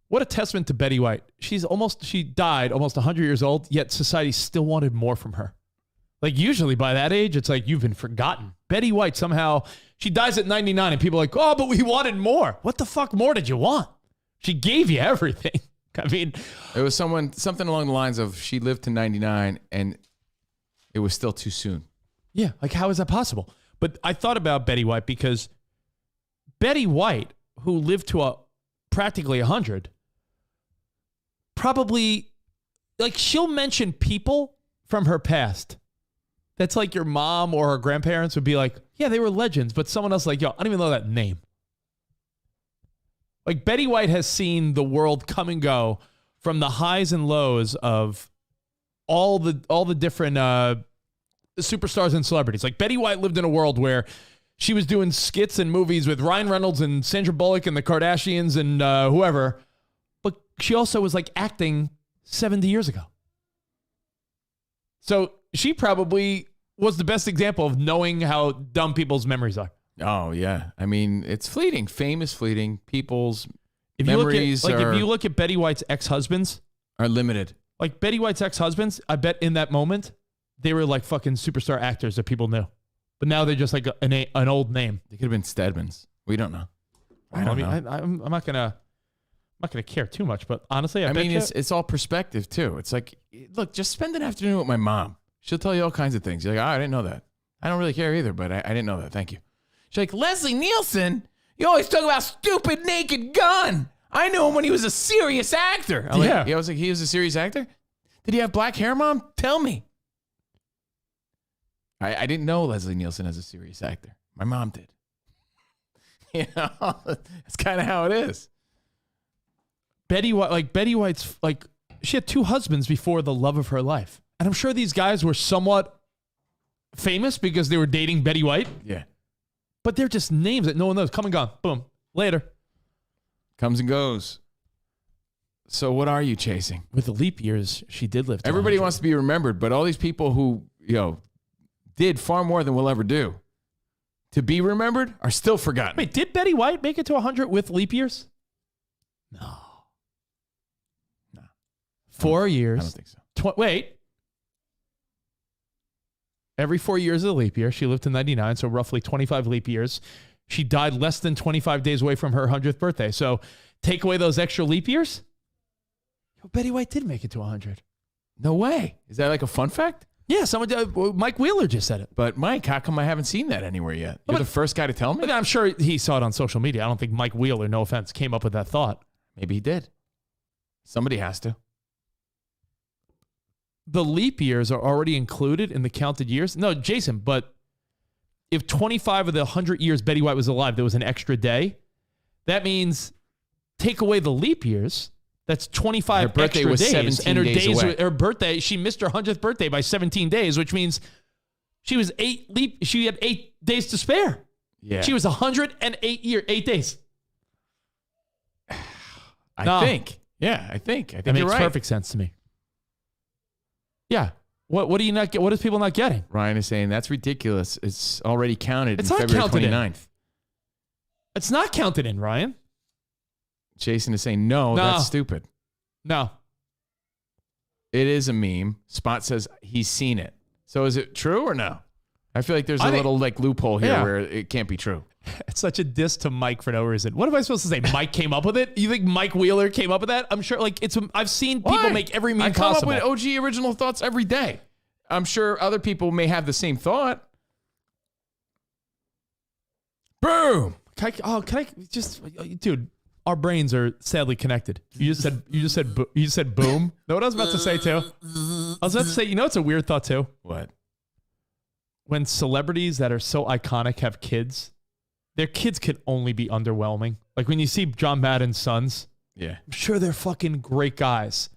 what a testament to Betty White. She died almost 100 years old, yet society still wanted more from her. Like usually by that age, it's like you've been forgotten. Betty White somehow, she dies at 99 and people are like, oh, but we wanted more. What the fuck more did you want? She gave you everything. I mean, it was something along the lines of she lived to 99 and it was still too soon. Yeah, like how is that possible? But I thought about Betty White because Betty White, who lived to practically 100, probably, like she'll mention people from her past. That's like your mom or her grandparents would be like, yeah, they were legends, but someone else like, yo, I don't even know that name. Like Betty White has seen the world come and go from the highs and lows of all the different superstars and celebrities. Like Betty White lived in a world where she was doing skits and movies with Ryan Reynolds and Sandra Bullock and the Kardashians and whoever. But she also was like acting 70 years ago. So she probably was the best example of knowing how dumb people's memories are. Oh, yeah. I mean, it's fleeting. Fame is fleeting. People's If memories if you look at Betty White's ex-husbands, are limited. like Betty White's ex-husbands, I bet in that moment, they were like fucking superstar actors that people knew. But now they're just like an old name. They could have been Stedmans. We don't know. I don't know. I'm not gonna care too much, but honestly, I mean, bet it's all perspective too. It's like, look, just spend an afternoon with my mom. She'll tell you all kinds of things. You're like, oh, I didn't know that. I don't really care either, but I didn't know that. Thank you. She's like, Leslie Nielsen, you always talk about stupid Naked Gun. I knew him when he was a serious actor. I was like, he was a serious actor? Did he have black hair, Mom? Tell me. I didn't know Leslie Nielsen as a serious actor. My mom did. You know, that's kind of how it is. Betty White's like, she had 2 husbands before the love of her life. And I'm sure these guys were somewhat famous because they were dating Betty White. Yeah. But they're just names that no one knows. Come and gone. Boom. Later. Comes and goes. So what are you chasing? With the leap years, she did live to Everybody 100. wants to be remembered, but all these people who, did far more than we'll ever do to be remembered are still forgotten. Wait, did Betty White make it to 100 with leap years? No. 4 years. I don't think so. Wait. Every 4 years of the leap year, she lived to 99, so roughly 25 leap years. She died less than 25 days away from her 100th birthday. So take away those extra leap years. Betty White did make it to 100. No way. Is that like a fun fact? Yeah, Mike Wheeler just said it. But Mike, how come I haven't seen that anywhere yet? You're the first guy to tell me? I'm sure he saw it on social media. I don't think Mike Wheeler, no offense, came up with that thought. Maybe he did. Somebody has to. The leap years are already included in the counted years. No, Jason, but if 25 of the 100 years Betty White was alive, there was an extra day, that means take away the leap years. That's 25 her birthday extra was days. 17 and her days away. Her birthday, she missed her 100th birthday by 17 days, which means she had 8 days to spare. Yeah. She was 8 days. I think. I think that you're makes right. perfect sense to me. Yeah. What do you not get? What is people not getting? Ryan is saying that's ridiculous. It's already counted It's in not February counted in. 29th. It's not counted in, Ryan. Jason is saying, no, that's stupid. No. It is a meme. Spot says he's seen it. So is it true or no? I feel like there's a little loophole here where it can't be true. It's such a diss to Mike for no reason. What am I supposed to say? Mike came up with it? You think Mike Wheeler came up with that? I'm sure. I've seen people make every meme possible. I come up with OG original thoughts every day. I'm sure other people may have the same thought. Boom. Can I just, dude? Our brains are sadly connected. You just said boom. Know what I was about to say too? I was about to say, it's a weird thought too. What? When celebrities that are so iconic have kids, their kids could only be underwhelming. Like when you see John Madden's sons, yeah, I'm sure they're fucking great guys,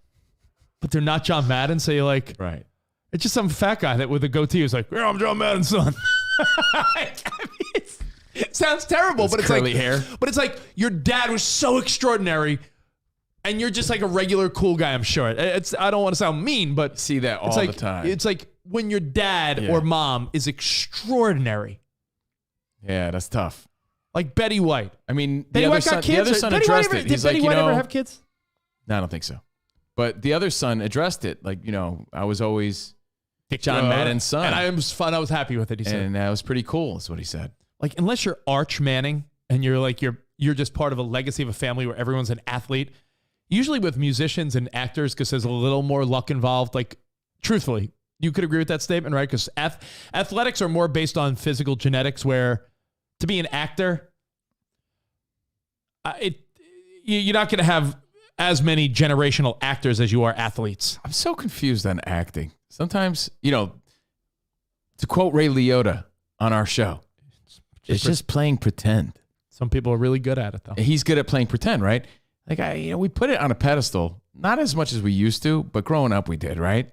but they're not John Madden. So you're like, right? It's just some fat guy that with a goatee who's like, yeah, I'm John Madden's son. It sounds terrible, but it's curly like hair. But it's like your dad was so extraordinary, and you're just like a regular cool guy. I'm sure. I don't want to sound mean, but see that all the time. It's like when your dad or mom is extraordinary. Yeah, that's tough. Like Betty White. I mean, Betty White got kids. The other son addressed it. Did Betty White ever have kids? No, I don't think so. But the other son addressed it. Like, I was always John Madden's son, and I was happy with it. He said, and that was pretty cool. Is what he said. Like, unless you're Arch Manning and you're just part of a legacy of a family where everyone's an athlete. Usually with musicians and actors, because there's a little more luck involved. Like, truthfully, you could agree with that statement, right? Because athletics are more based on physical genetics, where to be an actor, you're not going to have as many generational actors as you are athletes. I'm so confused on acting. Sometimes, to quote Ray Liotta on our show, it's just playing pretend. Some people are really good at it, though. He's good at playing pretend, right? Like, we put it on a pedestal, not as much as we used to, but growing up we did, right?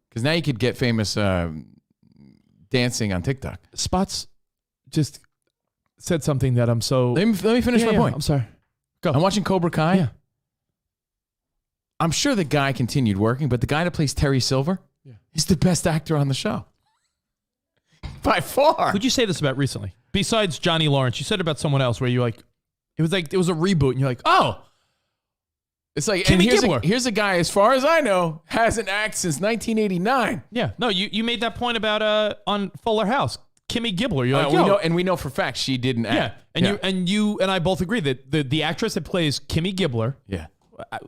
Because now you could get famous dancing on TikTok. Spots just said something that I'm so. Let me finish my point. I'm sorry. Go. I'm watching Cobra Kai. Yeah. I'm sure the guy continued working, but the guy that plays Terry Silver is the best actor on the show. By far. Who'd you say this about recently? Besides Johnny Lawrence, you said about someone else where you're like, it was a reboot, and you're like, oh, It's like, Kimmy and Gibbler. here's a guy, as far as I know, hasn't acted since 1989. yeah. No, you made that point about on Fuller House, Kimmy Gibbler. You're like, we know for fact she didn't yeah, act. and you and I both agree that the actress that plays Kimmy Gibbler, Yeah.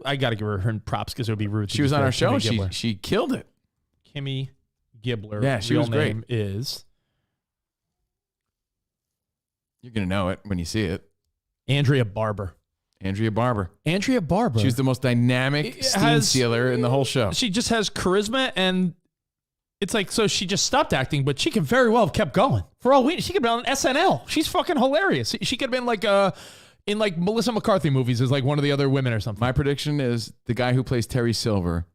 I got to give her props because it would be rude. To She was on our describe show. Kimmy Gibbler. She killed it. Kimmy Gibbler. Yeah, she real was great. name is You're going to know it when you see it. Andrea Barber. Andrea Barber. Andrea Barber. She was the most dynamic steam sealer in the whole show. She just has charisma, and it's like, so she just stopped acting, but she could very well have kept going. For all we, she could be on SNL. She's fucking hilarious. She could have been like in like Melissa McCarthy movies as like one of the other women or something. My prediction is the guy who plays Terry Silver,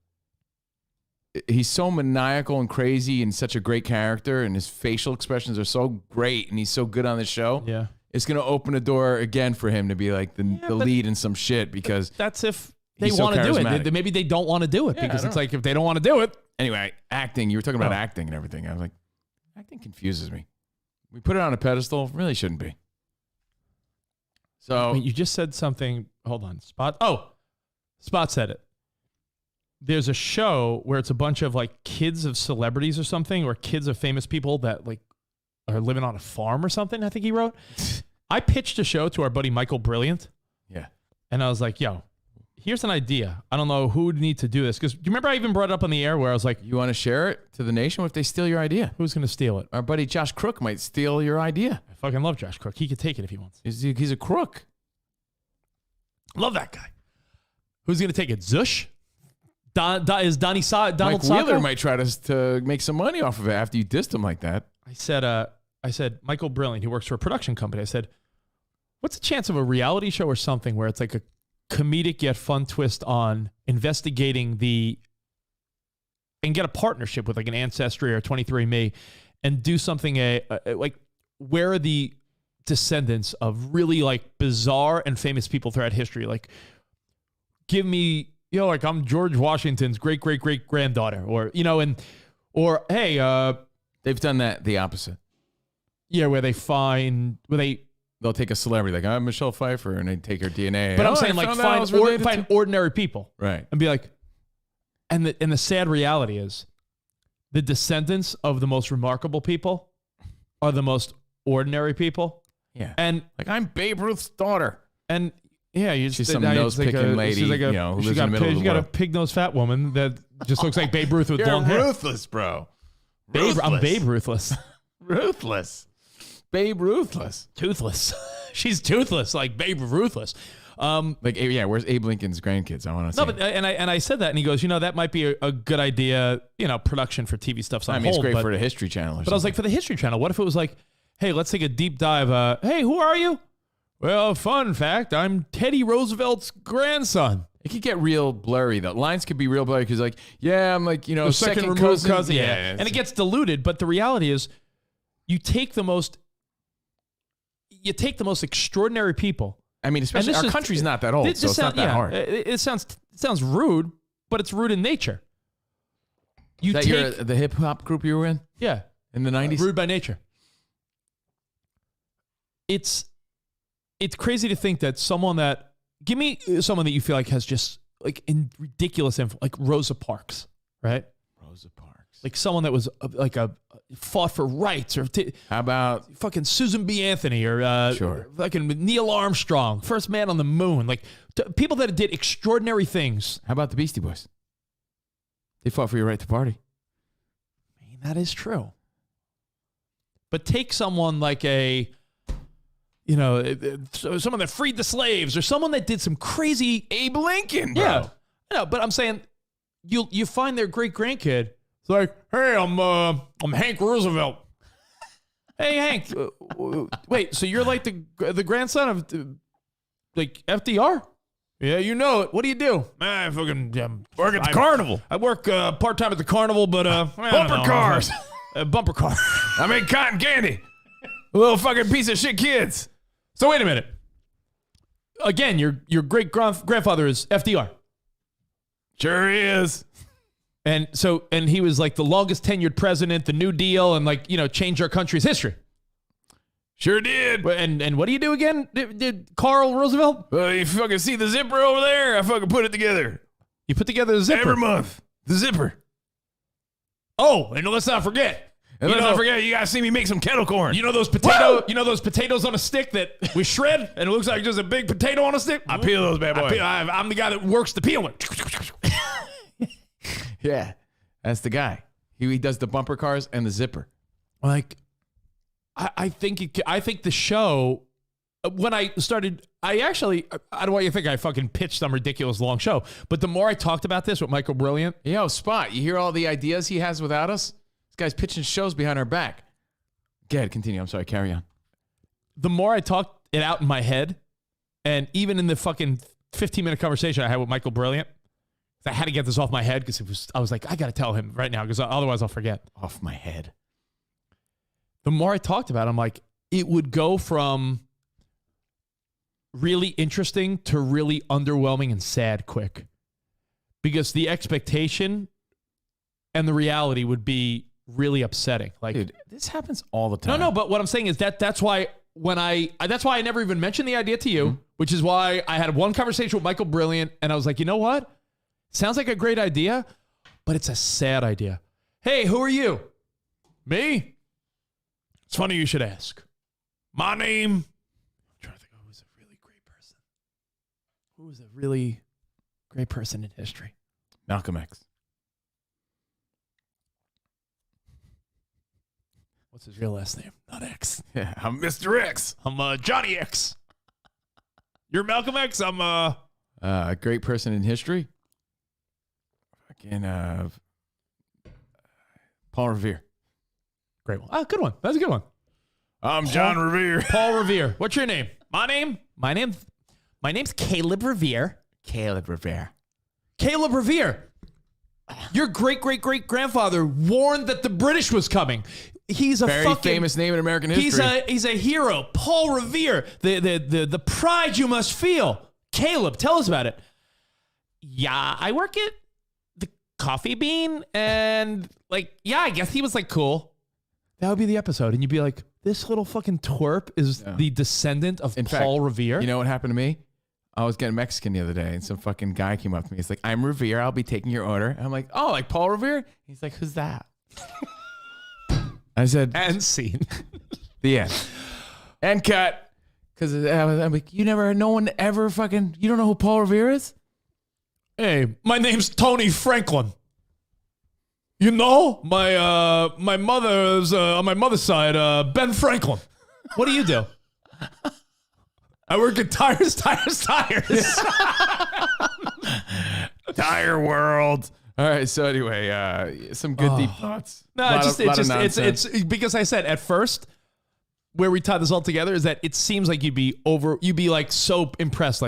he's so maniacal and crazy and such a great character, and his facial expressions are so great, and he's so good on the show. Yeah. It's going to open a door again for him to be like the lead in some shit because That's if they he's so want to do it. charismatic. Maybe they don't want to do it Yeah, I because don't it's know. like if they don't want to do it. Anyway, acting. You were talking about acting and everything. I was like, acting confuses me. We put it on a pedestal. Really shouldn't be. So Wait, you just said something. Hold on. Spot said it. There's a show where it's a bunch of like kids of celebrities or something, or kids of famous people that like are living on a farm or something, I think he wrote. I pitched a show to our buddy Michael Brilliant. yeah, And I was like, yo, here's an idea. I don't know who would need to do this. Because do you remember I even brought it up on the air where I was like, you want to share it to the nation? What if they steal your idea? who's going to steal it? Our buddy Josh Crook might steal your idea. I fucking love Josh Crook. He could take it if he wants. He's a crook. Love that guy. Who's going to take it? Zush? Donald Mike Sacco? Wheeler might try to make some money off of it after you dissed him like that. I said, Michael Brilliant, who works for a production company, I said, what's the chance of a reality show or something where it's like a comedic yet fun twist on investigating and get a partnership with like an Ancestry or 23andMe and do something like where are the descendants of really like bizarre and famous people throughout history? Like give me, like I'm George Washington's great granddaughter, or or hey, They've done that the opposite. yeah, where they'll take a celebrity like I'm Michelle Pfeiffer and they take her DNA. But I'm saying like find ordinary people, right, and be like, and the sad reality is, the descendants of the most remarkable people are the most ordinary people. Yeah, and like I'm Babe Ruth's daughter, and yeah, she's some nose-picking lady, who lives in the middle of the You got a world. pig-nosed fat woman that just looks like Babe Ruth with You're long hair. ruthless, bro. I'm Babe Ruthless. Ruthless. Babe Ruthless. Toothless. She's toothless, like Babe Ruthless. Where's Abe Lincoln's grandkids? I want to see. No, but and I said that, and he goes, that might be a good idea. Production for TV stuff's on hold. it's great for the History Channel. But I was like, for the History Channel, what if it was like, hey, let's take a deep dive. Hey, who are you? Well, fun fact, I'm Teddy Roosevelt's grandson. It could get real blurry though. Lines could be real blurry because I'm like The second removed cousin. Yeah, and it gets diluted. But the reality is, you take the most extraordinary people. I mean, especially our country's not that old, so it's not that hard. It sounds rude, but it's rude in nature. The hip hop group you were in? Yeah, in the 90s. Rude by nature. It's crazy to think that give me someone that you feel like has just like in ridiculous influence, like Rosa Parks, right? Rosa Parks, like someone that was fought for rights, or how about fucking Susan B. Anthony, or fucking Neil Armstrong, first man on the moon, like people that did extraordinary things. How about the Beastie Boys? They fought for your right to party. I mean, that is true. But take someone like someone that freed the slaves, or someone that did some crazy Abe Lincoln, bro. Yeah, no, but I'm saying you find their great grandkid. It's like, hey, I'm Hank Roosevelt. Hey, Hank. Wait, so you're like the grandson of like FDR? Yeah, you know it. What do you do? I fucking work at the carnival. I work part time at the carnival, but bumper cars. Bumper car. I make cotton candy. Little fucking piece of shit kids. So wait a minute. Again, your great grandfather is FDR. Sure is. And he was like the longest tenured president, the New Deal, and like, changed our country's history. Sure did. And what do you do again? Did Carl Roosevelt? You fucking see the zipper over there? I fucking put it together. You put together the zipper? Every month. The zipper. Oh, and let's not forget. And let's not forget, you guys see me make some kettle corn. You know those potatoes on a stick that we shred, and it looks like just a big potato on a stick? I peel those bad boys. I'm the guy that works the peeling. Yeah, that's the guy. He does the bumper cars and the zipper. Like, I think the show, when I started, I don't want you to think I fucking pitched some ridiculous long show, but the more I talked about this with Michael Brilliant. Yo, Spot, you hear all the ideas he has without us? This guy's pitching shows behind our back. Go ahead, continue. I'm sorry, carry on. The more I talked it out in my head, and even in the fucking 15-minute conversation I had with Michael Brilliant, I had to get this off my head because I was like, I got to tell him right now because otherwise I'll forget. Off my head. The more I talked about it, I'm like, it would go from really interesting to really underwhelming and sad quick. Because the expectation and the reality would be really upsetting. Like, dude, this happens all the time. No, but what I'm saying is that's why that's why I never even mentioned the idea to you, which is why I had one conversation with Michael Brilliant, and I was like, you know what? Sounds like a great idea, but it's a sad idea. Hey, who are you? Me? It's funny you should ask. My name? I'm trying to think of who's a really great person. Who is a really great person in history? Malcolm X. What's his real last name? Not X. Yeah, I'm Mr. X. I'm Johnny X. You're Malcolm X. I'm a great person in history. Fucking Paul Revere. Great one. Oh, good one. That's a good one. I'm John Revere. Paul Revere. What's your name? My name's Caleb Revere. Caleb Revere. Caleb Revere. Your great-great-great-grandfather warned that the British was coming. He's a very famous name in American history. He's a hero. Paul Revere. The pride you must feel. Caleb, tell us about it. Yeah, I work at the Coffee Bean, and I guess he was cool. That would be the episode, and you'd be like, this little fucking twerp is the descendant of Paul Revere. You know what happened to me? I was getting Mexican the other day, and some fucking guy came up to me. He's like, I'm Revere. I'll be taking your order. And I'm like, oh, like Paul Revere? He's like, who's that? I said, and scene. The end. And cut. Because I'm like, you don't know who Paul Revere is? Hey, my name's Tony Franklin. You know, my mother's on my mother's side, Ben Franklin. What do you do? I work at Tires. Tire World. All right. So anyway, some good deep thoughts. No, it's because I said at first where we tied this all together is that it seems like you'd be like so impressed,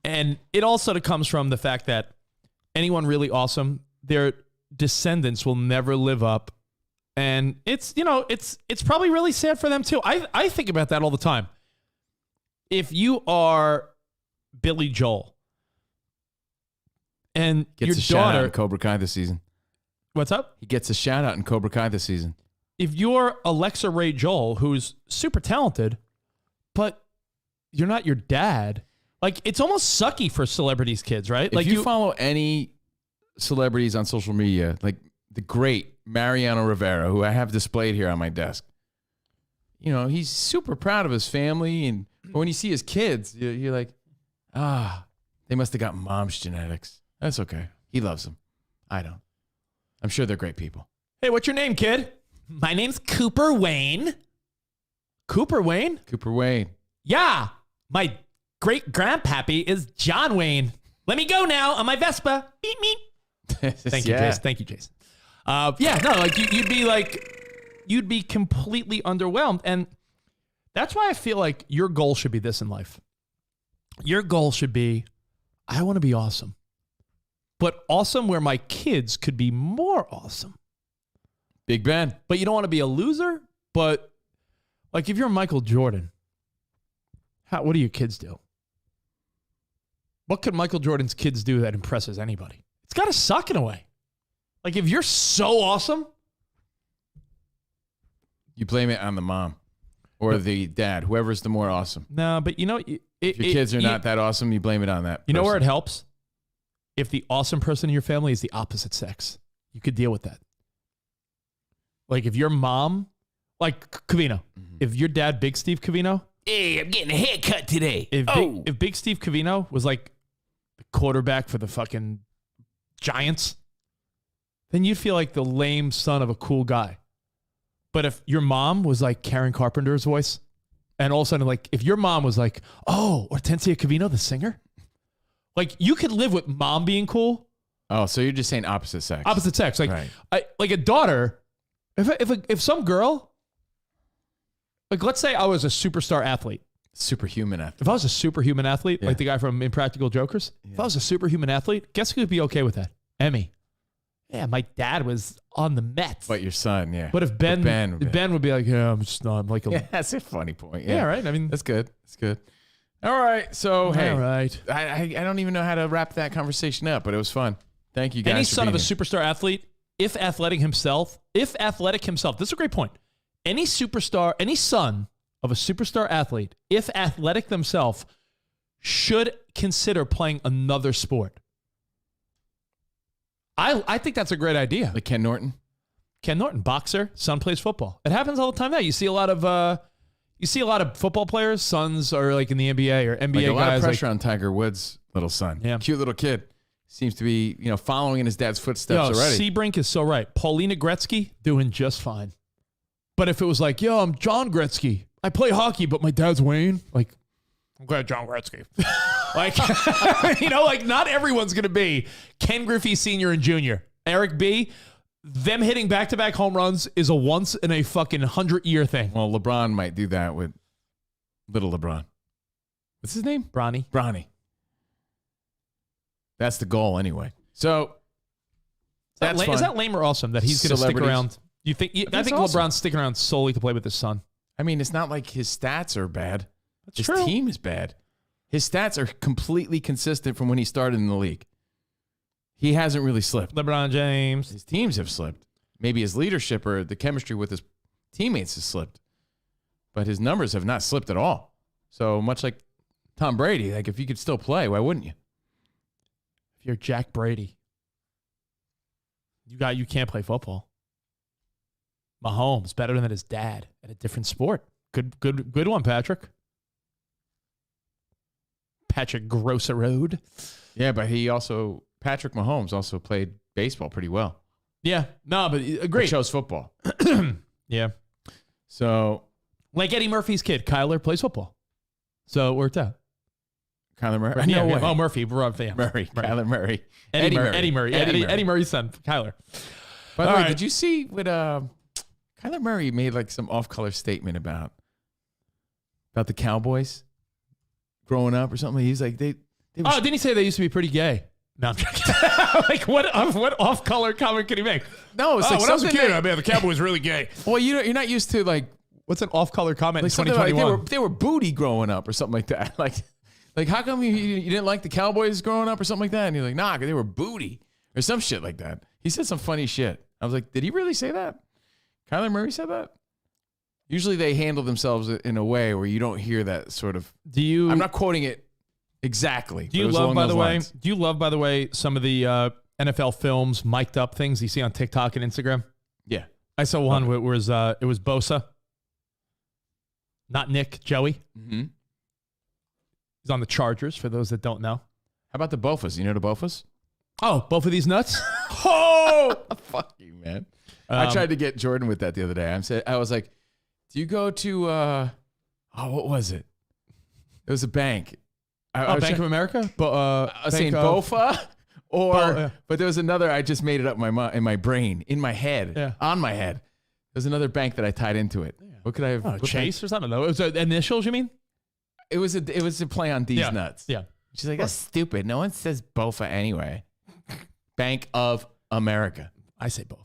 and it also comes from the fact that anyone really awesome, their descendants will never live up, and it's probably really sad for them too. I think about that all the time. If you are Billy Joel and gets your a shout daughter out in Cobra Kai this season. What's up? He gets a shout out in Cobra Kai this season. If you're Alexa Ray Joel, who's super talented, but you're not your dad, it's almost sucky for celebrities' kids, right? If you follow any celebrities on social media, like the great Mariano Rivera, who I have displayed here on my desk, he's super proud of his family, and when you see his kids, you're like, they must have got mom's genetics. That's okay. He loves them. I don't. I'm sure they're great people. Hey, what's your name, kid? My name's Cooper Wayne. Cooper Wayne? Cooper Wayne. Yeah. My great-grandpappy is John Wayne. Let me go now on my Vespa. Beep, beep. Thank you, Jason. Thank you, Jason. You'd be completely underwhelmed. And that's why I feel like your goal should be this in life. Your goal should be, I want to be awesome. But awesome where my kids could be more awesome. Big Ben. But you don't want to be a loser, but Like if you're Michael Jordan, what do your kids do? What could Michael Jordan's kids do that impresses anybody? It's got to suck in a way. Like if you're so awesome, You blame it on the mom or the dad, whoever's the more awesome. no, but you know, If your kids are not that awesome, you blame it on that. You know where it person. helps? If the awesome person in your family is the opposite sex, you could deal with that. Like if your mom, like Covino, if your dad, Big Steve Covino, Hey, I'm getting a haircut today. if Big Steve Covino was like the quarterback for the fucking Giants, then you'd feel like the lame son of a cool guy. But if your mom was like Karen Carpenter's voice, and all of a sudden, like, if your mom was like, oh, Hortensia Covino, the singer, like, you could live with mom being cool. Oh, so you're just saying opposite sex. Opposite sex. Like, Right. like a daughter, if some girl, like, let's say I was a superstar athlete. Superhuman athlete. If I was a superhuman athlete, Yeah. like the guy from Impractical Jokers, if I was a superhuman athlete, guess who would be okay with that? Emmy. Yeah, my dad was on the Mets. But your son, yeah. But if Ben would be like, yeah, I'm like a Yeah, that's a funny point. yeah, right. I mean, That's good. That's good. All right. So, hey, all right. I don't even know how to wrap that conversation up, but it was fun. Thank you guys. Any for son of a being here. superstar athlete, if athletic himself, this is a great point. Any son of a superstar athlete, if athletic themselves, should consider playing another sport. I think that's a great idea. Like Ken Norton. Ken Norton, boxer, son plays football. It happens all the time now. You see a lot of football players, sons are like in the NBA or NBA Like a lot guys. of pressure on Tiger Woods' little son. Yeah. Cute little kid. Seems to be, following in his dad's footsteps already. Seabrink is so right. Paulina Gretzky doing just fine. But if it was like, yo, I'm John Gretzky. I play hockey, but my dad's Wayne. Like, I'm glad John Gretzky. Like, like not everyone's going to be Ken Griffey Sr. and Jr. Eric B., them hitting back-to-back home runs is a once in a fucking 100-year thing. Well, LeBron might do that with little LeBron. What's his name? Bronny. That's the goal anyway. So that's fun. Is that lame or awesome that he's going to stick Celebrities. around? You think? I think awesome. LeBron's sticking around solely to play with his son. I mean, it's not like his stats are bad. His true. team is bad. His stats are completely consistent from when he started in the league. He hasn't really slipped. LeBron James. His teams have slipped. Maybe his leadership or the chemistry with his teammates has slipped. But his numbers have not slipped at all. So much like Tom Brady, like if you could still play, why wouldn't you? If you're Jack Brady, you can't play football. Mahomes better than his dad at a different sport. Good one, Patrick. Patrick Grosserode. Yeah, but Patrick Mahomes also played baseball pretty well. Yeah, no, but He great. chose football. Yeah, So like Eddie Murphy's kid, Kyler plays football, so it worked out. Kyler Murray. Yeah, No yeah. way. Oh, Murphy, we're on fan. Murray. Kyler Murray. Eddie Murray. Yeah, Eddie Murray's son, Kyler. By the All way, right. did you see what Kyler Murray made like some off-color statement about the Cowboys growing up or something? He's like they were Oh, didn't he say they used to be pretty gay? No, I'm joking. Like what off-color comment could he make? no, it's like when I was a something kid, that- the Cowboys really gay. well, you're not used to like What's an off-color comment in something like 2021? they were booty growing up or something like that. Like how come you didn't like the Cowboys growing up or something like that? And you're like, nah, 'cause they were booty or some shit like that. He said some funny shit. I was like, did he really say that? Kyler Murray said that? Usually they handle themselves in a way where you don't hear that sort of. I'm not quoting it exactly. Do you love, by the way, some of the NFL films, mic'd up things you see on TikTok and Instagram? Yeah. I saw one where it was Bosa, not Nick, Joey. Mm-hmm. He's on the Chargers, for those that don't know. How about the Bofas? You know the Bofas? Oh, both of these nuts? Oh, fuck you, man. I Um, tried to get Jordan with that the other day. I was like, do you go to, what was it? It was a bank. I was Bank of trying- America? I was saying Bank of- Bofa, yeah. but there was another. I just made it up in my brain, in my head, Yeah. on my head. There's another bank that I tied into it. What could I have? Oh, what Chase or something? No, it was initials, you mean? It was a play on these Yeah. nuts. Yeah. She's like, that's stupid. No one says Bofa anyway. Bank of America. I say Bofa.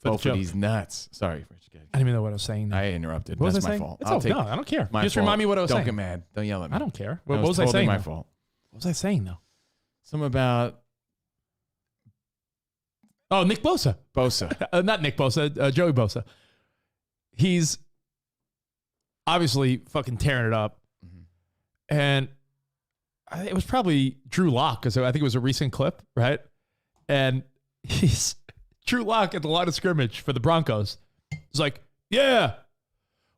Both of these nuts. Sorry, Rich. I didn't even know what I was saying. I interrupted. What was That's I my saying? fault. It's I'll okay. take No, I don't care. my Just fault. remind me what I was Don't saying. get mad. Don't yell at me. I don't care. That What was I totally saying? my though? fault. What was I saying though? Something about Nick Bosa. Bosa. Not Nick Bosa. Joey Bosa. He's obviously fucking tearing it up, and it was probably Drew Lock because I think it was a recent clip, right? And he's Drew Lock at the line of scrimmage for the Broncos. He's like, "Yeah,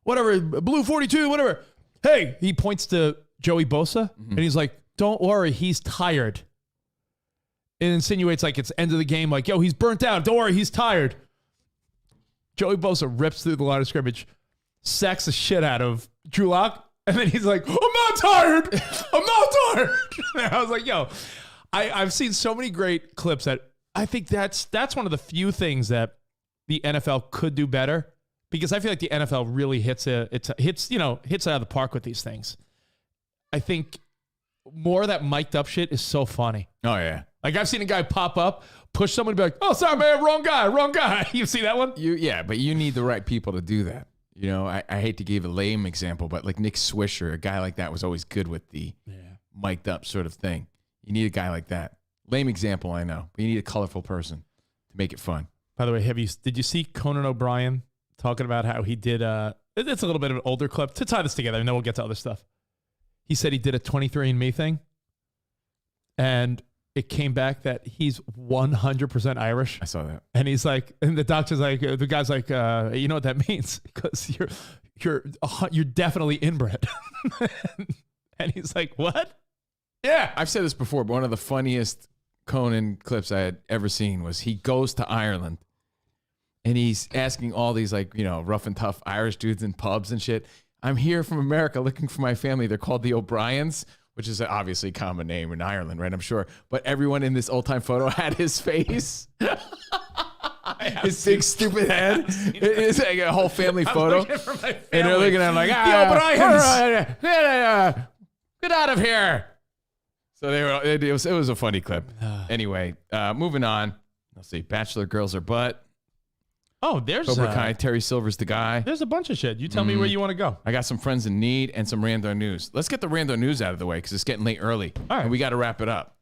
whatever, blue 42, whatever." Hey, he points to Joey Bosa, and he's like, "Don't worry, he's tired." It insinuates like it's end of the game, like, "Yo, he's burnt out. Don't worry, he's tired." Joey Bosa rips through the line of scrimmage, sacks the shit out of Drew Lock, and then he's like, "I'm not tired. I'm not tired." And I was like, "Yo, I've seen so many great clips that I think that's one of the few things that the NFL could do better, because I feel like the NFL really hits out of the park with these things. I think more of that mic'd up shit is so funny. Oh yeah. Like I've seen a guy pop up, push someone, and be like, "Oh, sorry, man, wrong guy." You see that one? But you need the right people to do that. You know, I hate to give a lame example, but like Nick Swisher, a guy like that was always good with the mic'd up sort of thing. You need a guy like that. Lame example, I know, but you need a colorful person to make it fun. By the way, did you see Conan O'Brien talking about how he did it's a little bit of an older clip to tie this together, and then we'll get to other stuff. He said he did a 23andMe thing, and it came back that he's 100% Irish. I saw that. And he's like, and the doctor's like, the guy's like, you know what that means? Because you're definitely inbred. And he's like, what? Yeah. I've said this before, but one of the funniest Conan clips I had ever seen was he goes to Ireland and he's asking all these like, rough and tough Irish dudes in pubs and shit. "I'm here from America looking for my family. They're called the O'Briens," which is obviously a common name in Ireland, right? I'm sure. But everyone in this old-time photo had his face. His big, stupid head. It's like a whole family photo. And they're looking at him like, the O'Briens. Get out of here. So it was a funny clip. Anyway, moving on. Let's see. Bachelor girls are butt. Oh, there's Cobra Kai, Terry Silver's the guy. There's a bunch of shit. You tell me where you want to go. I got some friends in need and some rando news. Let's get the rando news out of the way because it's getting late early. All right. And we got to wrap it up.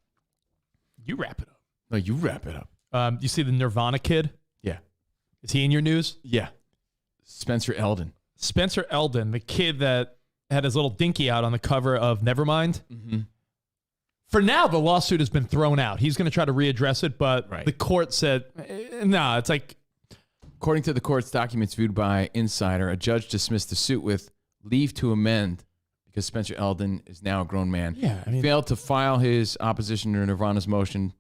You wrap it up. No, you wrap it up. You see the Nirvana kid? Yeah. Is he in your news? Yeah. Spencer Eldon. Spencer Eldon, the kid that had his little dinky out on the cover of Nevermind. Mm-hmm. For now, the lawsuit has been thrown out. He's going to try to readdress it, but the court said, no, it's like... According to the court's documents viewed by Insider, a judge dismissed the suit with leave to amend because Spencer Eldon is now a grown man. Yeah, He failed to file his opposition to Nirvana's motion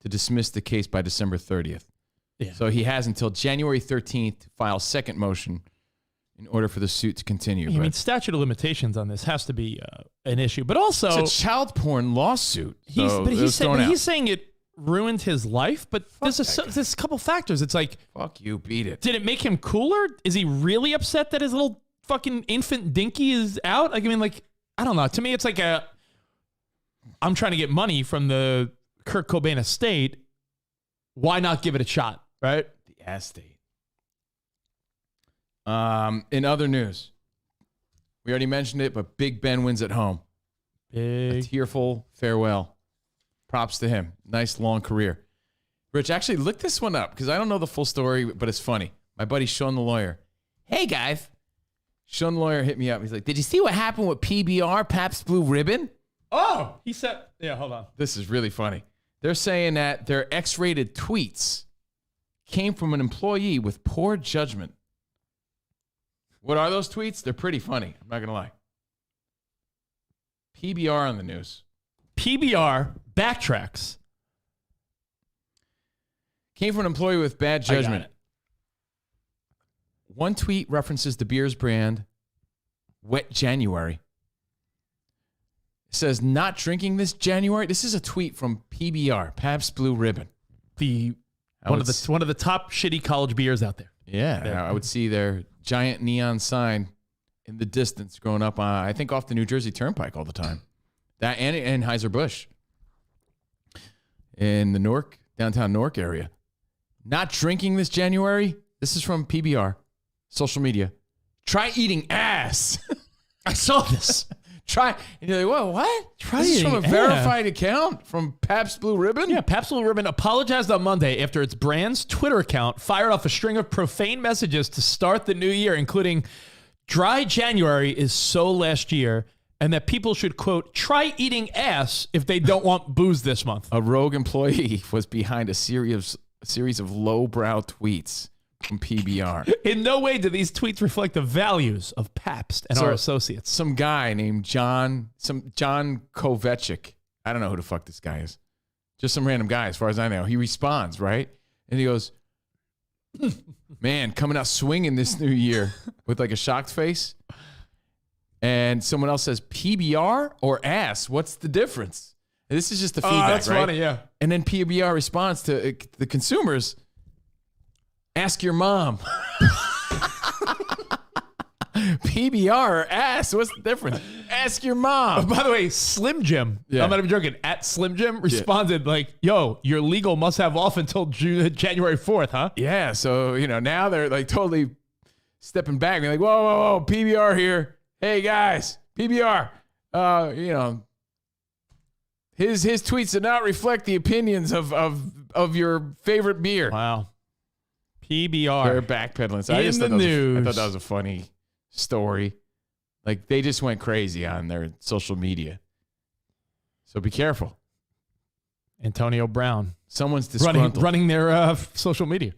to dismiss the case by December 30th. Yeah. So he has until January 13th to file a second motion in order for the suit to continue. I mean, statute of limitations on this has to be an issue, but also it's a child porn lawsuit. He's saying it ruined his life, but there's a couple factors. It's like, fuck you, beat it. Did it make him cooler? Is he really upset that his little fucking infant dinky is out? Like, I mean, like, I don't know. To me, it's like I'm trying to get money from the Kurt Cobain estate. Why not give it a shot, right? The estate. In other news, we already mentioned it, but Big Ben wins at home. A tearful farewell. Props to him. Nice long career. Rich, actually look this one up because I don't know the full story, but it's funny. My buddy Sean the lawyer. Hey guys. Sean the lawyer hit me up. He's like, "Did you see what happened with PBR, Pabst Blue Ribbon?" Oh, he said, yeah, hold on. This is really funny. They're saying that their X-rated tweets came from an employee with poor judgment. What are those tweets? They're pretty funny. I'm not going to lie. PBR on the news. PBR backtracks. Came from an employee with bad judgment. One tweet references the beer's brand, Wet January. It says, "Not drinking this January." This is a tweet from PBR, Pabst Blue Ribbon. One of the top shitty college beers out there. Yeah, I would see their giant neon sign in the distance growing up, I think off the New Jersey Turnpike all the time. That and Anheuser-Busch in the downtown Newark area. Not drinking this January. This is from PBR. social media. Try eating ass. I saw this. Try, and you're like, whoa, what? Try This is from a eating verified account from Pabst Blue Ribbon? Yeah, Pabst Blue Ribbon apologized on Monday after its brand's Twitter account fired off a string of profane messages to start the new year, including dry January is so last year, and that people should, quote, try eating ass if they don't want booze this month. A rogue employee was behind a series of lowbrow tweets from PBR. In no way do these tweets reflect the values of Pabst and our associates. Some guy named John Kovechik. I don't know who the fuck this guy is. Just some random guy, as far as I know. He responds, right? And he goes, man, coming out swinging this new year with like a shocked face. And someone else says, PBR or ass? What's the difference? And this is just the feedback, that's right? funny, yeah. And then PBR responds to the consumers, ask your mom. PBR or ass? What's the difference? Ask your mom. By the way, Slim Jim, Yeah. I'm not even joking, at Slim Jim responded like, yo, your legal must have off until January 4th, huh? Yeah, so, now they're like totally stepping back. They're like, whoa, PBR here. Hey, guys, PBR. His tweets do not reflect the opinions of your favorite beer. Wow. They're PBR. backpedaling. So In I the news. thought that was a funny story. Like, they just went crazy on their social media. So be careful. Antonio Brown. Someone's disgruntled. Running their social media.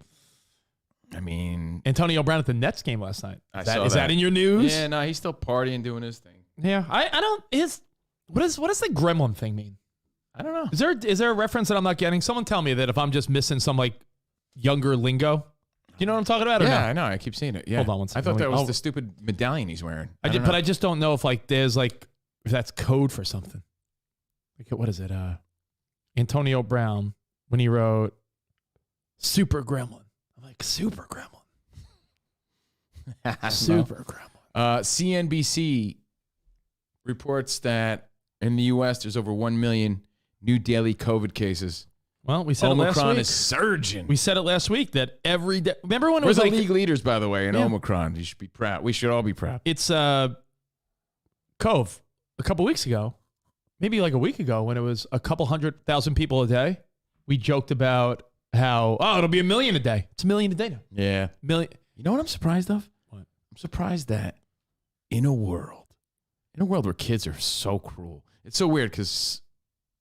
I mean, Antonio Brown at the Nets game last night. I Is saw that in your news? yeah, no, he's still partying, doing his thing. Yeah. I don't, what does the gremlin thing mean? I don't know. Is there a reference that I'm not getting? Someone tell me that if I'm just missing some like younger lingo. You know what I'm talking about? Or Yeah, no? I know. I keep seeing it. Yeah. Hold on one second. I thought that was Oh. the stupid medallion he's wearing. But I just don't know if like there's like if that's code for something. Like what is it? Antonio Brown when he wrote Super Gremlin. I'm like Super Gremlin. Super Gremlin. CNBC reports that in the U.S. there's over 1 million new daily COVID cases. Well, we said it Omicron last week. is surging. We said it last week that every day. Remember when it We're was the like league leaders, by the way, in Yeah. Omicron. You should be proud. We should all be proud. it's Cove a couple weeks ago, maybe like a week ago when it was a couple 100,000 people a day. We joked about how it'll be 1 million a day. It's 1 million a day now. Yeah. Million. You know what I'm surprised of? What? I'm surprised that in a world where kids are so cruel, it's so weird because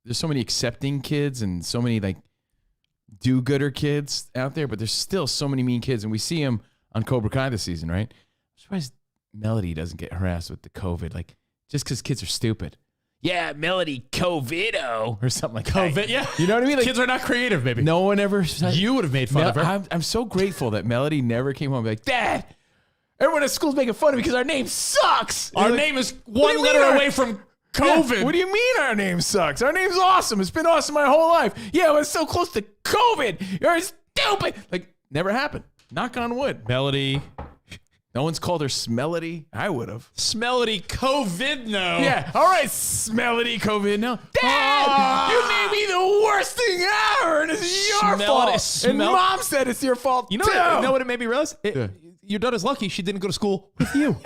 there's so many accepting kids and so many like do-gooder kids out there, but there's still so many mean kids, and we see them on Cobra Kai this season, right? I'm surprised Melody doesn't get harassed with the COVID, like just because kids are stupid. Yeah, Melody Covino or something like that. Yeah. You know what I mean? Like, Kids are not creative, baby. no one ever said, You would have made fun of her. I'm so grateful that Melody never came home and be like, Dad, everyone at school's making fun of me because our name sucks. Our You're like, name is "What do one you letter mean our- away from Yeah, COVID. what do you mean our name sucks? Our name's awesome. It's been awesome my whole life. Yeah, but it's so close to COVID. You're stupid. Like, never happened. Knock on wood. Melody. No one's called her Smellity. I would have. Smellity COVID no. Yeah. All right, Smellity COVID. No. Dad, you made me the worst thing ever, and it's your fault. And Mom said it's your fault, You know too. what, what it made me realize? Your daughter's lucky she didn't go to school with you.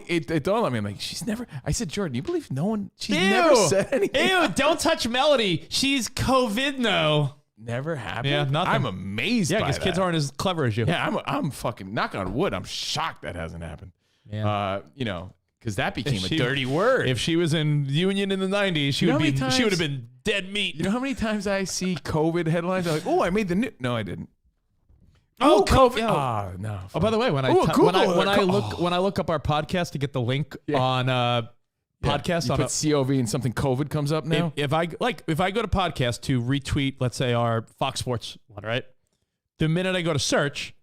It dawned on me. I'm like, I said, Jordan, you believe she's never said anything. Ew, don't touch Melody. She's COVID no. Never happened. Yeah, nothing. I'm amazed Yeah, by because that. kids aren't as clever as you. Yeah, I'm fucking knock on wood. I'm shocked that hasn't happened. Yeah. Because that became a she- dirty word. If she was in Union in the 90s, she You know would how be many she would have times- been dead meat. You know how many times I see COVID headlines? I'm like, oh, I made the news. No, I didn't. Oh, COVID. yo. Oh, no. Oh, by the way, when I Ooh, ty- Google when I it. look up our podcast to get the link Yeah. on podcast You on put COV and something COVID comes up now. if I go to podcast to retweet, let's say our Fox Sports one, right? The minute I go to search,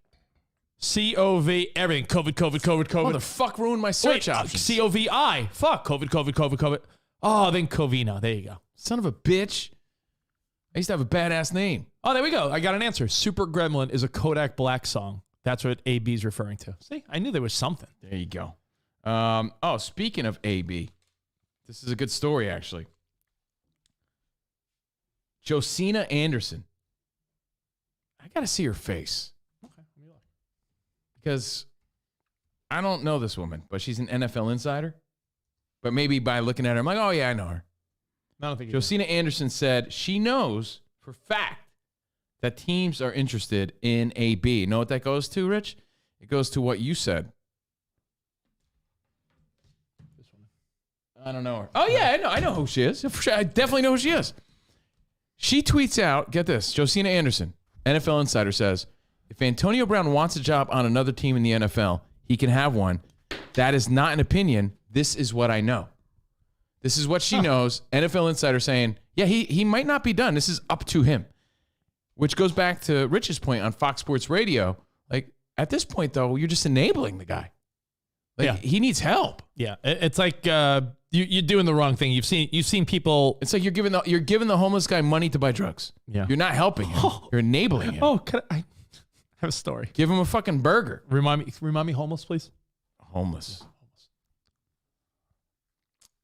COV everything COVID. Oh, the fuck ruined my search options. COVI. Fuck COVID. Oh, then Covino. There you go. Son of a bitch. I used to have a badass name. Oh, there we go. I got an answer. Super Gremlin is a Kodak Black song. That's what AB's referring to. See, I knew there was something. There you go. Speaking of AB, this is a good story, actually. Josina Anderson. I got to see her face. because I don't know this woman, but she's an NFL insider. But maybe by looking at her, I'm like, oh, yeah, I know her. I don't think Josina Anderson said she knows for fact that teams are interested in AB. You know what that goes to, Rich? It goes to what you said. I don't know her. Oh, yeah, I know who she is. For sure, I definitely know who she is. She tweets out, get this, Josina Anderson, NFL Insider says, if Antonio Brown wants a job on another team in the NFL, he can have one. That is not an opinion. This is what I know. This is what she knows. NFL Insider saying, yeah, he might not be done. This is up to him. Which goes back to Rich's point on Fox Sports Radio. Like, at this point, though, you're just enabling the guy. Like, he needs help. Yeah, it's like you're doing the wrong thing. You've seen people. It's like you're giving the homeless guy money to buy drugs. Yeah, you're not helping him. You're enabling him. Oh, I have a story. Give him a fucking burger. Remind me, homeless, please. Homeless.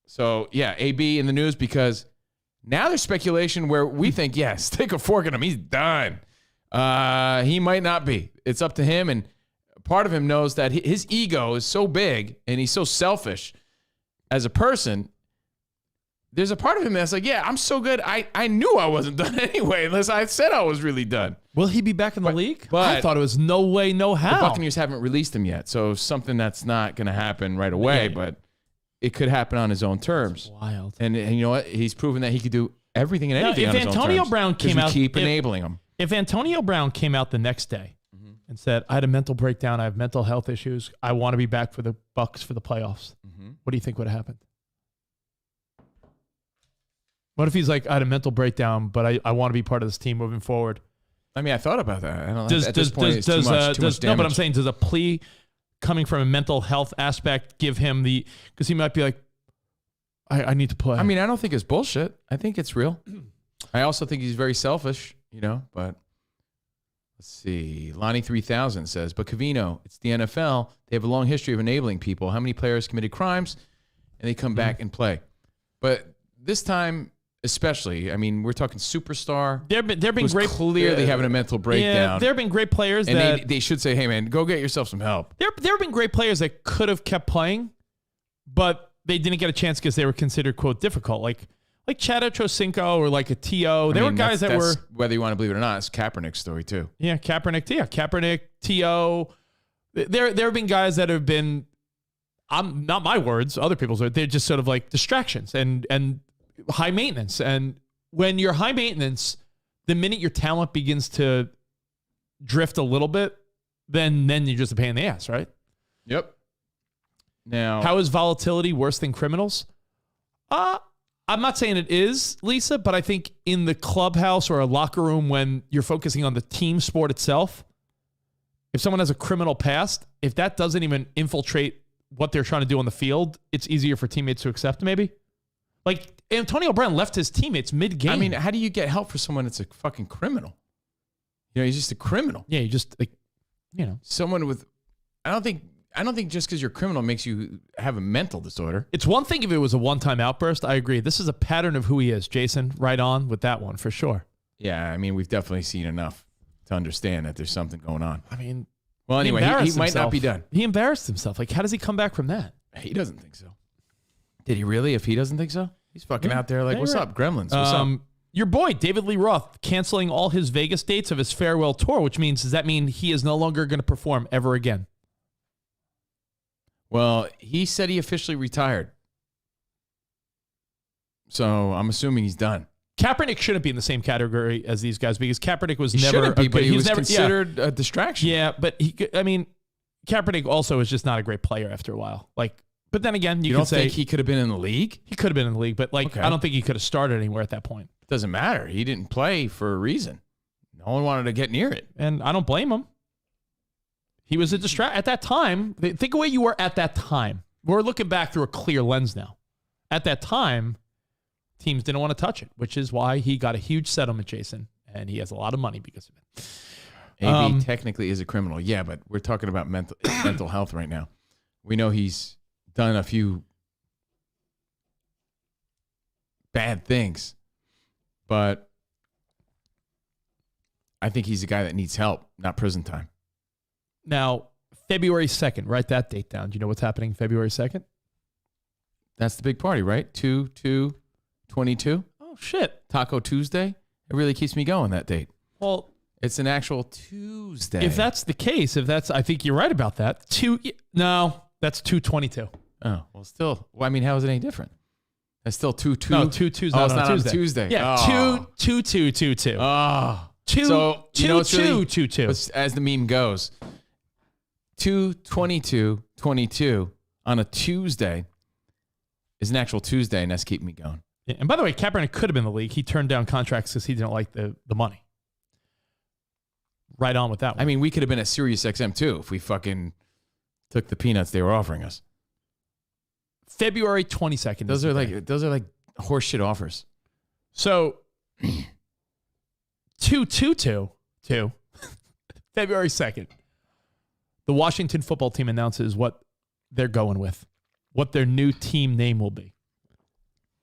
So yeah, AB in the news because now there's speculation where we think, yeah, stick a fork in him. He's done. He might not be. It's up to him, and part of him knows that his ego is so big and he's so selfish as a person. There's a part of him that's like, yeah, I'm so good. I knew I wasn't done anyway, unless I said I was really done. Will he be back in the league? But I thought it was no way, no how. The Buccaneers haven't released him yet, so something that's not going to happen right away, but it could happen on his own terms. That's wild. And you know what? He's proven that he could do everything and anything on his own terms. If Antonio Brown came out, keep enabling him. If Antonio Brown came out the next day and said, I had a mental breakdown, I have mental health issues, I want to be back for the Bucs for the playoffs, what do you think would have happened? What if he's like, I had a mental breakdown, but I want to be part of this team moving forward? I mean, I thought about that. I don't know. At this point, it's too much damage. No, but I'm saying, does a plea coming from a mental health aspect give him the, because he might be like, I need to play. I mean, I don't think it's bullshit. I think it's real. I also think he's very selfish, but let's see. Lonnie 3000 says, but Covino, it's the NFL. They have a long history of enabling people. How many players committed crimes and they come back and play? But this time, especially, I mean, we're talking superstar. There have been great, clearly having a mental breakdown. Yeah, there have been great players and that they should say, hey man, go get yourself some help. There have been great players that could have kept playing, but they didn't get a chance because they were considered quote difficult, like Chad Ochocinco or like a T.O. There were guys that were, whether you want to believe it or not, it's Kaepernick's story too. Yeah, Kaepernick, T.O. There have been guys that have been, not my words, other people's words. They're just sort of like distractions and high maintenance. And when you're high maintenance, the minute your talent begins to drift a little bit, then you're just a pain in the ass, right? Yep. Now, how is volatility worse than criminals? I'm not saying it is, Lisa, but I think in the clubhouse or a locker room when you're focusing on the team sport itself, if someone has a criminal past, if that doesn't even infiltrate what they're trying to do on the field, it's easier for teammates to accept maybe. Like Antonio Brown left his teammates mid-game. I mean, how do you get help for someone that's a fucking criminal? He's just a criminal. Yeah, you just someone with, I don't think just because you're a criminal makes you have a mental disorder. It's one thing if it was a one-time outburst. I agree. This is a pattern of who he is. Jason, right on with that one for sure. Yeah, I mean, we've definitely seen enough to understand that there's something going on. I mean, well, anyway, he might not be done. He embarrassed himself. Like, how does he come back from that? He doesn't think so. Did he really? If he doesn't think so? He's fucking out there like, what's up, Gremlins? What's up? Your boy, David Lee Roth, canceling all his Vegas dates of his farewell tour, which means, does that mean he is no longer going to perform ever again? Well, he said he officially retired. So I'm assuming he's done. Kaepernick shouldn't be in the same category as these guys because Kaepernick was he never be, but he was never considered a distraction. Yeah, but Kaepernick also is just not a great player after a while. But then again, you don't can say think he could have been in the league? He could have been in the league, but I don't think he could have started anywhere at that point. It doesn't matter. He didn't play for a reason. No one wanted to get near it. And I don't blame him. He was a distract at that time. Think of where you were at that time. We're looking back through a clear lens now. At that time, teams didn't want to touch it, which is why he got a huge settlement, Jason, and he has a lot of money because of it. AB technically is a criminal. Yeah, but we're talking about mental health right now. We know he's done a few bad things, but I think he's a guy that needs help, not prison time. Now, February 2nd. Write that date down. Do you know what's happening February 2nd? That's the big party, right? 2/2/22. Oh, shit. Taco Tuesday. It really keeps me going, that date. Well, it's an actual Tuesday. If that's the case, I think you're right about that. No, that's 2/22. Oh, well, still. Well, I mean, how is it any different? That's still 2/2. No, 2/2's not it's on not Tuesday. on Tuesday. Yeah, Oh. 2/2/22. Oh. 2 So, you know, it's really, 2/2. as the meme goes, 2/22/22 on a Tuesday is an actual Tuesday, and that's keeping me going. Yeah, and by the way, Kaepernick could have been in the league. He turned down contracts because he didn't like the money. Right on with that one. I mean, we could have been at Sirius XM too if we fucking took the peanuts they were offering us. February 22nd. Those are like horseshit offers. So 2/2/22, February 2nd. The Washington football team announces what they're going with, what their new team name will be.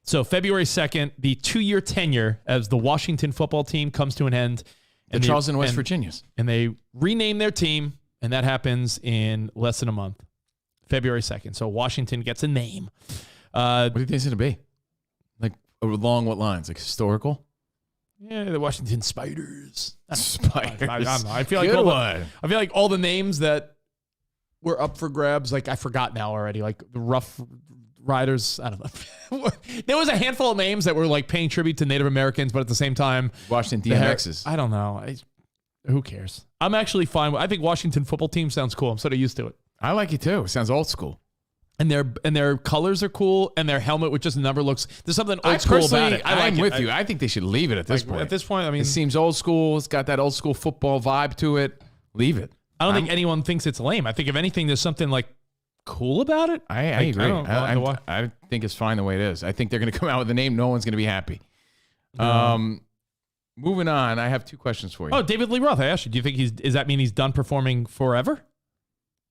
So February 2nd, the 2-year tenure as the Washington football team comes to an end. The Charleston, West Virginians. And they rename their team, and that happens in less than a month, February 2nd. So Washington gets a name. What do you think it's going to be? Like along what lines? Like historical? Yeah, the Washington Spiders. Spiders. I don't know. I feel like Good I feel like all the names that were up for grabs, like I forgot now already. Like the Rough Riders. I don't know. There was a handful of names that were like paying tribute to Native Americans, but at the same time, Washington DMXs. I don't know. Who cares? I'm actually fine. I think Washington football team sounds cool. I'm sort of used to it. I like it too. It sounds old school. And their colors are cool, and their helmet with just a number looks. There's something old school about it. I'm with you. I think they should leave it at this point. At this point, I mean, it seems old school. It's got that old school football vibe to it. Leave it. I don't think anyone thinks it's lame. I think if anything, there's something like cool about it. I agree. I think it's fine the way it is. I think they're going to come out with a name. No one's going to be happy. Moving on, I have 2 questions for you. Oh, David Lee Roth. I asked you. Do you think does that mean he's done performing forever?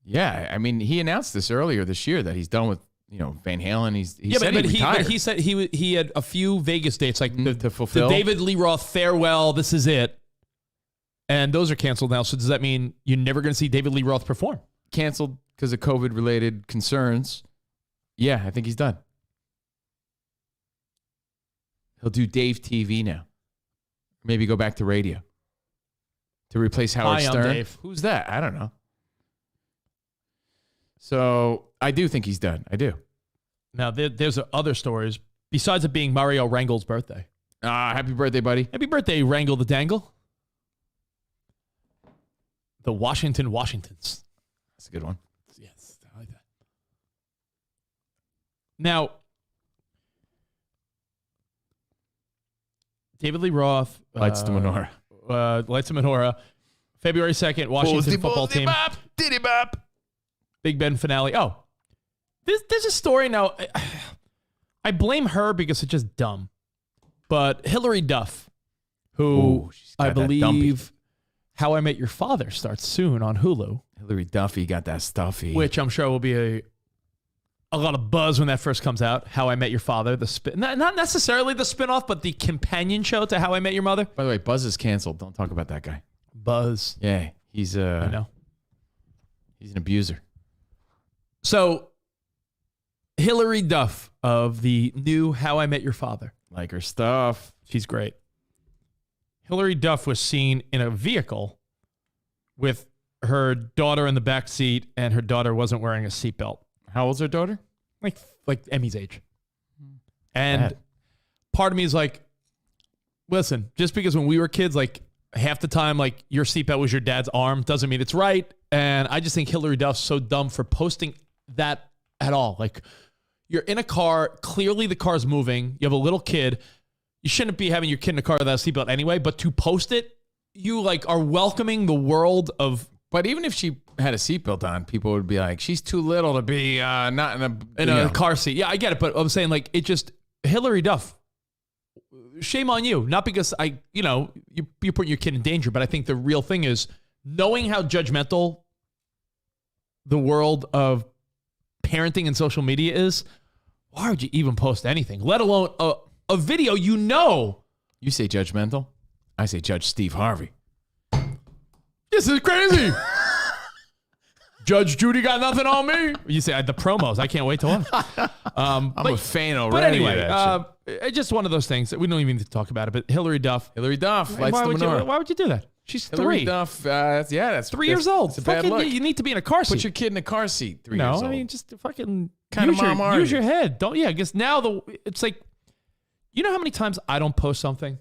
Yeah, I mean, he announced this earlier this year that he's done with Van Halen. He said he retired. But he said he had a few Vegas dates like to fulfill the David Lee Roth farewell. This is it, and those are canceled now. So does that mean you're never going to see David Lee Roth perform? Canceled because of COVID-related concerns. Yeah, I think he's done. He'll do Dave TV now. Maybe go back to radio to replace Howard Stern. I'm Dave. Who's that? I don't know. So I do think he's done. I do. Now, there's other stories besides it being Mario Rangel's birthday. Happy birthday, buddy. Happy birthday, Rangel the Dangle. The Washingtons. That's a good one. Yes, I like that. Now, David Lee Roth. Lights to Menorah. Lights to Menorah. February 2nd, Washington football team. Bop, diddy bop. Big Ben finale. Oh, there's a story now. I blame her because it's just dumb. But Hillary Duff, who I believe How I Met Your Father starts soon on Hulu. Hillary Duffy got that stuffy. Which I'm sure will be a lot of buzz when that first comes out. How I Met Your Father, not necessarily the spinoff, but the companion show to How I Met Your Mother. By the way, Buzz is canceled. Don't talk about that guy. Buzz. Yeah, he's I know. He's an abuser. So, Hillary Duff of the new How I Met Your Father. Like her stuff. She's great. Hillary Duff was seen in a vehicle with her daughter in the back seat, and her daughter wasn't wearing a seatbelt. How old's her daughter? Like Emmy's age. And part of me is like, listen, just because when we were kids, like half the time, like your seatbelt was your dad's arm doesn't mean it's right. And I just think Hillary Duff's so dumb for posting that at all. Like, you're in a car, clearly the car's moving, you have a little kid, you shouldn't be having your kid in a car without a seatbelt anyway, but to post it, you like are welcoming the world of... But even if she had a seatbelt on, people would be like, she's too little to be not in a car seat. Yeah, I get it, but I'm saying like, it just... Hillary Duff, shame on you. Not because you're putting your kid in danger, but I think the real thing is knowing how judgmental the world of parenting and social media is, why would you even post anything, let alone a video you know? You say judgmental. I say Judge Steve Harvey. This is crazy. Judge Judy got nothing on me. You say the promos. I can't wait to watch. I'm a fan already. But anyway, of that shit. it's just one of those things that we don't even need to talk about it. But Hillary Duff. Hillary Duff lights Why the would, menorah. why would you do that? She's Hillary 3. Duff, that's 3 years old. It's a bad Fucking, look. you need to be in a car seat. Put your kid in a car seat. 3 years No, old. I mean just fucking Kind of use your, mom are use you? your head. Don't. Yeah, I guess now it's like, you know how many times I don't post something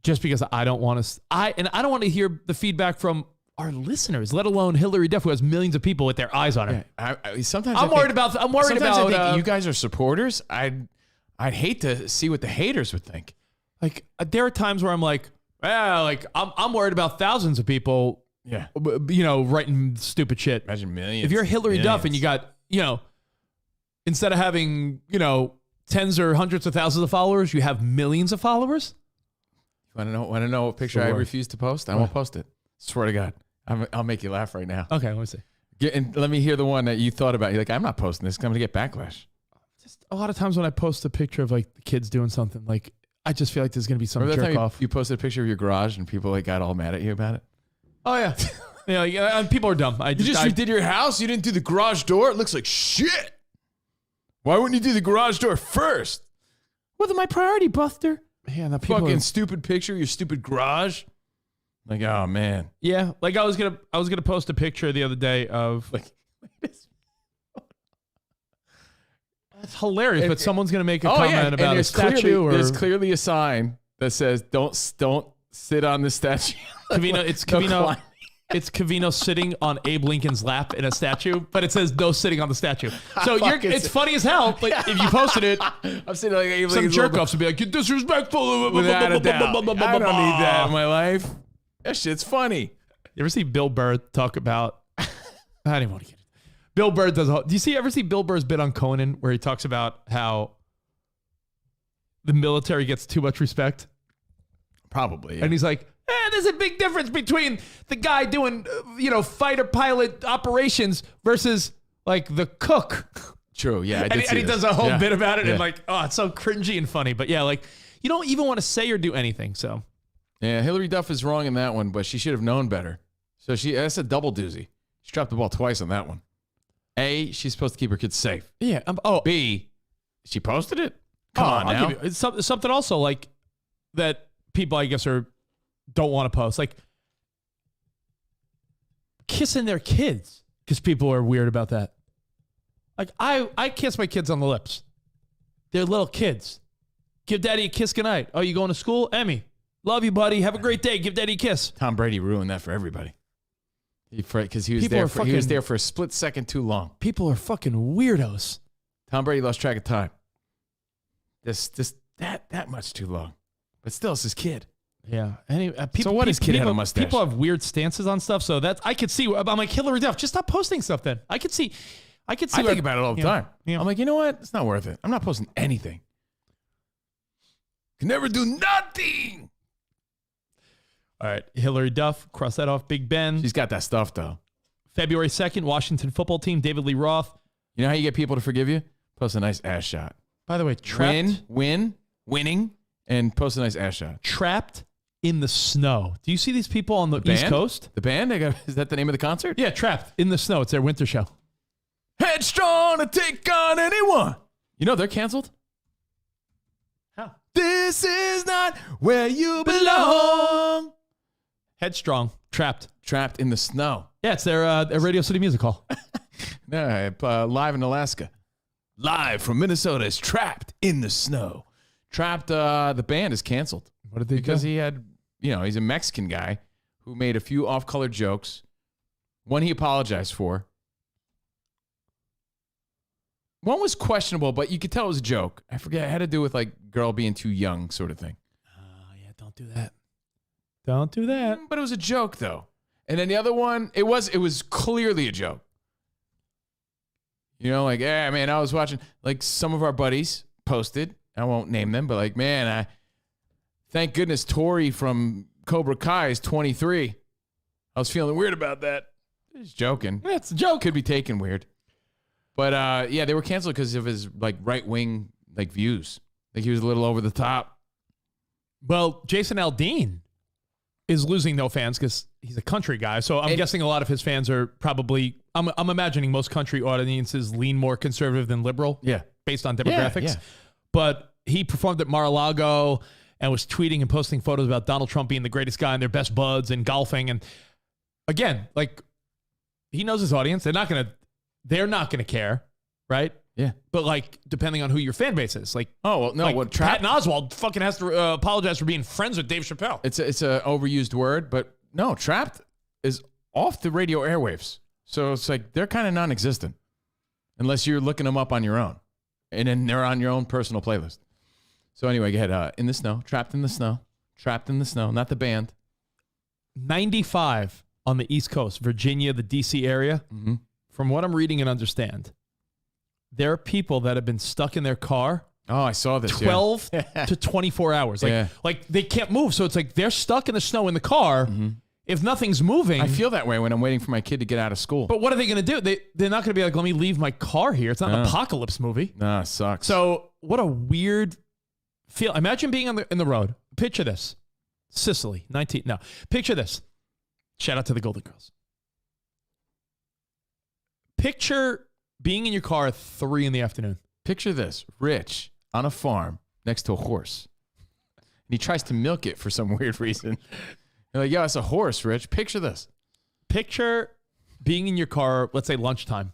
just because I don't want to. I don't want to hear the feedback from our listeners, let alone Hillary Duff, who has millions of people with their eyes on her. Sometimes I'm worried about. Sometimes I think you guys are supporters. I'd hate to see what the haters would think. Like there are times where I'm like, I'm worried about thousands of people. Yeah, writing stupid shit. Imagine millions. If you're Hillary Duff and you got, instead of having, tens or hundreds of thousands of followers, you have millions of followers. Want to know what picture I refuse to post? I won't post it. Swear to God, I'll make you laugh right now. Okay, let me see. And let me hear the one that you thought about. You're like, I'm not posting this. 'Cause I'm gonna get backlash. Just a lot of times when I post a picture of like the kids doing something, like I just feel like there's gonna be some Remember that jerk time off. you posted a picture of your garage and people like got all mad at you about it? Oh yeah, and people are dumb. You just redid your house. You didn't do the garage door. It looks like shit. Why wouldn't you do the garage door first? What's my priority, Buster? Yeah, that people Fucking stupid picture, your stupid garage. Like, oh man. Yeah, like I was gonna post a picture the other day of Like, it's hilarious, but someone's gonna make a comment about a statue or there's clearly a sign that says don't sit on the statue. Covino. It's Covino. It's Covino sitting on Abe Lincoln's lap in a statue, but it says no sitting on the statue. So it's funny as hell. But if you posted it, I'm sitting like Abe some Lincoln's jerk offs would be like, "You're disrespectful." Without a doubt. I don't need that in my life. That shit's funny. You ever see Bill Burr talk about? I didn't want to get it. Bill Burr does. Do you ever see Bill Burr's bit on Conan where he talks about how the military gets too much respect? Probably. Yeah. And he's like, there's a big difference between the guy doing, fighter pilot operations versus like the cook. True. Yeah. And he does a whole bit about it and like, oh, it's so cringy and funny. But yeah, like you don't even want to say or do anything. So yeah, Hillary Duff is wrong in that one, but she should have known better. So that's a double doozy. She dropped the ball twice on that one. A, she's supposed to keep her kids safe. Yeah. B, she posted it. Come on now. It's something also like that people, I guess, don't want to post. Like kissing their kids because people are weird about that. Like I kiss my kids on the lips. They're little kids. Give daddy a kiss goodnight. Oh, you going to school? Emmy, love you, buddy. Have a great day. Give daddy a kiss. Tom Brady ruined that for everybody. Because he was there for a split second too long. People are fucking weirdos. Tom Brady lost track of time. That much too long. But still, it's his kid. Yeah. Anyway, so what? His kid had a mustache. People have weird stances on stuff. So I could see. I'm like Hillary Duff. Just stop posting stuff. Then I could see. I think about it all the time. Yeah. I'm like, you know what? It's not worth it. I'm not posting anything. Can never do nothing. All right, Hillary Duff, cross that off. Big Ben. She's got that stuff, though. February 2nd, Washington football team, David Lee Roth. You know how you get people to forgive you? Post a nice ass shot. By the way, winning, and post a nice ass shot. Trapped in the snow. Do you see these people on the East Coast? The band? Is that the name of the concert? Yeah, Trapped in the Snow. It's their winter show. Headstrong to take on anyone. You know they're canceled? How? This is not where you belong. Headstrong, Trapped in the Snow. Yeah, it's their Radio City Music Hall. No, live in Alaska. Live from Minnesota is Trapped in the Snow. Trapped, the band is canceled. What did they do? Because he had, he's a Mexican guy who made a few off-color jokes. One he apologized for. One was questionable, but you could tell it was a joke. I forget. It had to do with like girl being too young sort of thing. Oh, yeah, don't do that. Don't do that. But it was a joke, though. And then the other one, it was clearly a joke. Like, yeah, man, I was watching, like some of our buddies posted, I won't name them, but like, man, thank goodness Tori from Cobra Kai is 23. I was feeling weird about that. Just joking. Yeah, it's a joke. Could be taken weird. But yeah, they were canceled because of his like right-wing like views. Like he was a little over the top. Well, Jason Aldean is losing no fans because he's a country guy. So I'm guessing a lot of his fans are probably. I'm imagining most country audiences lean more conservative than liberal. Yeah. Based on demographics. Yeah. But he performed at Mar-a-Lago and was tweeting and posting photos about Donald Trump being the greatest guy and their best buds and golfing. And again, like he knows his audience. They're not gonna care, right? Yeah. But like, depending on who your fan base is, like, Oh well, no. like What Patton Oswalt fucking has to apologize for being friends with Dave Chappelle. It's a overused word, but no, Trapped is off the radio airwaves. So it's like they're kind of non-existent unless you're looking them up on your own, and then they're on your own personal playlist. So anyway, go ahead. In the snow, trapped in the snow, not the band. 95 on the East Coast, Virginia, the DC area. Mm-hmm. From what I'm reading and understand, there are people that have been stuck in their car. Oh, I saw this. 12 to 24 hours. Like they can't move. So it's like they're stuck in the snow in the car. Mm-hmm. If nothing's moving. I feel that way when I'm waiting for my kid to get out of school. But what are they going to do? They're not going to be like, let me leave my car here. It's not an apocalypse movie. Nah, it sucks. So what a weird feel. Imagine being in the road. Picture this. Sicily, 19. No. Picture this. Shout out to the Golden Girls. Picture being in your car at 3 p.m. Picture this. Rich on a farm next to a horse. And he tries to milk it for some weird reason. You're like, yo, it's a horse, Rich. Picture this. Picture being in your car, let's say lunchtime,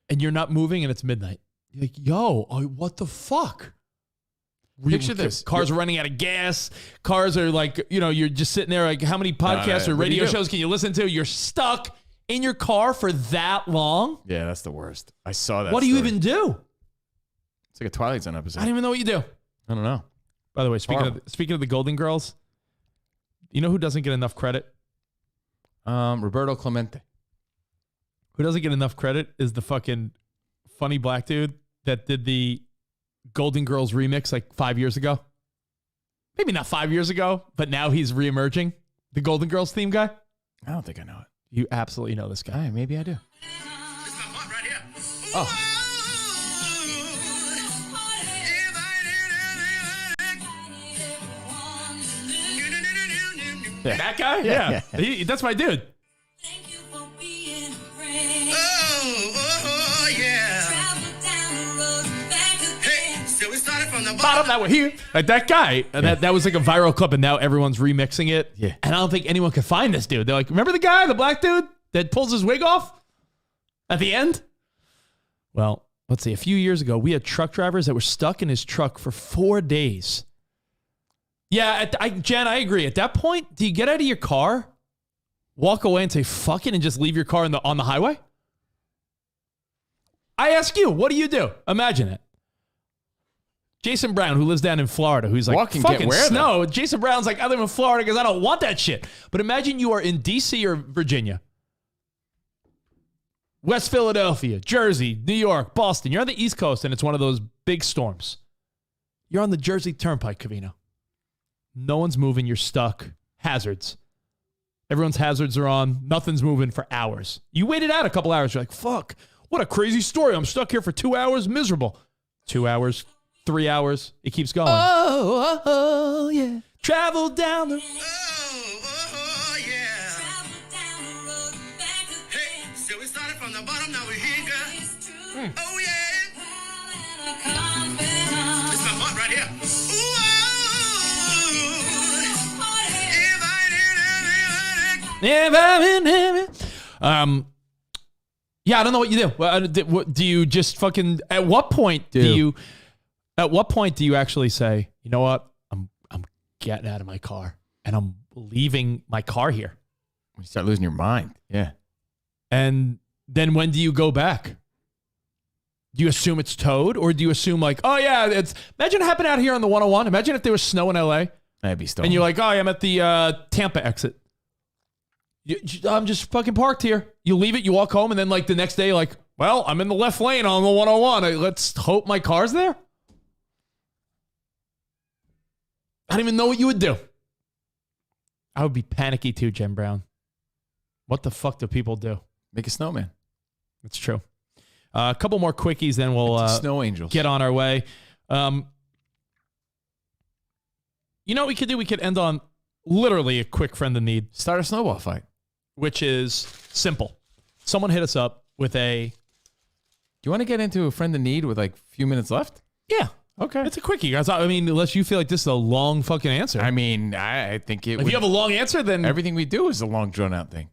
and you're not moving and it's midnight. You're like, yo, what the fuck? Picture this. Cars are running out of gas. Cars are like, you're just sitting there like, how many podcasts or radio shows can you listen to? You're stuck in your car for that long? Yeah, that's the worst. I saw that. What do you even do? It's like a Twilight Zone episode. I don't even know what you do. I don't know. By the way, speaking of the Golden Girls, you know who doesn't get enough credit? Roberto Clemente. Who doesn't get enough credit is the fucking funny black dude that did the Golden Girls remix like 5 years ago. Maybe not 5 years ago, but now he's reemerging. The Golden Girls theme guy. I don't think I know it. You absolutely know this guy. Maybe I do. Oh. Yeah. That guy? Yeah. That's my dude. Bottom that we're here. Like that guy. And that was like a viral clip, and now everyone's remixing it. Yeah. And I don't think anyone could find this dude. They're like, remember the guy, the black dude that pulls his wig off at the end? Well, let's see. A few years ago, we had truck drivers that were stuck in his truck for 4 days. Yeah, Jen, I agree. At that point, do you get out of your car, walk away and say, fuck it, and just leave your car on the highway? I ask you, what do you do? Imagine it. Jason Brown, who lives down in Florida, who's like, walk and fucking get where, snow. Though? Jason Brown's like, I live in Florida because I don't want that shit. But imagine you are in D.C. or Virginia, West Philadelphia, Jersey, New York, Boston. You're on the East Coast, and it's one of those big storms. You're on the Jersey Turnpike, Covino. No one's moving. You're stuck. Hazards. Everyone's hazards are on. Nothing's moving for hours. You waited out a couple hours. You're like, fuck, what a crazy story. I'm stuck here for 2 hours. Miserable. 2 hours, 3 hours. It keeps going. Oh, yeah. Travel down the... Oh, yeah. Hey, so we started from the bottom, now we're here, girl. Oh, yeah. This is my part right here. Yeah, I don't know what you do. Do you just fucking? At what point do you? At what point do you actually say, you know what? I'm getting out of my car and I'm leaving my car here. You start losing your mind. Yeah. And then when do you go back? Do you assume it's towed, or do you assume like, oh yeah, it's? Imagine it happened out here on the 101. Imagine if there was snow in LA. I'd be stoned. And you're like, oh, I'm at the Tampa exit. I'm just fucking parked here. You leave it, you walk home, and then like the next day, like, well, I'm in the left lane on the 101. Let's hope my car's there. I don't even know what you would do. I would be panicky too, Jen Brown. What the fuck do people do? Make a snowman. That's true. A couple more quickies, then we'll snow angels. Get on our way. You know what we could do? We could end on literally a quick friend in need, Start a snowball fight. which is simple. Someone hit us up with Do you want to get into a friend in need with like a few minutes left? yeah. Okay. It's a quickie, guys. I mean, unless you feel like this is a long fucking answer. I mean, I think it if would, you have a long answer, then everything we do is a long drawn out thing.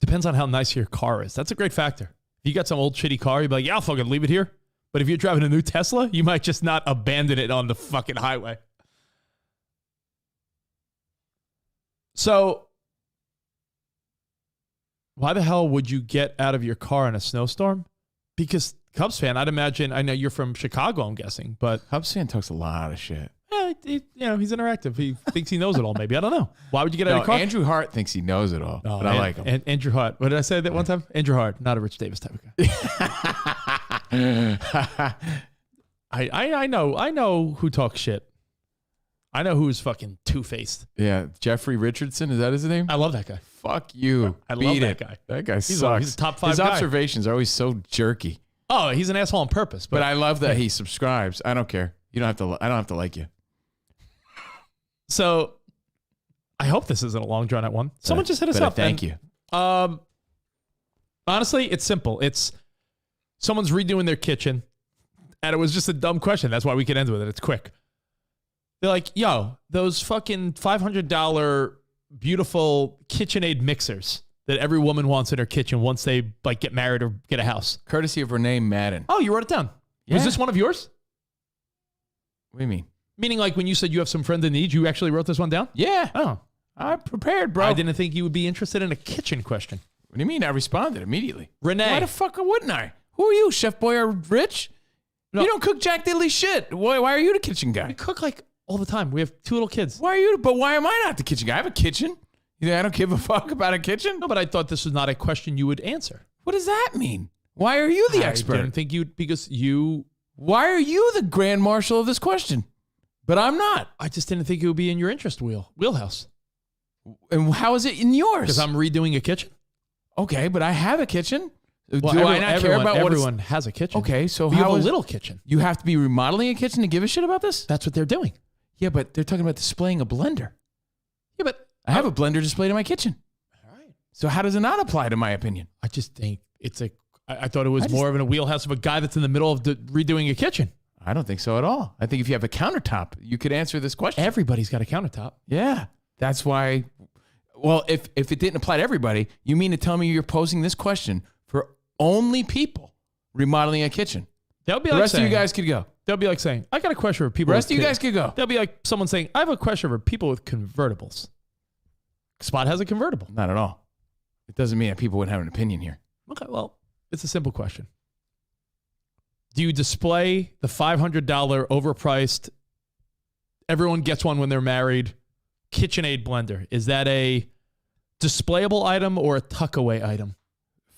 depends on how nice your car is. That's a great factor. If you got some old shitty car, you'd be like, yeah, I'll fucking leave it here. But if you're driving a new Tesla, you might just not abandon it on the fucking highway. So, why the hell would you get out of your car in a snowstorm? Because Cubs fan, I'd imagine, I know you're from Chicago, I'm guessing, but Cubs fan talks a lot of shit. he's interactive. He thinks he knows it all, maybe. I don't know. Why would you get out of your car? Andrew Hart thinks he knows it all, but I like him. And Andrew Hart. What did I say that one time? Andrew Hart, not a Rich Davis type of guy. I know who talks shit. I know who's fucking two-faced. Yeah, Jeffrey Richardson, is that his name? I love that guy. Fuck you. I Beat love that it. guy. That guy He's sucks. a top 5 His guy. observations are always so jerky. Oh, he's an asshole on purpose. But I love that he subscribes. I don't care. You don't have to. I don't have to like you. So, I hope this isn't a long drawn out one. Someone just hit us up. Thank you. Honestly, it's simple. It's someone's redoing their kitchen, and it was just a dumb question. That's why we could end with it. It's quick. They're like, yo, those fucking $500 beautiful KitchenAid mixers that every woman wants in her kitchen once they like get married or get a house. Courtesy of Renee Madden. Oh, you wrote it down. Yeah. Was this one of yours? What do you mean? Meaning like when you said you have some friend in need, you actually wrote this one down? Yeah. Oh. I'm prepared, bro. I didn't think you would be interested in a kitchen question. What do you mean? I responded immediately. Renee. Why the fuck wouldn't I? Who are you, Chef Boy Rich? No. You don't cook Jack Diddley shit. Why are you the kitchen guy? We cook like all the time. We have 2 little kids. Why are you? But why am I not the kitchen guy? I have a kitchen. You think I don't give a fuck about a kitchen? No, but I thought this was not a question you would answer. What does that mean? Why are you the I expert? didn't think you'd, because you... Why are you the grand marshal of this question? But I'm not. I just didn't think it would be in your interest wheelhouse. And how is it in yours? Because I'm redoing a kitchen. Okay, but I have a kitchen. Well, Do I not care about what everyone has a kitchen. Okay, so you how have a is- little kitchen. You have to be remodeling a kitchen to give a shit about this? That's what they're doing. Yeah, but they're talking about displaying a blender. Yeah, but I have a blender displayed in my kitchen. all right. So how does it not apply to my opinion? I just think it's a. I thought it was more of in a wheelhouse of a guy that's in the middle of redoing a kitchen. I don't think so at all. I think if you have a countertop, you could answer this question. Everybody's got a countertop. Yeah, that's why. Well, if it didn't apply to everybody, you mean to tell me you're posing this question for only people remodeling a kitchen? They'll be The like rest of saying, you guys could go. They'll be like saying, I got a question for people. The rest of with you guys could go. They'll be like someone saying, I have a question for people with convertibles. Spot has a convertible. Not at all. It doesn't mean that people wouldn't have an opinion here. Okay, well, it's a simple question. Do you display the $500 overpriced, everyone gets one when they're married, KitchenAid blender? Is that a displayable item or a tuck-away item?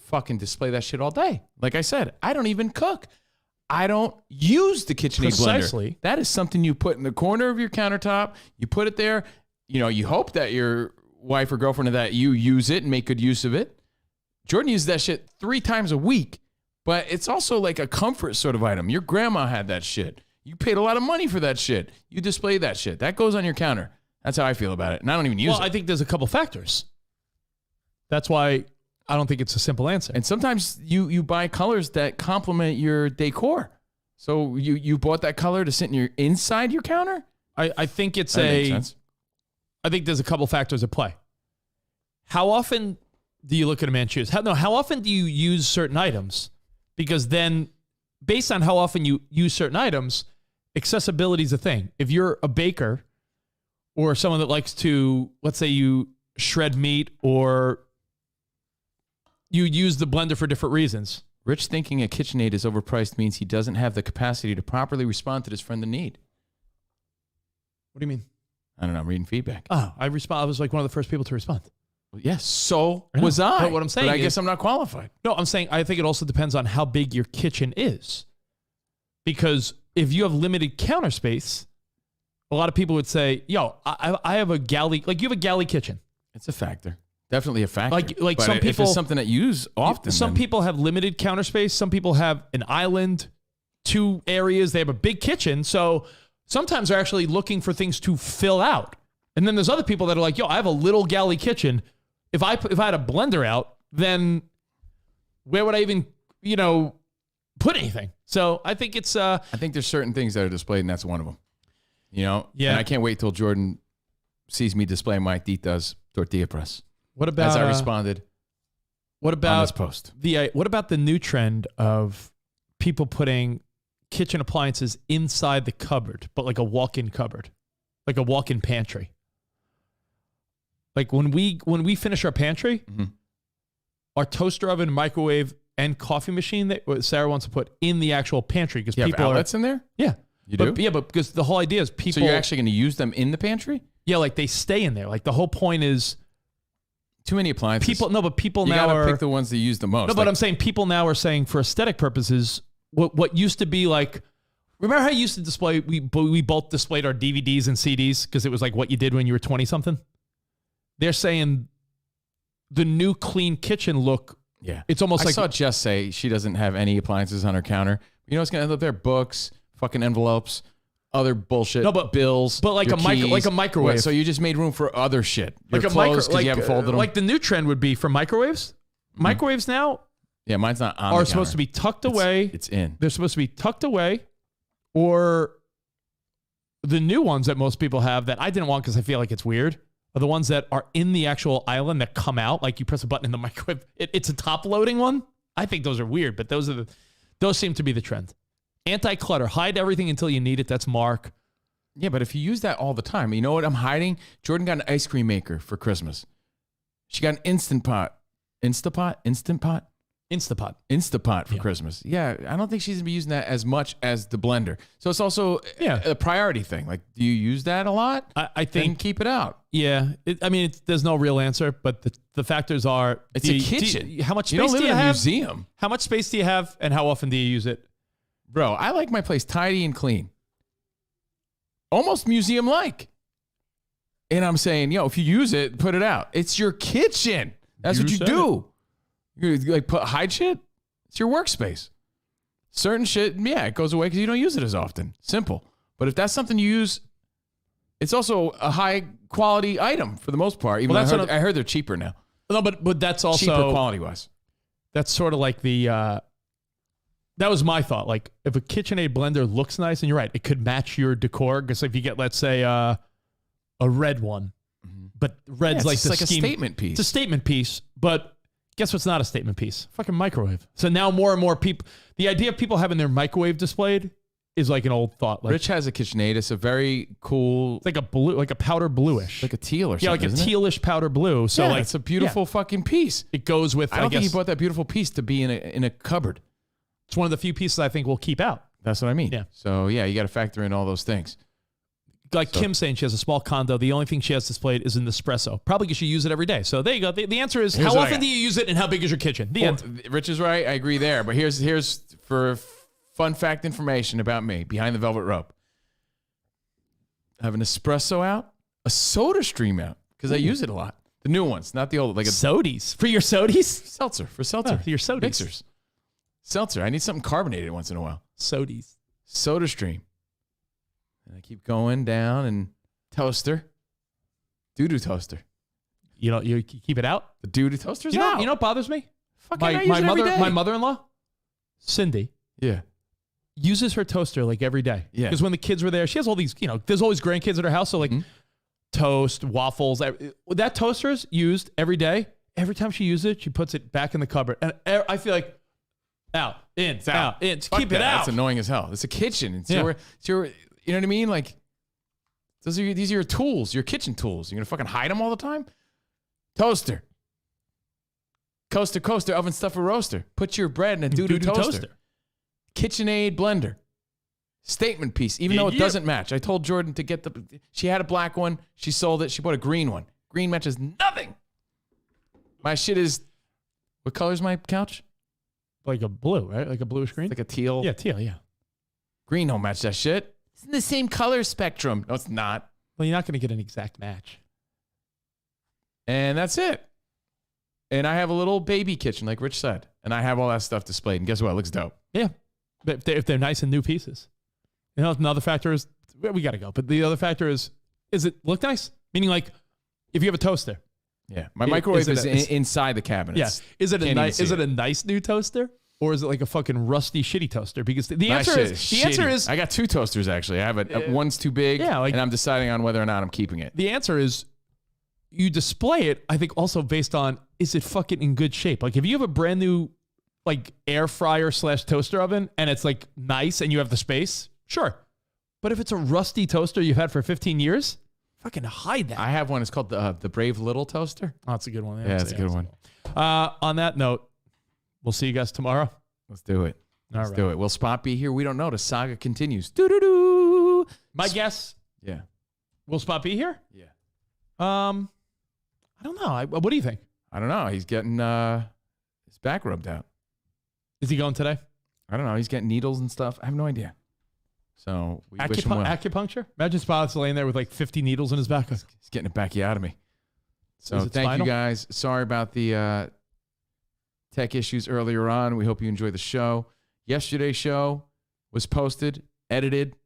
Fucking display that shit all day. Like I said, I don't even cook. I don't use the KitchenAid Precisely. blender. That is something you put in the corner of your countertop. You put it there. You know, you hope that your wife or girlfriend, that you use it and make good use of it. Jordan uses that shit 3 times a week, but it's also like a comfort sort of item. Your grandma had that shit. You paid a lot of money for that shit. You display that shit. That goes on your counter. That's how I feel about it. And I don't even use Well, it. I think there's a couple factors. That's why I don't think it's a simple answer. And sometimes you buy colors that complement your decor. So you bought that color to sit inside your counter? I think it's That makes sense. I think there's a couple factors at play. How often do you look at a man shoes? How often do you use certain items? Because then, based on how often you use certain items, accessibility is a thing. If you're a baker or someone that likes to, let's say you shred meat or you use the blender for different reasons. Rich thinking a KitchenAid is overpriced means he doesn't have the capacity to properly respond to his friend in need. What do you mean? I don't know. I'm reading feedback. Oh, I was like one of the first people to respond. Well, yes, so I know. was I. But what I'm saying but I is- guess I'm not qualified. No, I'm saying I think it also depends on how big your kitchen is. Because if you have limited counter space, a lot of people would say, yo, I have a galley, like you have a galley kitchen. It's a factor. Definitely a factor. Like But some if people- it's something that you use often. Some then- people have limited counter space. Some people have an island, 2 areas. They have a big kitchen. So sometimes they're actually looking for things to fill out. And then there's other people that are like, yo, I have a little galley kitchen. If I had a blender out, then where would I even, put anything? So I think it's I think there's certain things that are displayed, and that's one of them. Yeah. And I can't wait till Jordan sees me display my Tita's tortilla press. What about as I responded? What about on this post? What about the new trend of people putting kitchen appliances inside the cupboard, but like a walk-in cupboard, like a walk-in pantry? Like when we finish our pantry, our toaster oven, microwave, and coffee machine that Sarah wants to put in the actual pantry because people have outlets in there. Yeah, you do. Yeah, but because the whole idea is people. So you're actually going to use them in the pantry? Yeah, like they stay in there. Like the whole point is too many appliances. People you now gotta are pick the ones that use the most. No, but I'm saying people now are saying for aesthetic purposes, what used to be like. Remember how you used to display? We both displayed our DVDs and CDs because it was like what you did when you were 20 something. They're saying the new clean kitchen look. Yeah, it's almost like I saw Jess say she doesn't have any appliances on her counter. You know what's gonna end up there? Books, fucking envelopes, other bullshit. No, but bills. But like your like a microwave. What, so you just made room for other shit. Your Like a clothes, 'cause like you haven't folded them. Like the new trend would be for microwaves. Microwaves now yeah, mine's not on. are the supposed counter. to be tucked away. It's in. They're supposed to be tucked away, or the new ones that most people have that I didn't want because I feel like it's weird are the ones that are in the actual island that come out. Like you press a button in the microwave. It's a top loading one. I think those are weird, but those seem to be the trend. Anti-clutter. Hide everything until you need it. That's Mark. Yeah, but if you use that all the time, you know what I'm hiding? Jordan got an ice cream maker for Christmas. She got an Instant Pot for Christmas. Yeah, I don't think she's gonna be using that as much as the blender. So it's also a priority thing. Like, do you use that a lot? I think then keep it out. Yeah, there's no real answer, but the factors are It's a kitchen. How much You space don't live do you in a have? museum. How much space do you have, and how often do you use it? Bro, I like my place tidy and clean. Almost museum-like. And I'm saying, if you use it, put it out. It's your kitchen. That's what you do. You like hide shit. It's your workspace. Certain shit, it goes away because you don't use it as often. Simple. But if that's something you use, it's also a high quality item for the most part. Even though I heard they're cheaper now. No, but that's also cheaper quality wise. That's sort of like the. That was my thought. Like if a KitchenAid blender looks nice, and you're right, it could match your decor. Because if you get, let's say, a red one, but red's like the like scheme. a statement piece. It's a statement piece, but guess what's not a statement piece? Fucking microwave. So now more and more people, the idea of people having their microwave displayed is like an old thought. Like, Rich has a KitchenAid. It's a very cool. It's like a blue, like a powder bluish, like a teal or something. Yeah, like a tealish powder blue. So yeah, like it's a beautiful fucking piece. It goes with. I don't think he bought that beautiful piece to be in a cupboard. It's one of the few pieces I think we'll keep out. That's what I mean. Yeah. So yeah, you got to factor in all those things. Like Kim saying she has a small condo. The only thing she has displayed is an espresso. Probably because she uses it every day. So there you go. The answer is how often do you use it and how big is your kitchen? The end. Rich is right. I agree there. But here's for fun fact information about me behind the velvet rope. I have an espresso out, a soda stream out because I use it a lot. The new ones, not the old. Like a sodies for your sodies. Seltzer for seltzer. For your sodies. Mixers. Seltzer. I need something carbonated once in a while. Sodies. Soda stream. And I keep going down and toaster. Doo-doo toaster. You keep it out? The doo-doo toaster's You out. know what bothers me? Fucking My mother-in-law, Cindy, yeah, uses her toaster like every day. Yeah. Because when the kids were there, she has all these, there's always grandkids at her house. So like toast, waffles. That toaster is used every day. Every time she uses it, she puts it back in the cupboard. And I feel like out, in, out, in. Keep it out. That's annoying as hell. It's a kitchen. It's your, you know what I mean? Like, these are your tools, your kitchen tools. You're going to fucking hide them all the time? Toaster. Coaster, oven stuffer roaster. Put your bread in a doo-doo toaster. KitchenAid blender. Statement piece, even though it doesn't match. I told Jordan to get she had a black one. She sold it. She bought a green one. Green matches nothing. My shit is, what color is my couch? Like a blue, right? Like a bluish green? Like a teal. Yeah, teal, yeah. Green don't match that shit. It's in the same color spectrum. No, it's not. Well, you're not going to get an exact match. And that's it. And I have a little baby kitchen, like Rich said. And I have all that stuff displayed. And guess what? It looks dope. Yeah. But if they're nice and new pieces. Another factor is, we got to go. But the other factor is it look nice? Meaning, like, if you have a toaster. Yeah, my microwave is is inside the cabinet. Yes. Is it a nice new toaster? Or is it like a fucking rusty, shitty toaster? Because the answer is I got 2 toasters actually. I have one's too big, Yeah, like- and I'm deciding on whether or not I'm keeping it. the answer is you display it, I think, also based on is it fucking in good shape? Like if you have a brand new like air fryer / toaster oven and it's like nice and you have the space, sure. But if it's a rusty toaster you've had for 15 years, fucking hide that. I have one. It's called the Brave Little Toaster. Oh, that's a good one. Yeah, it's a good one. On that note, we'll see you guys tomorrow. Let's do it. Let's right. do it. Will Spot be here? We don't know. The saga continues. Doo-doo-doo. My guess, Yeah. will Spot be here? Yeah. I don't know. What do you think? I don't know. He's getting his back rubbed out. Is he going today? I don't know. He's getting needles and stuff. I have no idea. So we wish him well. Acupuncture? Imagine Spot's laying there with like 50 needles in his back. He's getting it back out of me. So Is it thank spinal? you guys. Sorry about the tech issues earlier on. We hope you enjoyed the show. Yesterday's show was posted, edited,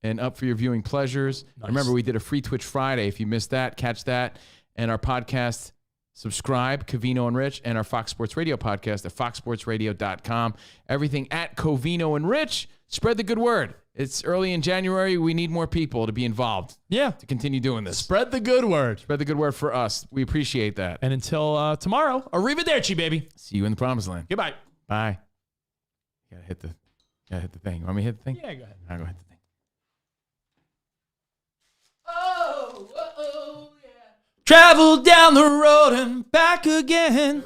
and up for your viewing pleasures. Nice. Remember, we did a free Twitch Friday. If you missed that, catch that. And our podcast, subscribe, Covino and Rich, and our Fox Sports Radio podcast at foxsportsradio.com. Everything at Covino and Rich. Spread the good word. It's early in January. We need more people to be involved Yeah. to continue doing this. Spread the good word. Spread the good word for us. We appreciate that. And until tomorrow, arrivederci, baby. See you in the promised land. Goodbye. Bye. Gotta hit the thing. You want me to hit the thing? Yeah, go ahead. I'll go hit the thing. Travel down the road and back again.